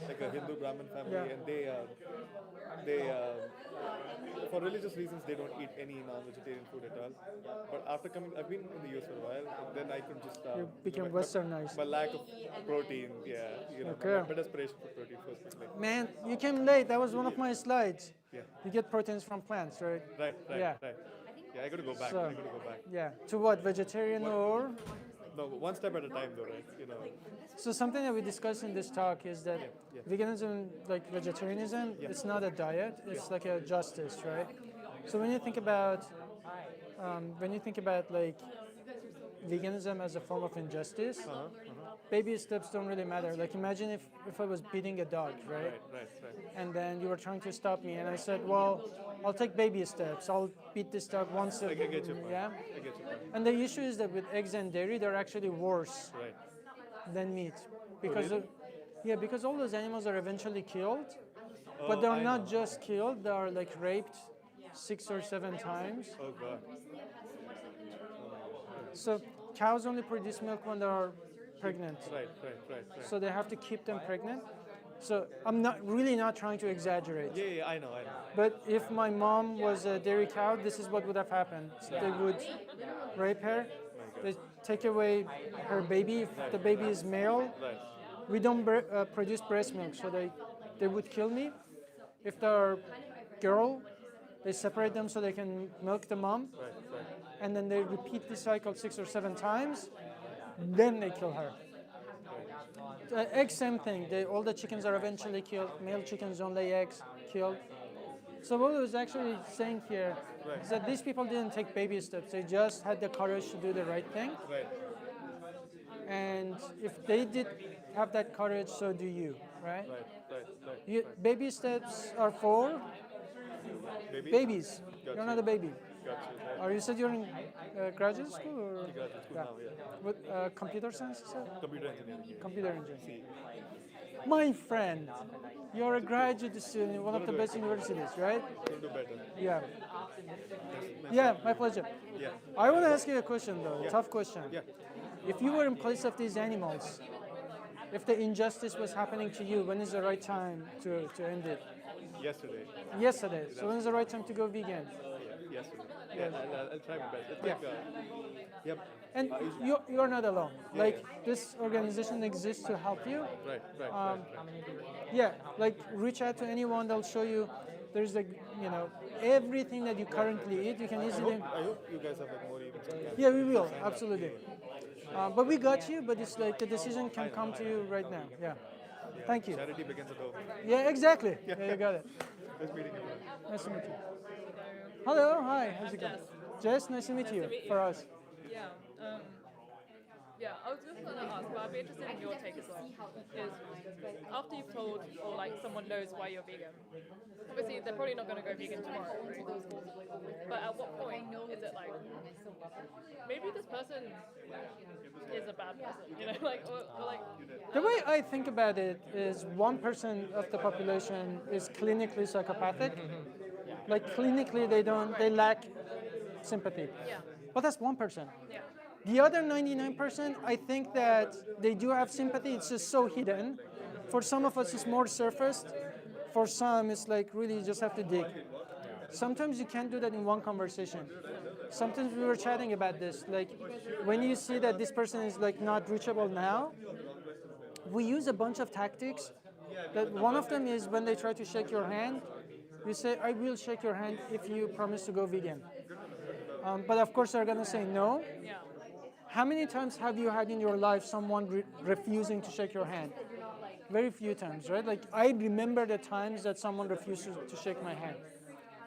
like a Hindu Brahmin family, Yeah. and they for religious reasons they don't eat any non-vegetarian food at all. But after coming, I've been in the US for a while, and then I could just You became my westernized. lack of protein, Okay. my desperation for protein first. Like, Man, you came late. That was one of my slides. Yeah. You get proteins from plants, right? Right. Yeah. Yeah, I got to go back. So- I got to go back. Yeah. To what? Vegetarian or? No, one step at a time, though, right? So something that we discussed in this talk is that veganism, like vegetarianism, it's not a diet. It's like a justice, right? So when you think about like veganism as a form of injustice, baby steps don't really matter. Like imagine if I was beating a dog, right? Right. And then you were trying to stop me, and I said, well, I'll take baby steps. I'll beat this dog once a I get your point. yeah. I get your point. And the issue is that with eggs and dairy, they're actually worse Right. than meat because really? because all those animals are eventually killed, but they're I not know. just killed; they are like raped 6 or 7 times. Oh God. So cows only produce milk when they are pregnant. Right. So they have to keep them pregnant. So I'm not trying to exaggerate. Yeah, I know. But if my mom was a dairy cow, this is what would have happened. So they would rape her, they take away her baby. If the baby is male, Right. we don't produce breast milk, so they would kill me. If they're girl, they separate them so they can milk the mom, Right. and then they repeat the cycle 6 or 7 times, then they kill her. Eggs, same thing. All the chickens are eventually killed. Male chickens don't lay eggs, killed. So what I was actually saying here is that these people didn't take baby steps. They just had the courage to do the right thing. Right. And if they did have that courage, so do you, right? Right. Baby steps are for babies. Gotcha. You're not a baby. Gotcha. Or you said you're in graduate school? Or? Graduate school now, yeah. What, computer science, you said? Computer engineering. Computer engineering. My friend, you're a graduate student in one of the best universities, right? You'll do better. Yeah. Yeah, my pleasure. Yeah. I want to ask you a question, though, Yeah. tough question. Yeah. If you were in place of these animals, if the injustice was happening to you, when is the right time to end it? Yesterday. Yesterday. So when is the right time to go vegan? Yeah. Yesterday. Yeah, I'll try my best. It's Yeah. like, yep. And you're not alone. Like this organization exists to help you. Right. Yeah, like reach out to anyone. They'll show you. There's everything that you currently eat. You can easily. I hope you guys have like more events on campus. Yeah, we will absolutely. But we got you. But it's like the decision can come to you right now. Yeah. Thank you. Charity begins at home. Yeah, exactly. Yeah, you got it. Nice meeting you. Nice to meet you. Hello. Hi. How's it going? Jess, nice to meet you. For us. Yeah, I was just going to ask, but I'd be interested in your take as well. Is after you've told, or like someone knows why you're vegan, obviously they're probably not going to go vegan tomorrow, right? But at what point is it like, maybe this person is a bad person, or like. The way I think about it is 1% of the population is clinically psychopathic. Like clinically, they lack sympathy. Yeah. But that's 1%. Yeah. The other 99%, I think that they do have sympathy. It's just so hidden. For some of us, it's more surfaced. For some, it's like really you just have to dig. Sometimes you can't do that in one conversation. Sometimes we were chatting about this. Like when you see that this person is like not reachable now, we use a bunch of tactics. That one of them is when they try to shake your hand, you say, I will shake your hand if you promise to go vegan. But of course, they're going to say no. Yeah. How many times have you had in your life someone refusing to shake your hand? Very few times, right? Like I remember the times that someone refused to shake my hand.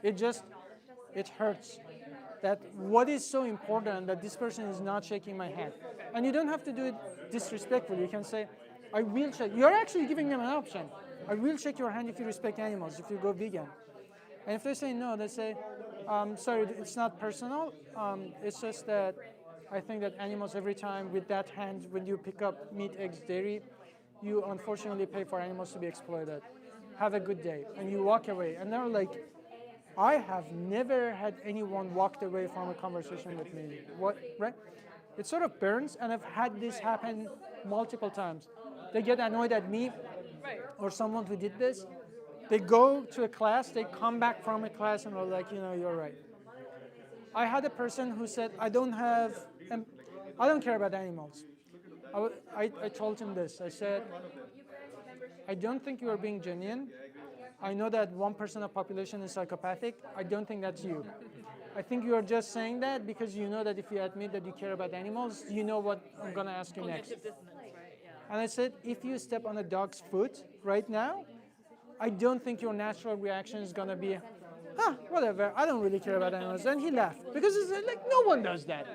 It hurts. That what is so important that this person is not shaking my hand. And you don't have to do it disrespectfully. You can say, I will shake. You're actually giving them an option. I will shake your hand if you respect animals, if you go vegan. And if they say no, they say, sorry, it's not personal. It's just that I think that animals every time with that hand, when you pick up meat, eggs, dairy, you unfortunately pay for animals to be exploited. Have a good day. And you walk away. And they're like, I have never had anyone walked away from a conversation with me. What, right? It sort of burns, and I've had this happen multiple times. They get annoyed at me or someone who did this. They go to a class, they come back from a class and are like, you're right. I had a person who said, I don't care about animals. I told him this. I said, I don't think you are being genuine. I know that 1% of population is psychopathic. I don't think that's you. I think you are just saying that because you know that if you admit that you care about animals, you know what I'm going to ask you next. Cognitive dissonance, right? Yeah. And I said, if you step on a dog's foot right now, I don't think your natural reaction is going to be, whatever, I don't really care about animals. And he laughed because it's like, no one does that.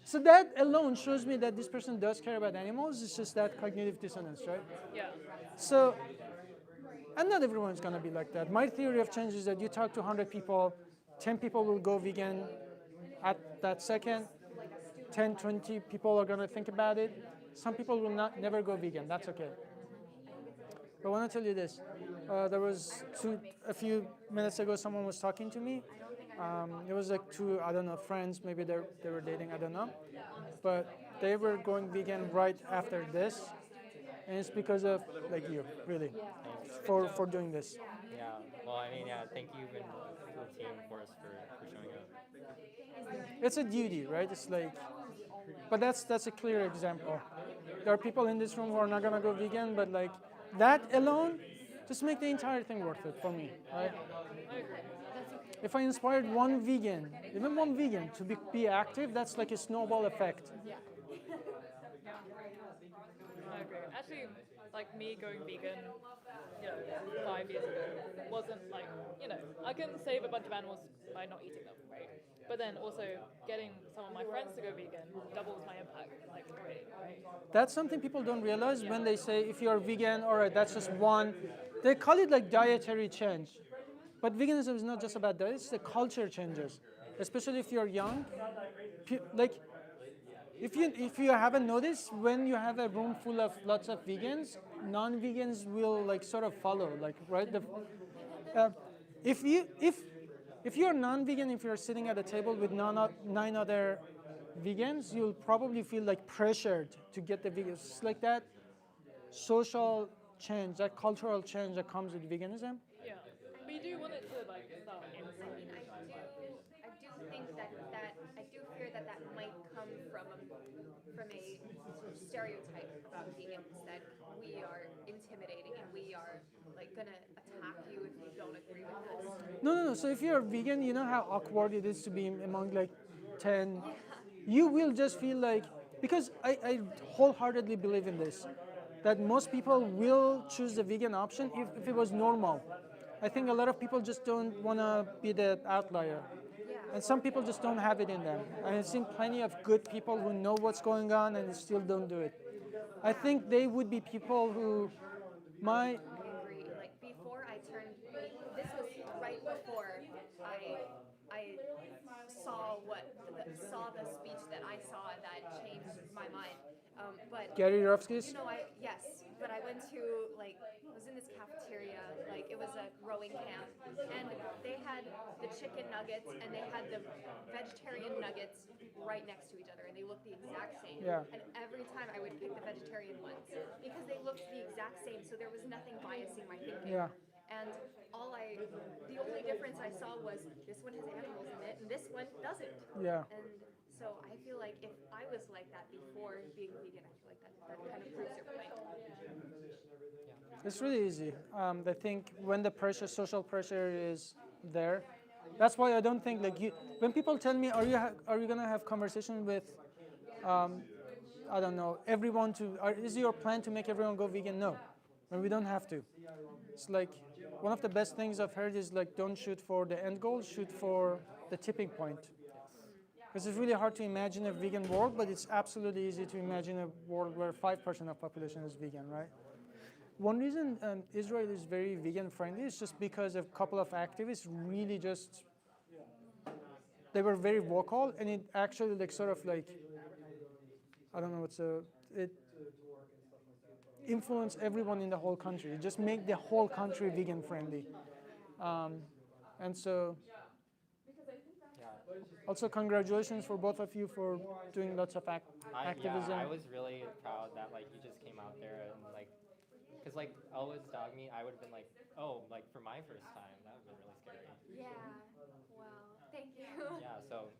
So that alone shows me that this person does care about animals. It's just that cognitive dissonance, right? Yeah. So, and not everyone's going to be like that. My theory of change is that you talk to 100 people, 10 people will go vegan at that second, 10, 20 people are going to think about it. Some people will never go vegan. That's okay. But I want to tell you this. There was a few minutes ago, someone was talking to me. It was like two, I don't know, friends. Maybe they were dating, I don't know. But they were going vegan right after this. And it's because of like you, really, for doing this. Yeah. Well, I mean, yeah. Thank you and the team for showing up. It's a duty, right? It's like, but that's a clear example. There are people in this room who are not gonna go vegan, but like that alone, just make the entire thing worth it for me, right? If I inspired one vegan, even one vegan, to be active, that's like a snowball effect. I agree. Actually, like me going vegan, 5 years ago, wasn't like, I can save a bunch of animals by not eating them, right? But then also getting some of my friends to go vegan doubles my impact, like, right? That's something people don't realize when they say, if you're vegan, all right, that's just one. They call it like dietary change. But veganism is not just about that, it's the culture changes. Especially if you're young. Like, if you haven't noticed, when you have a room full of lots of vegans, non-vegans will like sort of follow, like, right? If you're non-vegan, if you're sitting at a table with 9 other vegans, you'll probably feel like pressured to get the vegans. It's like that social change, that cultural change that comes with veganism. Yeah, but you do want it to like start inside. I do think that I do fear that might come from a stereotype about vegans, that we are intimidating and we are like gonna attack you if you don't agree with us. No. So if you're vegan, you know how awkward it is to be among like 10. You will just feel like, because I wholeheartedly believe in this, that most people will choose the vegan option if it was normal. I think a lot of people just don't want to be the outlier. And some people just don't have it in them. And I've seen plenty of good people who know what's going on and still don't do it. I think they would be people who I agree. Like before I turned, this was right before I saw the speech that I saw that changed my mind. But Gary Rofsky's? yes. But I went to was in this cafeteria, like it was a rowing camp, and they had the chicken nuggets and they had the vegetarian nuggets right next to each other, and they looked the exact same. Yeah. And every time I would pick the vegetarian ones because they looked the exact same, so there was nothing biasing my thinking. Yeah. And the only difference I saw was this one has animals in it and this one doesn't. Yeah. And so I feel like if I was like that before being vegan, I feel like that kind of proves your point. It's really easy. I think when the pressure, social pressure is there, that's why I don't think like when people tell me, are you gonna have conversation with, I don't know, everyone is your plan to make everyone go vegan? No, and we don't have to. It's like one of the best things I've heard is like don't shoot for the end goal, shoot for the tipping point. Because it's really hard to imagine a vegan world, but it's absolutely easy to imagine a world where 5% of population is vegan, right? One reason Israel is very vegan friendly is just because a couple of activists really just, they were very vocal, and it actually like sort of like, I don't know it influenced everyone in the whole country. It just make the whole country vegan friendly. And so, also congratulations for both of you for doing lots of activism. Yeah, I was really proud that like you just came out there and like, because like always dog meat, I would have been like, oh, like for my first time, that would have been really scary. Yeah, well, thank you. Yeah, so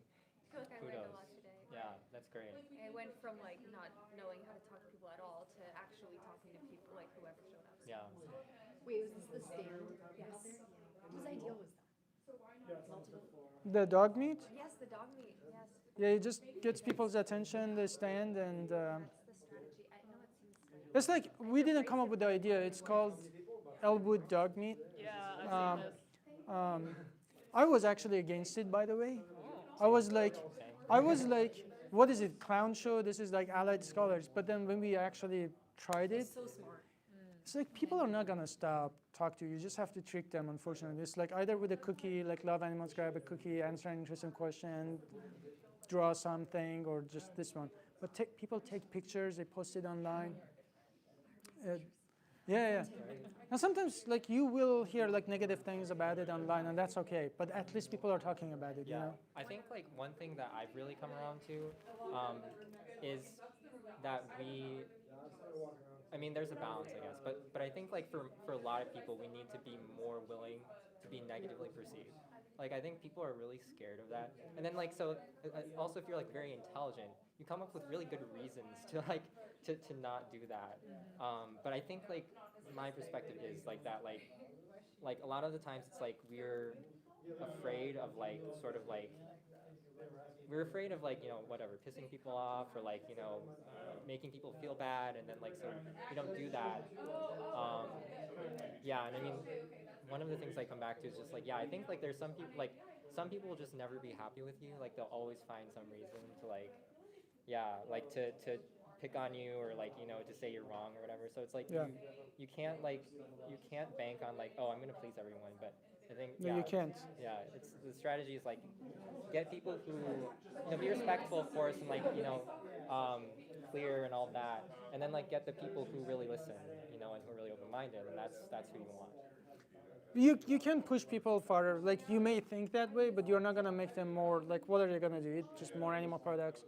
I feel like I learned a lot today. Yeah, that's great. I went from like not knowing how to talk to people at all to actually talking to people, like whoever showed up. Yeah. Wait, was this the stand? Yes. Whose idea was that? The dog meat? Yes, the dog meat, yes. Yeah, it just gets people's attention, they stand, and That's the strategy. I know it seems it's like, we didn't come up with the idea. It's called Elwood dog meat. Yeah, I've seen this. I was actually against it, by the way. I was like, what is it, clown show? This is like allied scholars. But then when we actually tried it, So smart. it's like people are not gonna talk to you. You just have to trick them, unfortunately. It's like either with a cookie, like love animals, grab a cookie, answer an interesting question, draw something, or just this one. But people take pictures, they post it online. Yeah. And sometimes like you will hear like negative things about it online, and that's okay. But at least people are talking about it, you know? I think like one thing that I've really come around to is that I mean, there's a balance, I guess, but I think like for a lot of people, we need to be more willing to be negatively perceived. Like I think people are really scared of that. And then like so also if you're like very intelligent, you come up with really good reasons to like to not do that. But I think like my perspective is like that like a lot of the times it's like we're afraid of like sort of like we're afraid of like, you know, whatever, pissing people off or like, you know, making people feel bad, and then like so we don't do that. Yeah, and I mean, one of the things I come back to is just like, yeah, I think like there's some people will just never be happy with you. Like they'll always find some reason to like, yeah, like to pick on you or like, you know, to say you're wrong or whatever. So it's like you can't bank on like, oh, I'm gonna please everyone, but I think No, you can't. Yeah, it's the strategy is like get people who, you know, be respectful of course and like, you know, clear and all that, and then like get the people who really listen, you know, and who are really open-minded, and that's who you want. You can push people further. Like you may think that way, but you're not gonna make them more like, what are they gonna do? Eat just more animal products.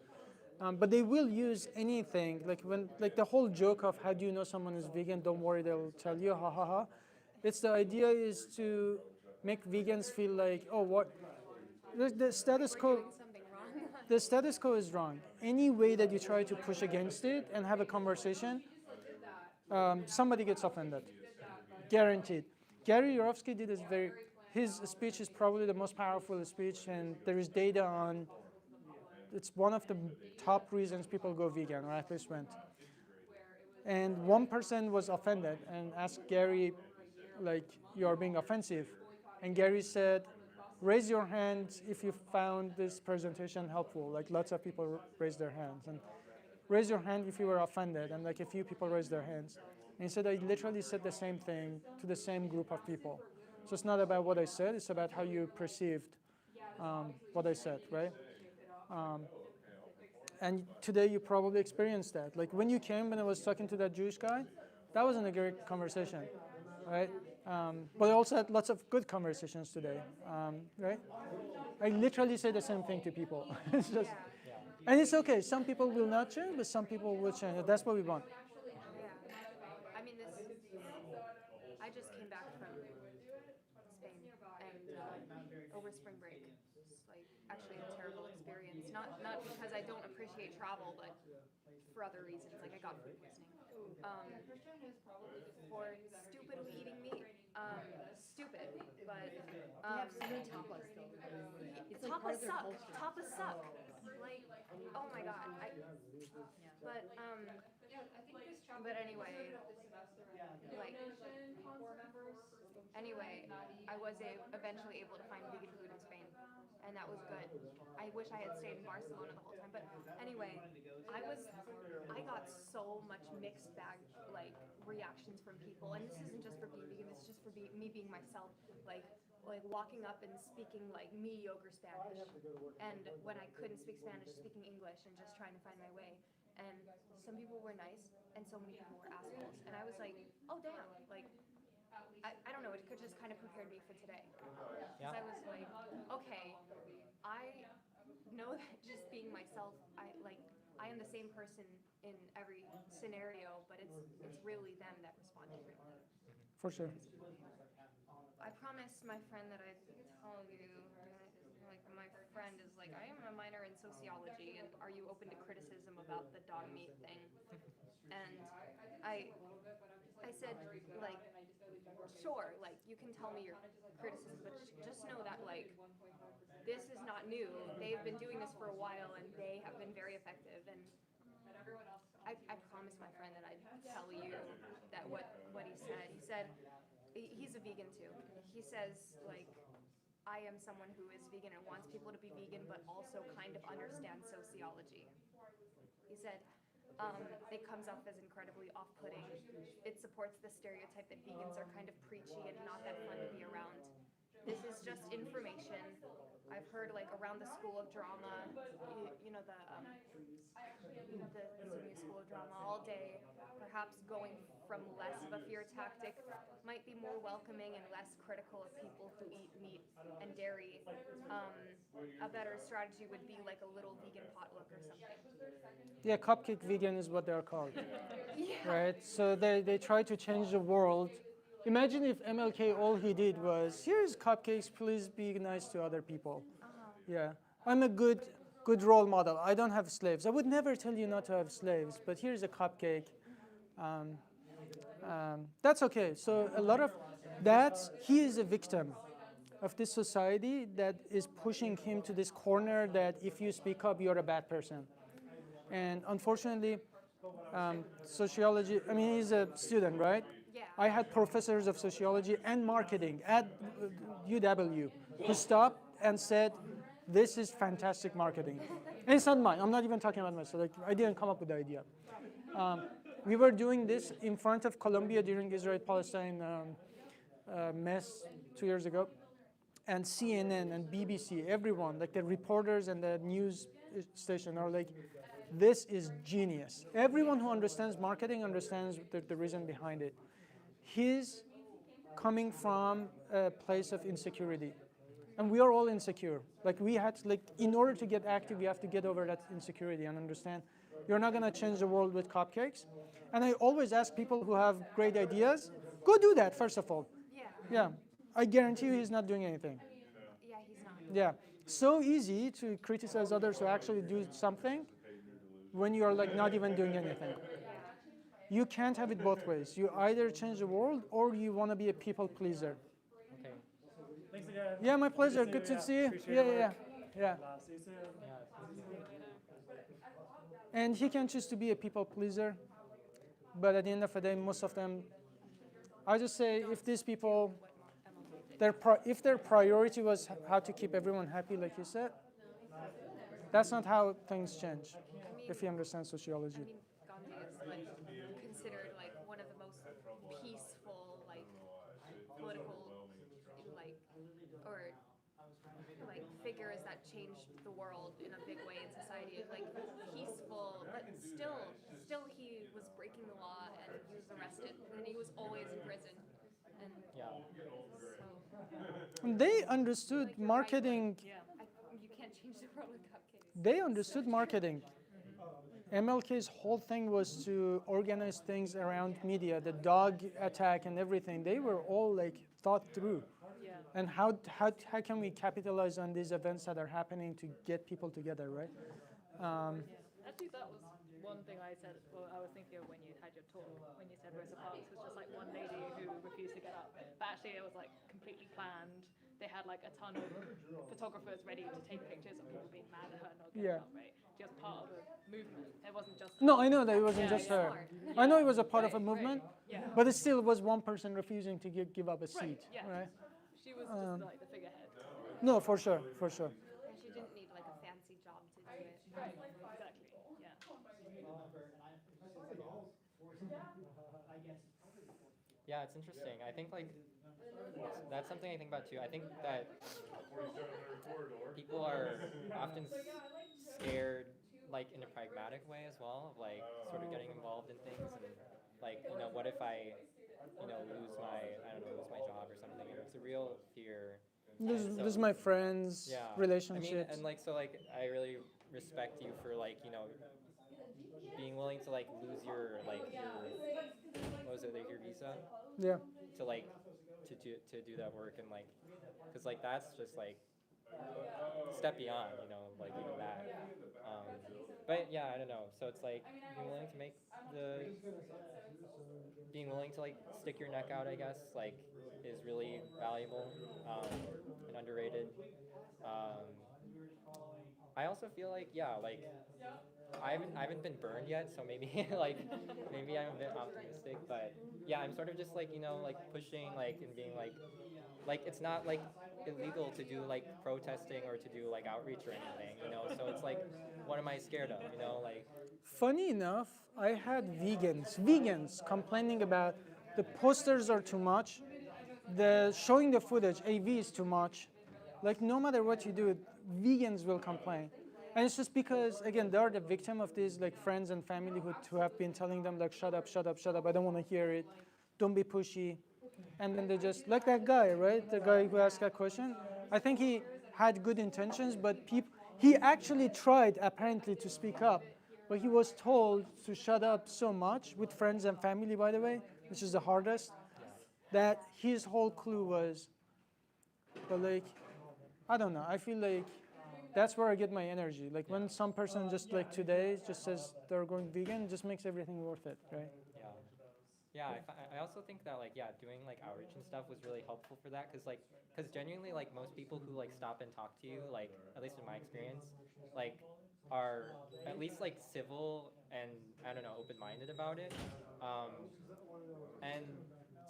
But they will use anything. Like the whole joke of how do you know someone is vegan? Don't worry, they'll tell you. Ha ha ha. It's the idea is to make vegans feel like, oh, what the status quo. The status quo is wrong. Any way that you try to push against it and have a conversation, somebody gets offended. Guaranteed. Gary Yourofsky did his speech is probably the most powerful speech, and there is data on, it's one of the top reasons people go vegan, or at least went. And 1% was offended and asked Gary, like, you're being offensive. And Gary said, raise your hand if you found this presentation helpful. Like lots of people raised their hands. And raise your hand if you were offended. And like a few people raised their hands. And he said, I literally said the same thing to the same group of people. So it's not about what I said, it's about how you perceived what I said, right? And today you probably experienced that. Like when you came and I was talking to that Jewish guy, that wasn't a great conversation, right? But I also had lots of good conversations today, right? I literally say the same thing to people. It's just, and it's okay. Some people will not change, but some people will change. That's what we want. Yeah. I mean, I just came back from Spain and over spring break. It's like actually a terrible experience. Not because I don't appreciate travel, but for other reasons. Like I got food poisoning. For stupidly eating meat. Stupid, but They have so many tapas though. It's like part tapas of their suck. culture. Tapas suck. Like, oh my god. But anyway, like, anyway, I was eventually able to find vegan food in Spain, and that was good. I wish I had stayed in Barcelona the whole time, but anyway, I got so much mixed bag like reactions from people, and this isn't just for being vegan. This is just for me being myself. Like walking up and speaking like mediocre Spanish, and when I couldn't speak Spanish, speaking English and just trying to find my way. And some people were nice, and so many people were assholes. And I was like, oh damn, like I don't know. It could just kind of prepared me for today. Because I was like, okay, I know that just being myself, I am the same person in every scenario, but it's really them that respond differently. For sure. I promised my friend that I'd tell you, like my friend is like, I am a minor in sociology, and are you open to criticism about the dog meat thing? And I said, like, sure, like, you can tell me your criticism, but just know that, like, this is not new. They've been doing this for a while, and they have been very effective, and I promised my friend that I'd tell you that what he said, he's a vegan too. He says, like, I am someone who is vegan and wants people to be vegan, but also kind of understands sociology. He said, it comes up as incredibly off-putting. It supports the stereotype that vegans are kind of preachy and not that fun to be around. This is just information. I've heard like around the School of Drama, you know, the CMU School of Drama all day, perhaps going from less of a fear tactic might be more welcoming and less critical of people who eat meat and dairy. A better strategy would be like a little vegan potluck or something. Yeah, cupcake vegan is what they're called. Yeah. Right? So they try to change the world. Imagine if MLK, all he did was, here's cupcakes, please be nice to other people. Yeah, I'm a good role model. I don't have slaves. I would never tell you not to have slaves, but here's a cupcake. That's okay. So a lot of he is a victim of this society that is pushing him to this corner that if you speak up, you're a bad person. And unfortunately, sociology, I mean, he's a student, right? Yeah. I had professors of sociology and marketing at UW who stopped and said, this is fantastic marketing. And it's not mine. I'm not even talking about myself. Like, I didn't come up with the idea. We were doing this in front of Columbia during Israel-Palestine mess 2 years ago. And CNN and BBC, everyone, like the reporters and the news station are like, this is genius. Everyone who understands marketing understands the reason behind it. He's coming from a place of insecurity. And we are all insecure. Like we had to, like, in order to get active, we have to get over that insecurity and understand you're not gonna change the world with cupcakes. And I always ask people who have great ideas, go do that, first of all. Yeah. Yeah, I guarantee you he's not doing anything. Yeah, he's not. Yeah, so easy to criticize others who actually do something when you're like not even doing anything. You can't have it both ways. You either change the world or you want to be a people pleaser. Okay. Thanks again. Yeah, my pleasure. Good to see you. Appreciate Yeah. See you soon. And he can choose to be a people pleaser, but at the end of the day, most of them, I just say if these people, if their priority was how to keep everyone happy, like you said, that's not how things change. If you understand sociology. I mean, Gandhi is like considered like one of the most peaceful, like political, like figures that changed the world in a big way in society. Like peaceful, but still he was breaking the law and he was arrested and he was always in prison. And They understood marketing. You can't change the world without kids. They understood marketing. MLK's whole thing was to organize things around media, the dog attack and everything. They were all like thought through. Yeah. And how can we capitalize on these events that are happening to get people together, right? Actually, that was one thing I said. Well, I was thinking of when you had your talk, when you said Rosa Parks was just like one lady who refused to get up. But actually, it was like completely planned. They had like a ton of photographers ready to take pictures of people being mad at her not getting up, right? She was part of a movement. It wasn't just No, I know that it wasn't just her. I know it was a part of a movement, but it still was one person refusing to give up a seat, right? She was just like the figurehead. No, for sure, for sure. And she didn't need like a fancy job to do it. Right, exactly. Yeah. Yeah, it's interesting. I think like that's something I think about too. I think that people are often scared, like in a pragmatic way as well, of like sort of getting involved in things and like, you know, what if I, you know, lose my job or something? And it's a real fear. Lose my friends, relationships. I mean, and like so like I really respect you for like, you know, being willing to like lose your like what was it, like your visa? Yeah. To like to do that work and like, cause like that's just like step beyond, you know, like even that. But yeah, I don't know. So it's like being willing to like stick your neck out, I guess, like is really valuable and underrated. I also feel like like I haven't been burned yet, so maybe maybe I'm a bit optimistic, but yeah, I'm sort of just like, you know, like pushing like and being like it's not like illegal to do like protesting or to do like outreach or anything, you know, so it's like what am I scared of, you know, like. Funny enough, I had vegans complaining about the posters are too much, the showing the footage, AV is too much. Like no matter what you do, vegans will complain. And it's just because, again, they're the victim of these like friends and family who have been telling them like, shut up, shut up, shut up, I don't want to hear it, don't be pushy. And then they just, like that guy, right? The guy who asked that question. I think he had good intentions, but he actually tried apparently to speak up, but he was told to shut up so much with friends and family, by the way, which is the hardest, that his whole clue was, but like, I don't know, I feel like that's where I get my energy. Like when some person just like today just says they're going vegan, just makes everything worth it, right? Yeah, I also think that like doing like outreach and stuff was really helpful for that, because genuinely like most people who like stop and talk to you, like at least in my experience, like are at least like civil and I don't know, open-minded about it, and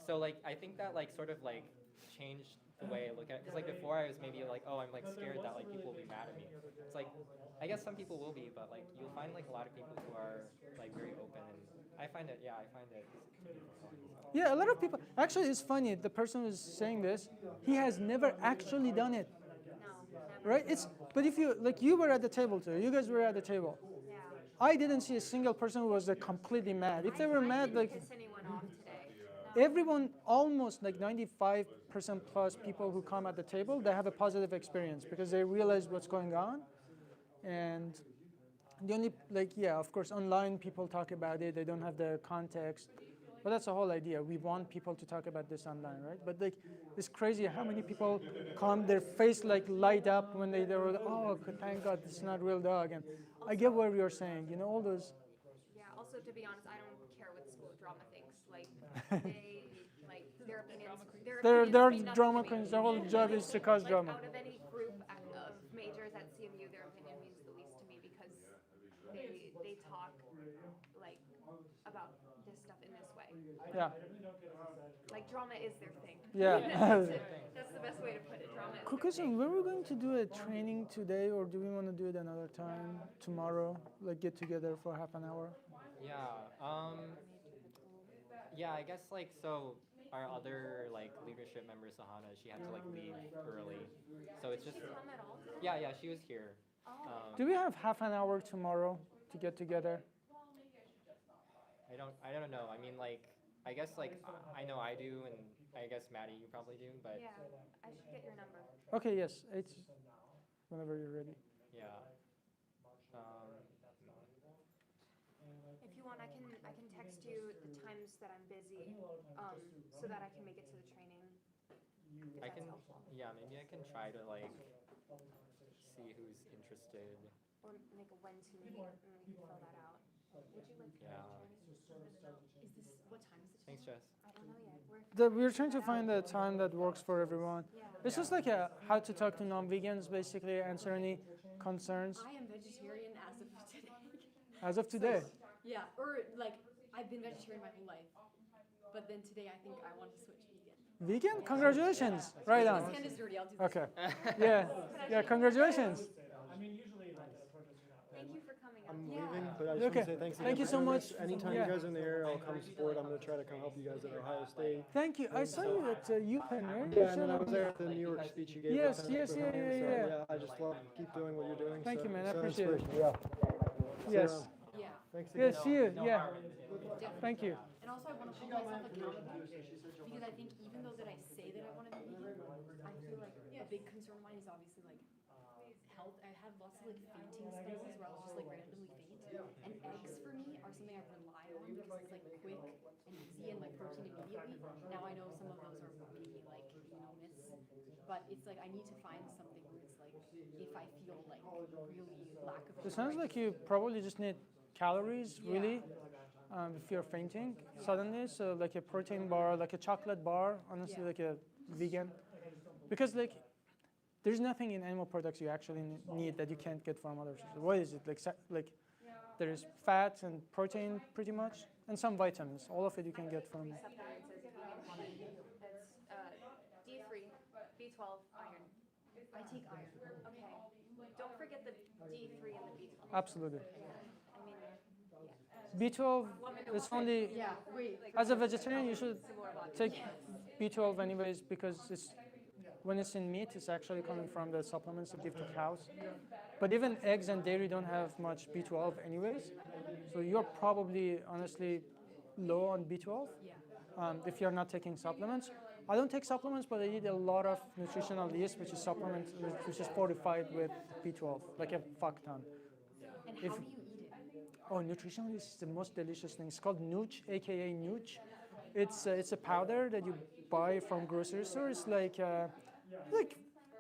so like I think that like sort of like changed the way I look at it, because like before I was maybe like, oh, I'm like scared that like people will be mad at me. It's like I guess some people will be, but like you'll find like a lot of people who are like very open, and I find it. Yeah, a lot of people. Actually, it's funny. The person who's saying this, he has never actually done it. Right? But if you like, you were at the table too. You guys were at the table. Yeah. I didn't see a single person who was like completely mad. If they were mad, like piss anyone off today. everyone, almost like 95% plus people who come at the table, they have a positive experience because they realize what's going on, and the only of course, online people talk about it. They don't have the context. But that's the whole idea. We want people to talk about this online, right? But like, it's crazy how many people come, their face like light up when they were, oh, thank God, this is not real dog. And I get what you're saying, you know, all those. Yeah. Also, to be honest, I don't care what school drama thinks. Like, they like their opinions. They're drama queens. Their whole job is to cause drama. Out of any group of majors at CMU, their opinion means the least to me because they talk like about this stuff in this way. Yeah. Like drama is their thing. Yeah. That's the best way to put it. Drama is Kukusan, were we going to do a training today, or do we want to do it another time tomorrow? Like get together for half an hour? Yeah, I guess like so. Our other like leadership member, Sahana, she had to like leave early, so it's just. Yeah, she was here. Do we have half an hour tomorrow to get together? I don't know. I mean, like, I guess like I know I do, and I guess Maddie you probably do, but Yeah, I should get your number. Okay, yes, it's whenever you're ready. yeah. If you want, I can text you the times that I'm busy, so that I can make it to the training. If I that's can, helpful. yeah, maybe I can try to like see who's interested. Or make a when to meet, and we can fill that out. Would you like Yeah. Is this, what time is it? Thanks, Jess. I don't know yet. We're trying to find a time that works for everyone. It's just like a how to talk to non-vegans, basically answer any concerns. I am vegetarian as of today. As of today. Yeah, or like I've been vegetarian my whole life, but then today I think I want to switch vegan. Vegan? Congratulations. Right on. This hand is dirty. I'll do this. Okay. Yeah. Yeah, congratulations. Thank you for coming. I'm leaving, but I just want to say thanks again. Thank you for so doing much. this. Anytime you guys are in the area, I'll come support. I'm going to try to come help you guys at Ohio State. Thank you. I saw you at UPenn, right? Yeah, and then I was there at the New York speech you gave. Yes, at yes, Penn. yeah. I just love keep doing what you're doing. Thank so, you, man. I so appreciate it. inspirational. Yeah. Yes. Yeah. Thanks Yeah, again. see you. Yeah. Thank you. And also I want to hold myself accountable because I think even though that I say that I want to be vegan, I feel like a big concern of mine is obviously like health. I had lots of like fainting spells where I'll just like randomly faint. And eggs for me are something I rely on because it's like quick and easy and like protein immediately. Now I know some of those are maybe like, myths, but it's like I need to find something where it's like if I feel like really lack of It sounds like you probably just need calories, really, if you're fainting suddenly. So like a protein bar, like a chocolate bar, honestly, like a vegan. Because like, there's nothing in animal products you actually need that you can't get from other sources. What is it? Like there's fat and protein pretty much, and some vitamins. All of it you can get from. It's D3, B12, iron. I take iron. Okay. Don't forget the D3 and the B12. Absolutely. I mean, B12 is only, Yeah, wait. as a vegetarian, you should take B12 anyways because when it's in meat, it's actually coming from the supplements you give to cows. But even eggs and dairy don't have much B12 anyways. So you're probably, honestly, low on B12 if you're not taking supplements. I don't take supplements, but I eat a lot of nutritional yeast, which is supplement, which is fortified with B12, like a fuck ton. And how do you eat it? Oh, nutritional yeast is the most delicious thing. It's called nooch, aka nooch. It's a powder that you buy from grocery stores, like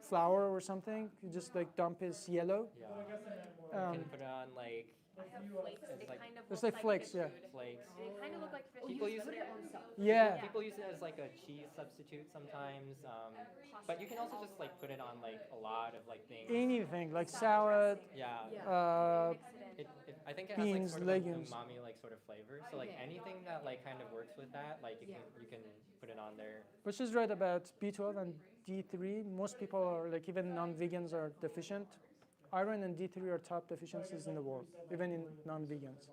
flour or something. You just like dump it yellow. Yeah. You can put it on like. I have flakes. It's like, kind of it's look like flakes, fish yeah. food. Flakes. They kind of look like fish. People use but it. Yeah. People use it as like a cheese substitute sometimes, but you can also just like put it on like a lot of like things. Anything like salad. Yeah. I think it beans, has like sort of legumes. like umami like sort of flavor. So like anything that like kind of works with that, like you can put it on there. Which is right about B12 and D3. Most people are like even non-vegans are deficient. Iron and D3 are top deficiencies in the world, even in non-vegans.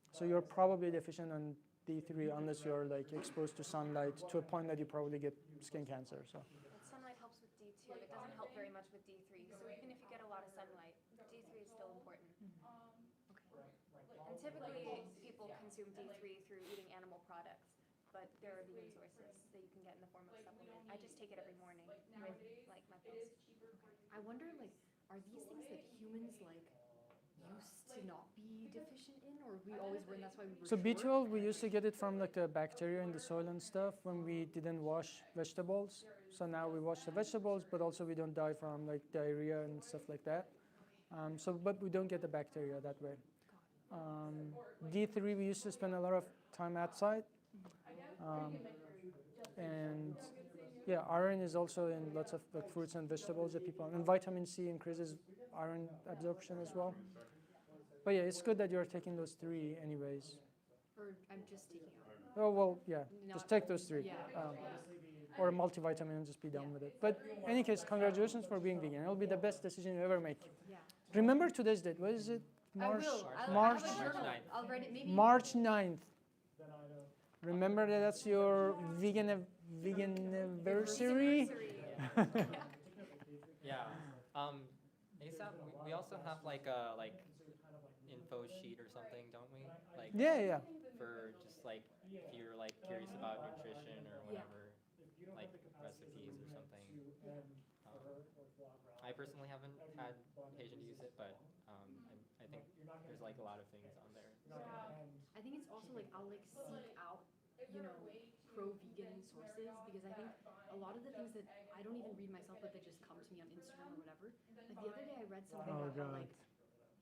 So you're probably deficient on D3 unless you're like exposed to sunlight to a point that you probably get skin cancer. So. Sunlight helps with D2. It doesn't help very much with D3. So even if you get a lot of sunlight, D3 is still important. And typically people consume D3 through eating animal products, but there are vegan sources that you can get in the form of a supplement. I just take it every morning with like my pills. I wonder, like, are these things that humans like used to not be deficient in, or we always were, and that's why we were So short? B12, we used to get it from like the bacteria in the soil and stuff when we didn't wash vegetables. So now we wash the vegetables, but also we don't die from like diarrhea and stuff like that. But we don't get the bacteria that way. D3, we used to spend a lot of time outside. And yeah, iron is also in lots of like fruits and vegetables that people, and vitamin C increases iron absorption as well. But yeah, it's good that you're taking those three anyways. Or I'm just taking iron. Oh, well, yeah, just Not- take those three. Yeah. Or a multivitamin and just be done with it. But in any case, congratulations for being vegan. It'll be the best decision you ever make. Yeah. Remember today's date. What is it? March, I will. March, I have a journal. I'll write it maybe. March 9th. Remember that that's your vegan anniversary. Yeah. ASAP, we also have like a info sheet or something, don't we? Like Yeah. for just like if you're like curious about nutrition or whatever, like recipes or something. I personally haven't had occasion to use it, but I think there's like a lot of things on there. So. I think it's also like I'll like seek out, pro-vegan sources because I think a lot of the things that I don't even read myself but that just come to me on Instagram or whatever. Like the other day I read something about how like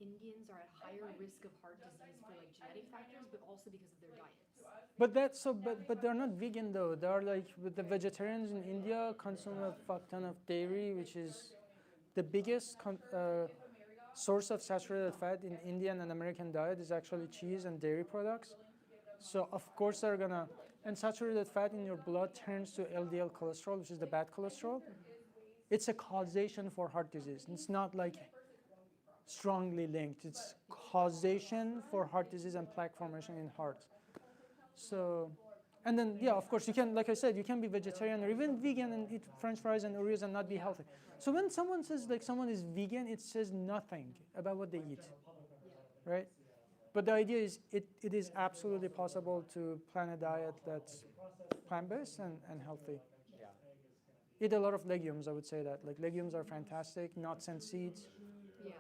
Indians are at higher risk of heart disease for like genetic factors, but also because of their diets. But that's so. But they're not vegan though. They're like the vegetarians in India consume a fuck ton of dairy, which is the biggest source of saturated fat in Indian and American diet is actually cheese and dairy products. So of course they're gonna, and saturated fat in your blood turns to LDL cholesterol, which is the bad cholesterol. It's a causation for heart disease. It's not like strongly linked. It's causation for heart disease and plaque formation in heart. So, and then yeah, of course you can, like I said, you can be vegetarian or even vegan and eat French fries and Oreos and not be healthy. So when someone says like someone is vegan, it says nothing about what they eat, right? But the idea is it is absolutely possible to plan a diet that's plant-based and healthy. Yeah. Eat a lot of legumes, I would say that. Like legumes are fantastic, nuts and seeds. Yeah.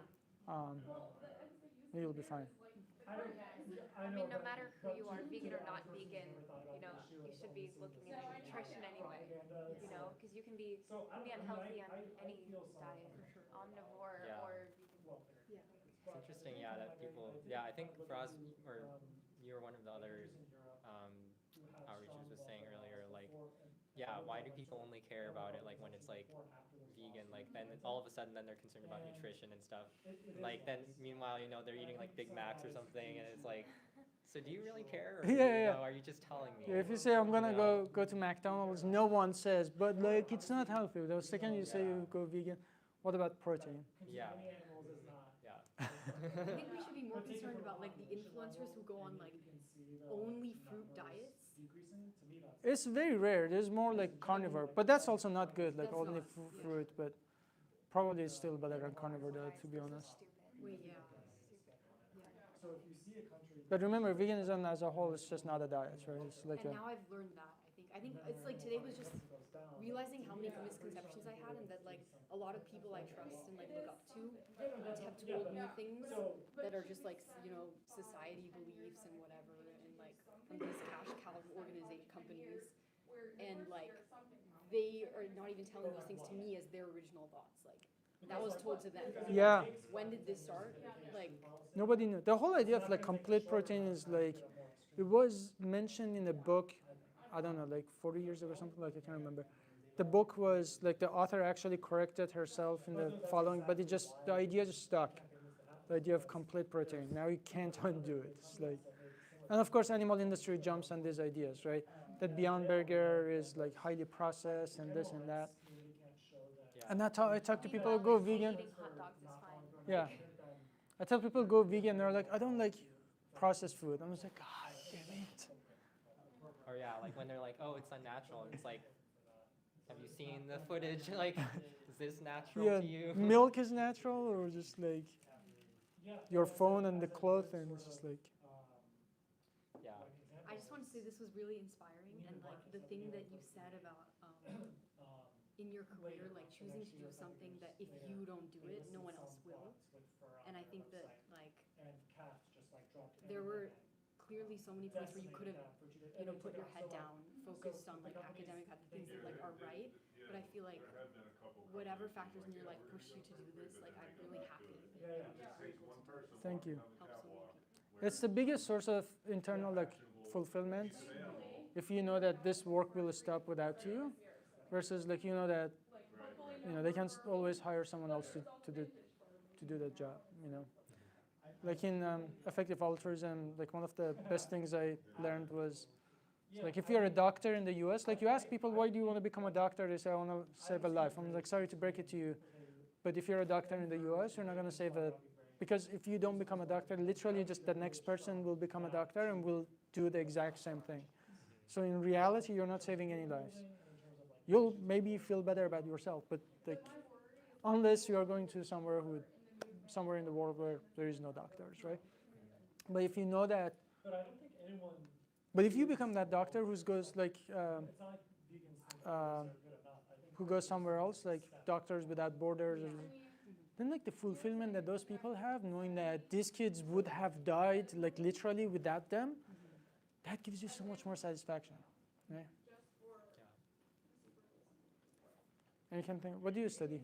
You'll be fine. I mean, no matter who you are, vegan or not vegan, you should be looking at nutrition anyway, because you can be unhealthy on any diet, omnivore or vegan. Yeah. It's interesting, yeah, that people, I think for us, or you were one of the other outreachers was saying earlier, like, why do people only care about it, like, when it's, like, vegan, like, then all of a sudden, then they're concerned about nutrition and stuff, like, then, meanwhile, they're eating, like, Big Macs or something, and it's like, so do you really care, or are you just telling me? Yeah, if you say, I'm gonna go to McDonald's, no one says, but, like, it's not healthy. The second you say you go vegan, what about protein? Yeah. I think we should be more concerned about like the influencers who go on like only fruit diets. It's very rare. There's more like carnivore, but that's also not good. Like only fruit, but probably it's still better than carnivore diet, to be honest. Wait, yeah. But remember, veganism as a whole is just not a diet, right? It's like and now I've learned that. I think it's like today was just realizing how many misconceptions I had, and that like a lot of people I trust and like look up to have told me things that are just like society beliefs and whatever, and like from these cash cow organization companies, and like they are not even telling those things to me as their original thoughts. Like that was told to them. Yeah. When did this start? Like nobody knew. The whole idea of like complete protein is like it was mentioned in a book. I don't know, like 40 years ago or something, like I can't remember. The book was like the author actually corrected herself in the following, but the idea just stuck. The idea of complete protein. Now you can't undo it. It's like, and of course, animal industry jumps on these ideas, right? That Beyond Burger is like highly processed and this and that. Yeah. And that's how I talk to people who go vegan. Yeah. I tell people go vegan, they're like, I don't like processed food. I'm just like, God damn it. Or like when they're like, oh, it's unnatural. And it's like, have you seen the footage? Like, is this natural to you? Milk is natural, or just like your phone and the clothing? It's just like. Yeah. I just want to say this was really inspiring, and like the thing that you said about in your career, like choosing to do something that if you don't do it, no one else will. And I think that like there were clearly so many points where you could have, put your head down, focused on like academic things that like are right. But I feel like whatever factors in your life push you to do this, like I'm really happy that you're able to Thank you. help so many people. It's the biggest source of internal like fulfillment. If you know that this work will stop without you, versus like that they can always hire someone else to do that job. Like in effective altruism, like one of the best things I learned was, like if you're a doctor in the US, like you ask people, why do you want to become a doctor? They say, I want to save a life. I'm like, sorry to break it to you, but if you're a doctor in the US, you're not going to save because if you don't become a doctor, literally just the next person will become a doctor and will do the exact same thing. So in reality, you're not saving any lives. You'll maybe feel better about yourself, but like, unless you are going to somewhere in the world where there is no doctors, right? But if you know that, But if you become that doctor who goes like, who goes somewhere else, like Doctors Without Borders, then like the fulfillment that those people have, knowing that these kids would have died like literally without them, that gives you so much more satisfaction, right? And you can think, what do you study?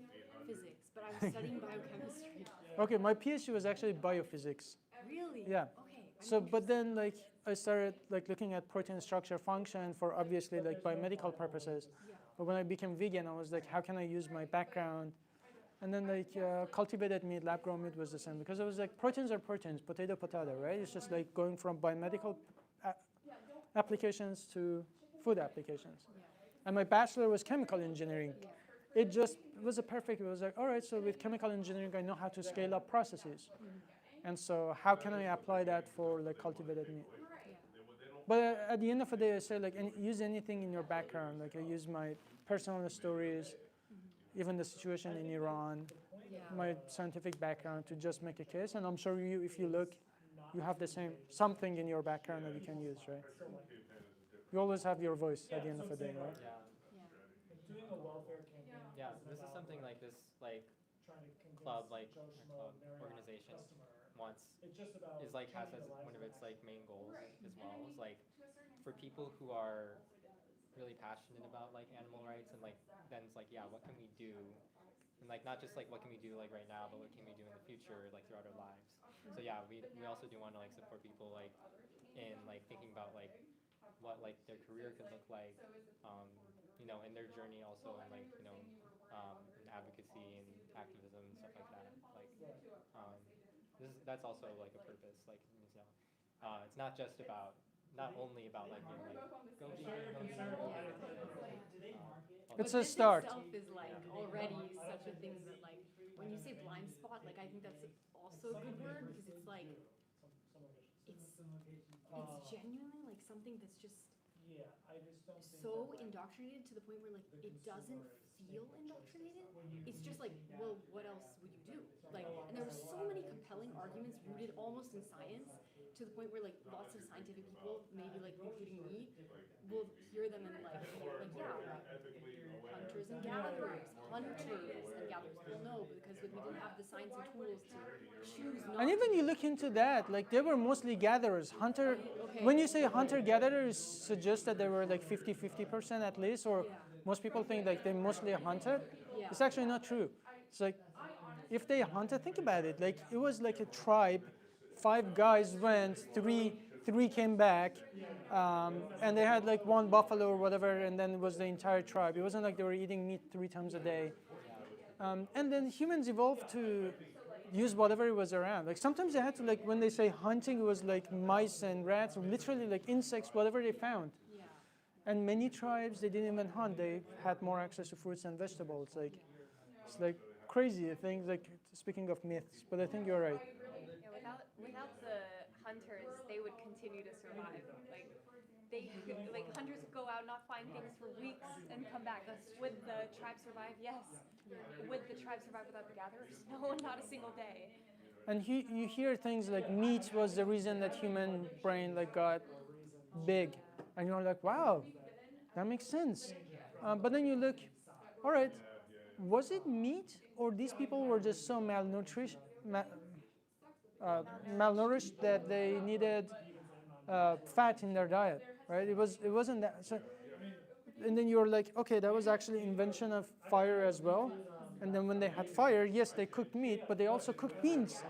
Physics, but I was studying biochemistry. Okay, my PhD was actually biophysics. Really? Yeah. Okay. So, but then like I started like looking at protein structure function for obviously like biomedical purposes. Yeah. But when I became vegan, I was like, how can I use my background? And then like cultivated meat, lab-grown meat was the same because I was like, proteins are proteins, potato, potato, right? It's just like going from biomedical applications to food applications. Yeah. And my bachelor was chemical engineering. It just was a perfect, it was like, all right, so with chemical engineering, I know how to scale up processes. And so how can I apply that for like cultivated meat? But at the end of the day, I say like use anything in your background. Like I use my personal stories, even the situation in Iran, my scientific background to just make a case. And I'm sure you, if you look, you have the same, something in your background that you can use, right? You always have your voice at the end of the day, right? Doing a welfare campaign. Yeah, this is something like this, like club, organization wants is like has as one of its like main goals as well. Is like for people who are really passionate about like animal rights and like then it's like what can we do, and like not just like what can we do like right now, but what can we do in the future like throughout our lives. So yeah, we also do want to like support people like in like thinking about like what like their career could look like, you know, in their journey also in like in advocacy and activism and stuff like that. Like that's also like a purpose. Like you know, it's not just about only about like being like go vegan. It's a start. Itself is like already such a thing that like when you say blind spot, like I think that's also a good word because it's like it's genuinely like something that's just so indoctrinated to the point where like it doesn't feel indoctrinated. It's just like, well, what else would you do? Like, and there were so many compelling arguments rooted almost in science to the point where like lots of scientific people, maybe like including me, will hear them and like hunters and gatherers. Well, no, because we didn't have the science and tools to choose not. And even you look into that, like they were mostly gatherers. When you say hunter-gatherers, suggests that they were like 50-50% at least, or most people think like they mostly hunted. It's actually not true. It's like, if they hunted, think about it. Like it was like a tribe. 5 guys went, three came back, and they had like 1 buffalo or whatever, and then it was the entire tribe. It wasn't like they were eating meat 3 times a day. And then humans evolved to use whatever was around. Like sometimes they had to, like when they say hunting, it was like mice and rats, or literally like insects, whatever they found. And many tribes, they didn't even hunt. They had more access to fruits and vegetables. Like it's like crazy things. Like speaking of myths, but I think you're right. Yeah, without the hunters, they would continue to survive. Like hunters would go out, not find things for weeks, and come back. Would the tribe survive? Yes. Would the tribe survive without the gatherers? No, not a single day. And you hear things like meat was the reason that human brain like got big, and you're like, wow, that makes sense. But then you look, all right, was it meat, or these people were just so malnourished that they needed fat in their diet, right? It wasn't that. So, and then you're like, okay, that was actually invention of fire as well. And then when they had fire, yes, they cooked meat, but they also cooked beans.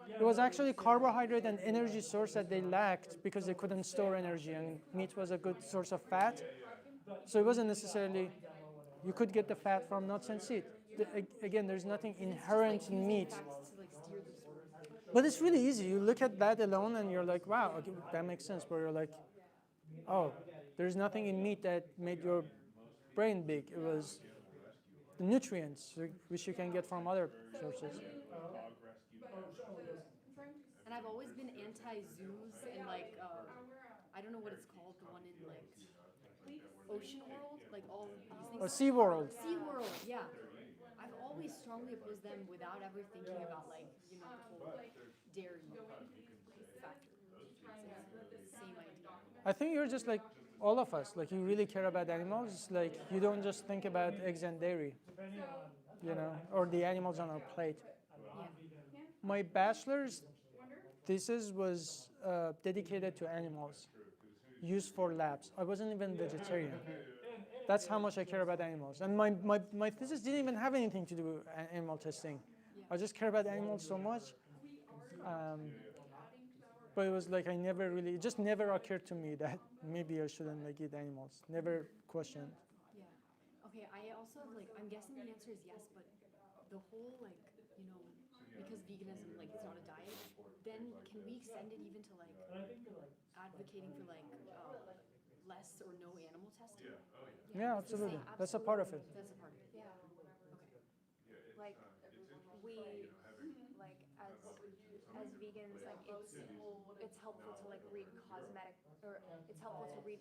It was actually carbohydrate and energy source that they lacked because they couldn't store energy, and meat was a good source of fat. So it wasn't necessarily, you could get the fat from nuts and seeds. Again, there's nothing inherent in meat. But it's really easy. You look at that alone and you're like, wow, okay, that makes sense. But you're like, oh, there's nothing in meat that made your brain big. It was the nutrients, which you can get from other sources. And I've always been anti-zoos and like, I don't know what it's called, the one in like Ocean World, like all these things. Oh, SeaWorld. SeaWorld, yeah. I've always strongly opposed them without ever thinking about like, you know, the whole dairy factor. It's the same idea. I think you're just like all of us. Like you really care about animals. Like you don't just think about eggs and dairy, you know, or the animals on our plate. My bachelor's thesis was dedicated to animals, used for labs. I wasn't even vegetarian. That's how much I care about animals. And my thesis didn't even have anything to do with animal testing. I just care about animals so much. But it was like it just never occurred to me that maybe I shouldn't like eat animals. Never questioned. Yeah. Okay, I also I'm guessing the answer is yes, but the whole because veganism is not a diet, then can we extend it even to advocating for less or no animal testing? Yeah, absolutely. That's a part of it. That's a part of it. Yeah. Like we as vegans, it's helpful to read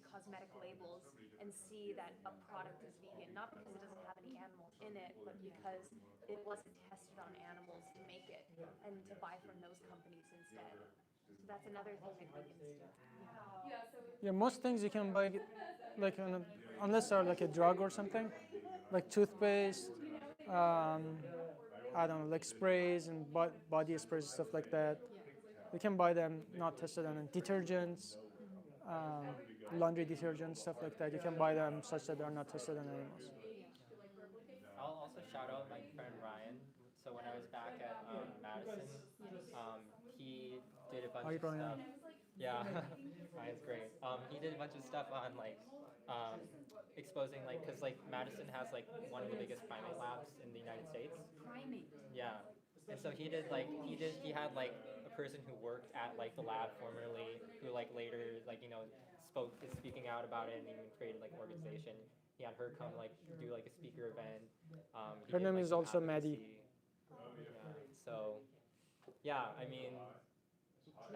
cosmetic labels and see that a product is vegan, not because it doesn't have any animals in it, but because it wasn't tested on animals to make it, and to buy from those companies instead. So that's another thing that vegans do. Yeah, most things you can buy, unless they're like a drug or something, like toothpaste, I don't know, like sprays and body sprays and stuff like that. You can buy them not tested on detergents, laundry detergents, stuff like that. You can buy them such that they're not tested on animals. I'll also shout out my friend Ryan. So when I was back at Madison, he did a bunch of stuff. Yeah, Ryan's great. He did a bunch of stuff on exposing because Madison has one of the biggest primate labs in the United States. Primate. Yeah, and so he had a person who worked at the lab formerly who later is speaking out about it and even created an organization. He had her come do a speaker event. Her name is also Maddie. Yeah, so yeah, I mean,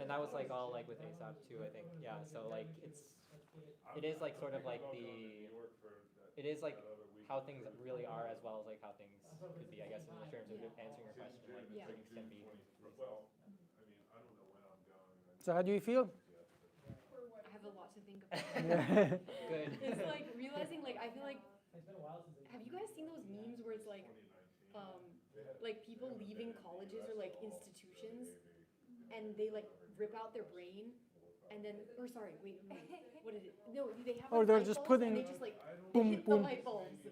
and that was all with ASAP too, I think. Yeah, so it is sort of it is how things really are as well as how things could be, I guess, in terms of answering your question, things can be. So how do you feel? I have a lot to think about. Good. It's realizing I feel have you guys seen those memes where it's people leaving colleges or institutions and they rip out their brain and then sorry, wait, what is it? No, they have Or they're just putting they just boom hit boom. the light bulbs.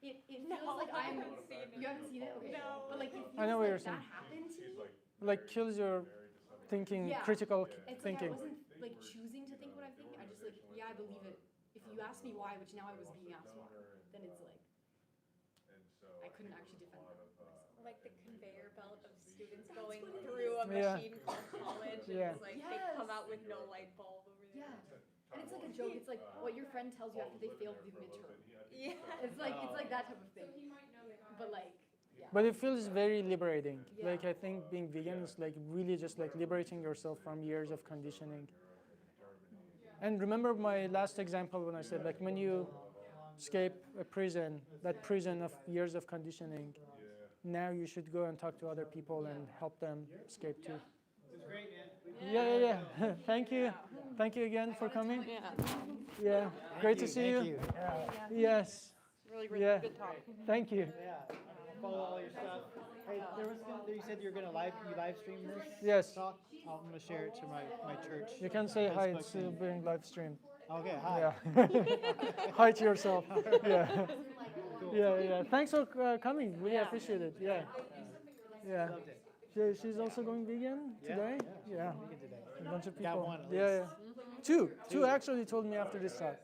It feels you haven't seen it? Okay. No. But it feels I know what you're saying. that happened to me. Kills your thinking, critical it's thinking. I wasn't choosing to think what I'm thinking. I just I believe it. If you ask me why, which now I was being asked why, then it's I couldn't actually defend that. The conveyor belt of students going through a machine called college, and they come out with no light bulb over there. Yeah, and it's a joke. It's what your friend tells you after they failed the midterm. Yeah. It's that type of thing. But yeah. But it feels very liberating. I think being vegan is really just liberating yourself from years of conditioning. And remember my last example when I said when you escape a prison, that prison of years of conditioning, now you should go and talk to other people and help them escape too. It was great, man. Yeah. Thank you. Thank you again for coming. Yeah. Great to see you. Yes. Really great. Good talk. Thank you. Yeah. Follow all your stuff. Hey, you said you're gonna live stream this? Yes. Talk. I'm gonna share it to my church. You can say hi. It's Facebook being live streamed. Okay. Hi. Yeah. Hi to yourself. Yeah. Cool. Yeah. Thanks for coming. Really appreciate it. Yeah. Loved it. She's also going vegan today. Yeah. Vegan today. A bunch of people. Got one. At Yeah. least. Two actually told me after this talk.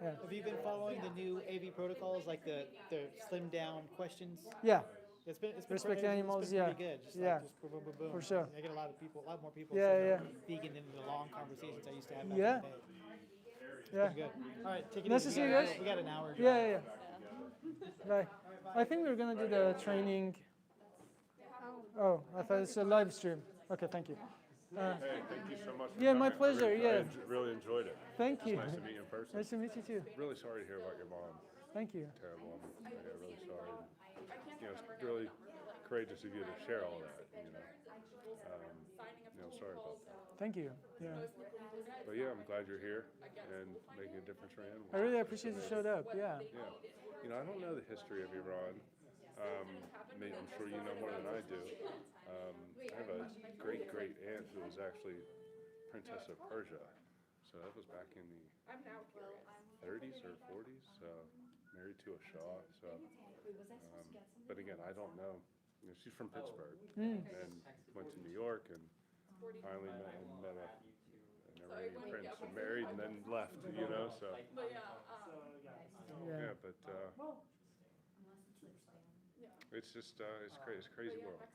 Yeah. Have you been following the new AV protocols, the slimmed down questions? Yeah. It's been Respect pretty, animals. it's been pretty good. Just just boom, boom, boom, boom. For sure. I get a lot more people Yeah. vegan than the long conversations I used to have back Yeah. in the day. Yeah. Good. All right, take it Nice easy. to see you guys. We got an hour. Yeah. Bye. I think we're gonna do the training. Oh, I thought it's a live stream. Okay, thank you. Hey, thank you so much. For Yeah, my coming. pleasure. I Yeah. really enjoyed it. Thank you. It's nice to meet you in person. Nice to meet you too. Really sorry to hear about your mom. Thank you. Terrible. I'm really sorry. It's really courageous of you to share all that. Sorry about that. Thank you. Yeah. But yeah, I'm glad you're here and making a difference for animals. I really appreciate you showed up. Yeah. Yeah. You know, I don't know the history of Iran. I'm sure you know more than I do. I have a great aunt who was actually Princess of Persia. So that was back in the 30s or 40s. Married to a Shah. So, but again, I don't know. You know, she's from Pittsburgh and went to New York and finally met a Iranian prince and married and then left. You know, so yeah, but. It's just, it's crazy world.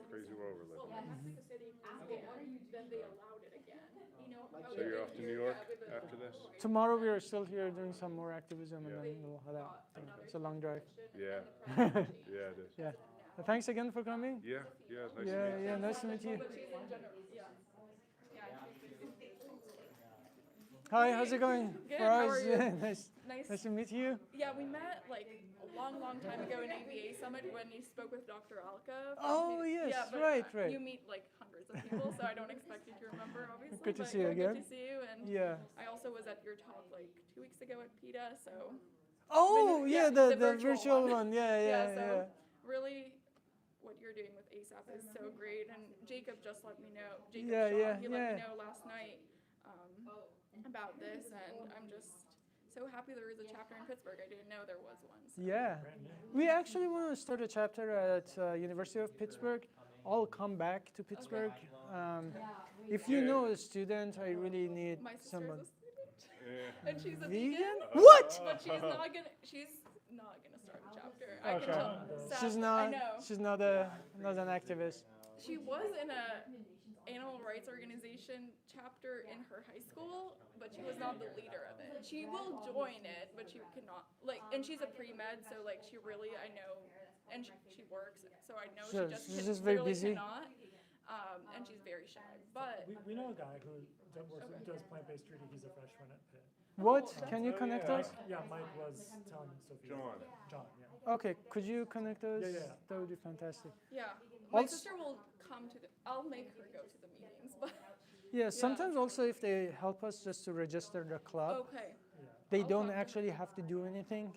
Crazy world we're living in. Mexico City, then they allowed it again. You know, So you're off to New York after this? Tomorrow we are still here doing some more activism and then we'll head out. It's a long drive. Yeah. Yeah, it is. Yeah. Thanks again for coming. Yeah, nice to meet you. Yeah, nice to meet you. Hi, how's it going? Good, Faraz, how are you? Yeah, nice to meet you. Yeah, we met like a long time ago in ABA Summit when you spoke with Dr. Alka. Oh, yes, yeah, but, right. You meet like hundreds of people, so I don't expect you to remember, obviously. Good to but see you again. Good to see you. And yeah. I also was at your talk like 2 weeks ago at PETA, so. Oh, yeah, the virtual one. Yeah, so Yeah. really what you're doing with ASAP is so great. And Jacob just let me know. He let me know last night about this, and I'm just so happy there is a chapter in Pittsburgh. I didn't know there was one. So. Yeah. We actually want to start a chapter at University of Pittsburgh. I'll come back to Pittsburgh. If you know a student, I really need someone. And she's a vegan? vegan. What? But she's not gonna start a chapter. I can tell. She's not. She's not an activist. She was in a animal rights organization chapter in her high school, but she was not the leader of it. She will join it, but she cannot. And she's a pre-med, so she really, I know, and she works, so I know she's just very busy. Cannot. And she's very shy, but we know a guy who does plant-based treaty. He's a freshman at Pitt. What? Can you connect us? Yeah, Mike was telling Sophie. John, yeah. Okay, could you connect us? Yeah. That would be fantastic. Yeah, my sister will come to I'll make her go to the meetings, but. Yeah, sometimes also if they help us just to register the club. Okay. They don't actually have to do anything.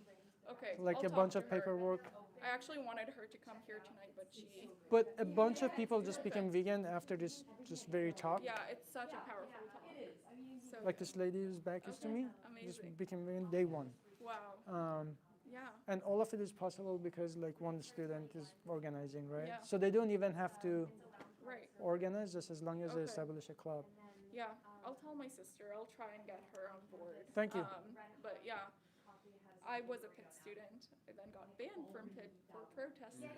Okay. Like a bunch of paperwork. I actually wanted her to come here tonight, but she. But a bunch of people just became vegan after this just very talk. Yeah, it's such a powerful talk. So like this lady who's back is to me, just became vegan day one. Wow. Yeah. And all of it is possible because one student is organizing, right? Yeah. So they don't even have to organize just as long as they establish a club. Yeah, I'll tell my sister. I'll try and get her on board. Thank you. But yeah, I was a Pitt student. I then got banned from Pitt for protesting.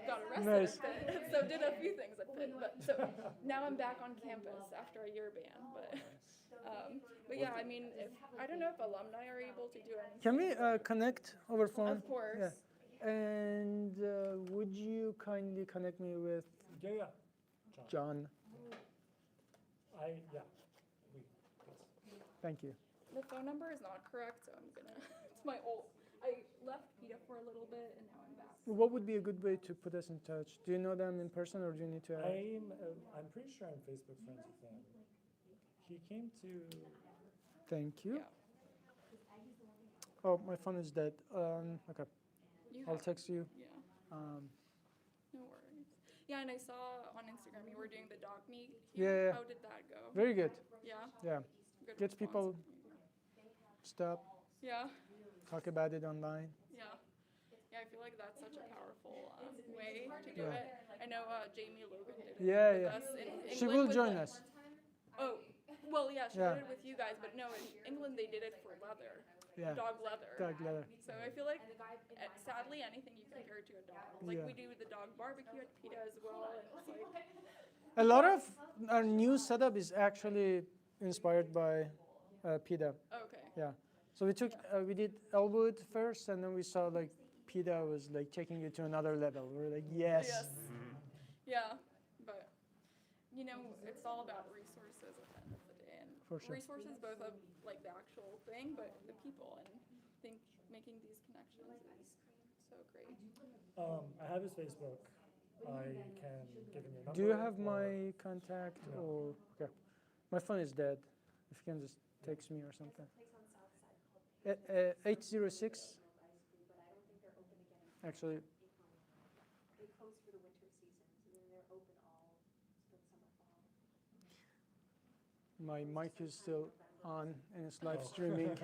Got arrested at Pitt. So did a few things at Pitt. But so now I'm back on campus after a year ban. But yeah, I mean, I don't know if alumni are able to do anything. Can we connect over phone? Of course. Yeah. And would you kindly connect me with John? Thank you. The phone number is not correct, so I'm gonna. It's my old. I left PETA for a little bit, and now I'm back. What would be a good way to put us in touch? Do you know them in person, or do you need to? I'm pretty sure I'm Facebook friends with him. He came to. Thank you. Yeah. Oh, my phone is dead. Okay. I'll text you. Yeah. No worries. Yeah, and I saw on Instagram you were doing the dog meet. Yeah. How did that go? Very good. Yeah. Yeah. Good Gets people stop. Yeah. Talk about it online. Yeah. Yeah, I feel like that's such a powerful way to do it. I know Jamie Logan did it with us in England. She will join us. Oh, well, yeah, she did it with you guys, but no, in England they did it for leather. Yeah. Dog leather. Dog leather. So I feel like, sadly, anything you compare to a dog. Like we do the dog barbecue at PETA as well. And it's like a lot of our new setup is actually inspired by PETA. Okay. Yeah. So we did Elwood first, and then we saw PETA was taking it to another level. We're like, yes. Yeah, but it's all about resources at the end of the day, and resources both of the actual thing, but the people, and I think making these connections is so great. I have his Facebook. I can give him your number. Do you have my contact or okay? My phone is dead. If you can just text me or something. 806. Actually. They close for the winter season, so then they're open all spring, summer, fall. My mic is still on and it's live streaming.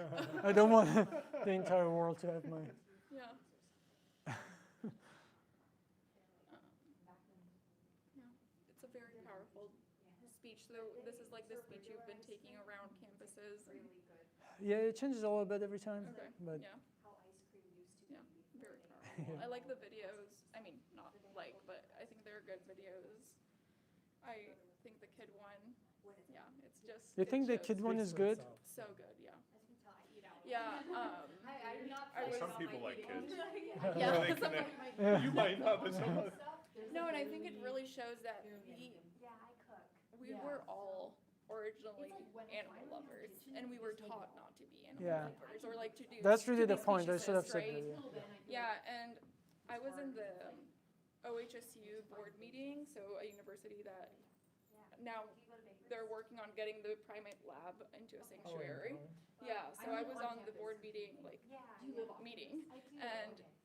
I don't want the entire world to have my. Yeah. It's a very powerful speech. So this is like the speech you've been taking around campuses. Yeah, it changes a little bit every time. Okay. But Yeah. Yeah. Very powerful. I like the videos. I mean, not like, but I think they're good videos. I think the kid one. Yeah, it's just. You think the kid one is good? So good. Yeah. Yeah. Some people like kids. Yeah. So they connect. You might not, but some. No, and I think it really shows that we were all originally animal lovers, and we were taught not to be animal lovers or like to do. That's really to the be point. I should have said speciesist, that. right? Yeah, and I was in the OHSU board meeting, so a university that now they're working on getting the primate lab into a sanctuary. Yeah, so I was on the board meeting, and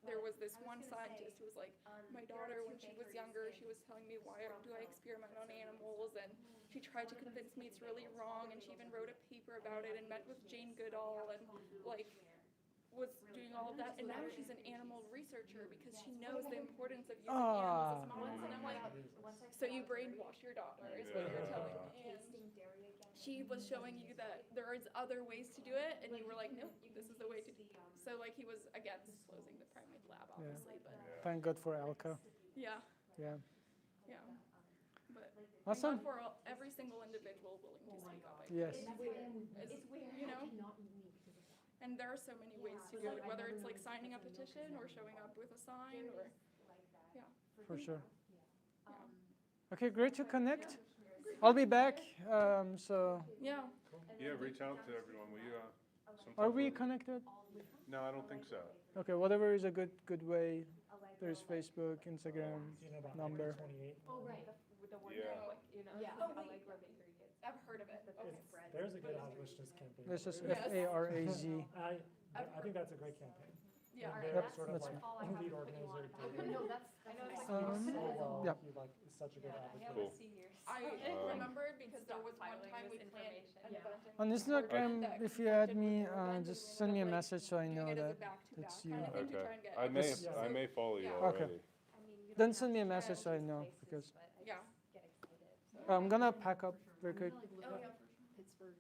there was this one scientist who was like, my daughter, when she was younger, she was telling me, why do I experiment on animals? And she tried to convince me it's really wrong, and she even wrote a paper about it and met with Jane Goodall and like was doing all of that. And now she's an animal researcher because she knows the importance of using animals as models. And I'm like, so you brainwash your daughter is what you're telling me. And she was showing you that there is other ways to do it, and you were like, nope, this is the way to do it. So like he was against closing the primate lab, obviously, but Thank God for Alka. yeah, Yeah. yeah. But Awesome. thank God for every single individual willing to speak up. I Yes. think, you know. And there are so many ways to do it, whether it's like signing a petition or showing up with a sign or, yeah. For sure. Okay, great to connect. I'll be back. So. Yeah. Yeah, reach out to everyone. Will you? Are we connected? No, I don't think so. Okay, whatever is a good way. There's Facebook, Instagram, number. Oh, right. Yeah. I've heard of it. Okay. There's a good abolitionist campaign. It's just FARAZ. I think that's a great campaign. Yeah. And they're sort of like lead organizer. No, that's, I know it's Yeah. He like is such a good advocate. Cool. I remember because there was one time we planned an event in On Instagram, if you add me, just send me a message so I know that it's you. Okay. I may follow you Okay. already. Then send me a message so I know because Yeah. I'm gonna pack up very quick. Pittsburgh.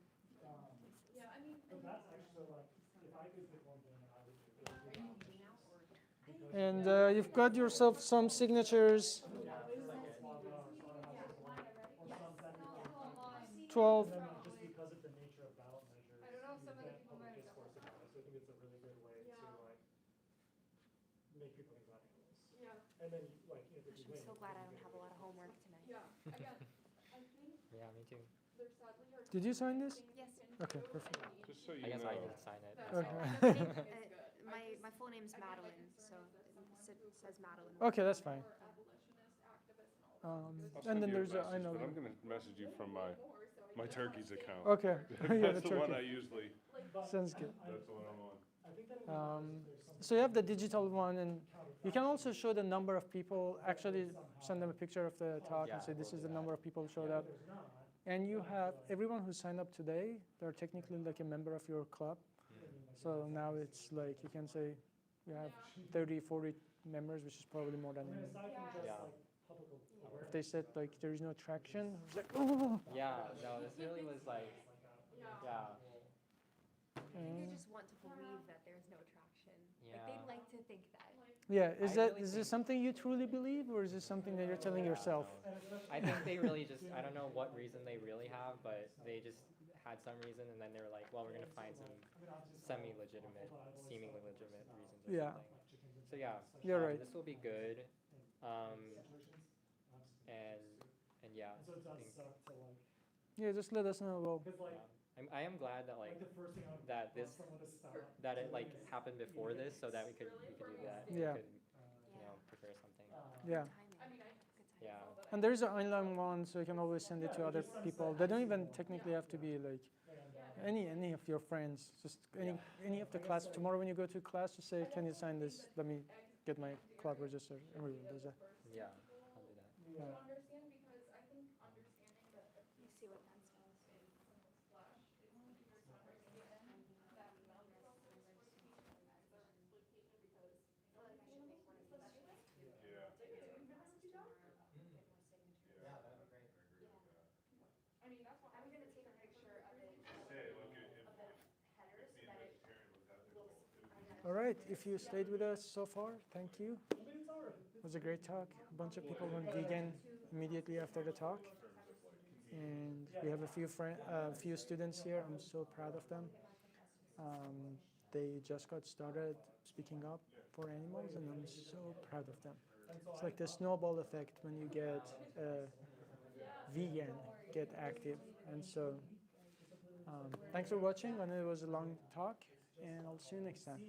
Yeah, I mean. That's actually like, if I could pick one thing, I would do it. And you've got yourself some signatures. 12. Just because of the nature of ballot measures, I don't know if some of the people public might discourse about it. So I think it's a really good way to like make people think about animals. Yeah. And then like if I'm so glad I don't have a lot of homework tonight. Yeah. Again, I think Yeah, me too. there sadly are. Did you sign this? Yes. Okay, perfect. Just so you I guess know. I didn't sign it. Okay. My full name's Madeline, so it says Madeline. Okay, that's fine. I'll And send then you a there's message, I know. but I'm gonna message you from my Turkey's account. Okay. Yeah, That's the the one Turkey. I usually. Sounds good. That's the one I'm on. So you have the digital one, and you can also show the number of people. Actually, send them a picture of the talk and say this is the number of people who showed up. And you have everyone who signed up today. They're technically like a member of your club. So now it's like you can say you have 30, 40 members, which is probably more than me. Yeah. If they said like there is no traction, it's like oh. Yeah, no, this really was like, yeah. I think they just want to believe that there's no traction. Like they like to think that. Yeah, is this something you truly believe, or is this something that you're telling yourself? I think they really just, I don't know what reason they really have, but they just had some reason, and then they were like, well, we're going to find some semi-legitimate, seemingly legitimate reasons or Yeah. something. So yeah, You're right. This will be good. And yeah, I think, Yeah, just let us know. Well, I am glad that like that this that it like happened before this, so that we could do that. Yeah. We could, prepare something. Yeah. I mean, Yeah. And there's an online one, so you can always send it to other people. They don't even technically have to be like any of your friends. Just any of the class. Tomorrow when you go to class, just say, "Can you sign this? Let me get my club registered." Everyone does that. Yeah, I'll do that. Yeah. Understand, because I think understanding that the You see what that spells. someone's flesh is easier to understand than I mean, that's what I'm gonna take a picture of it. All right. If you stayed with us so far, thank you. It was a great talk. A bunch of people went vegan immediately after the talk, and we have a few students here. I'm so proud of them. They just got started speaking up for animals, and I'm so proud of them. It's like the snowball effect when you get vegan, get active. And so thanks for watching. I know it was a long talk, and I'll see you next time.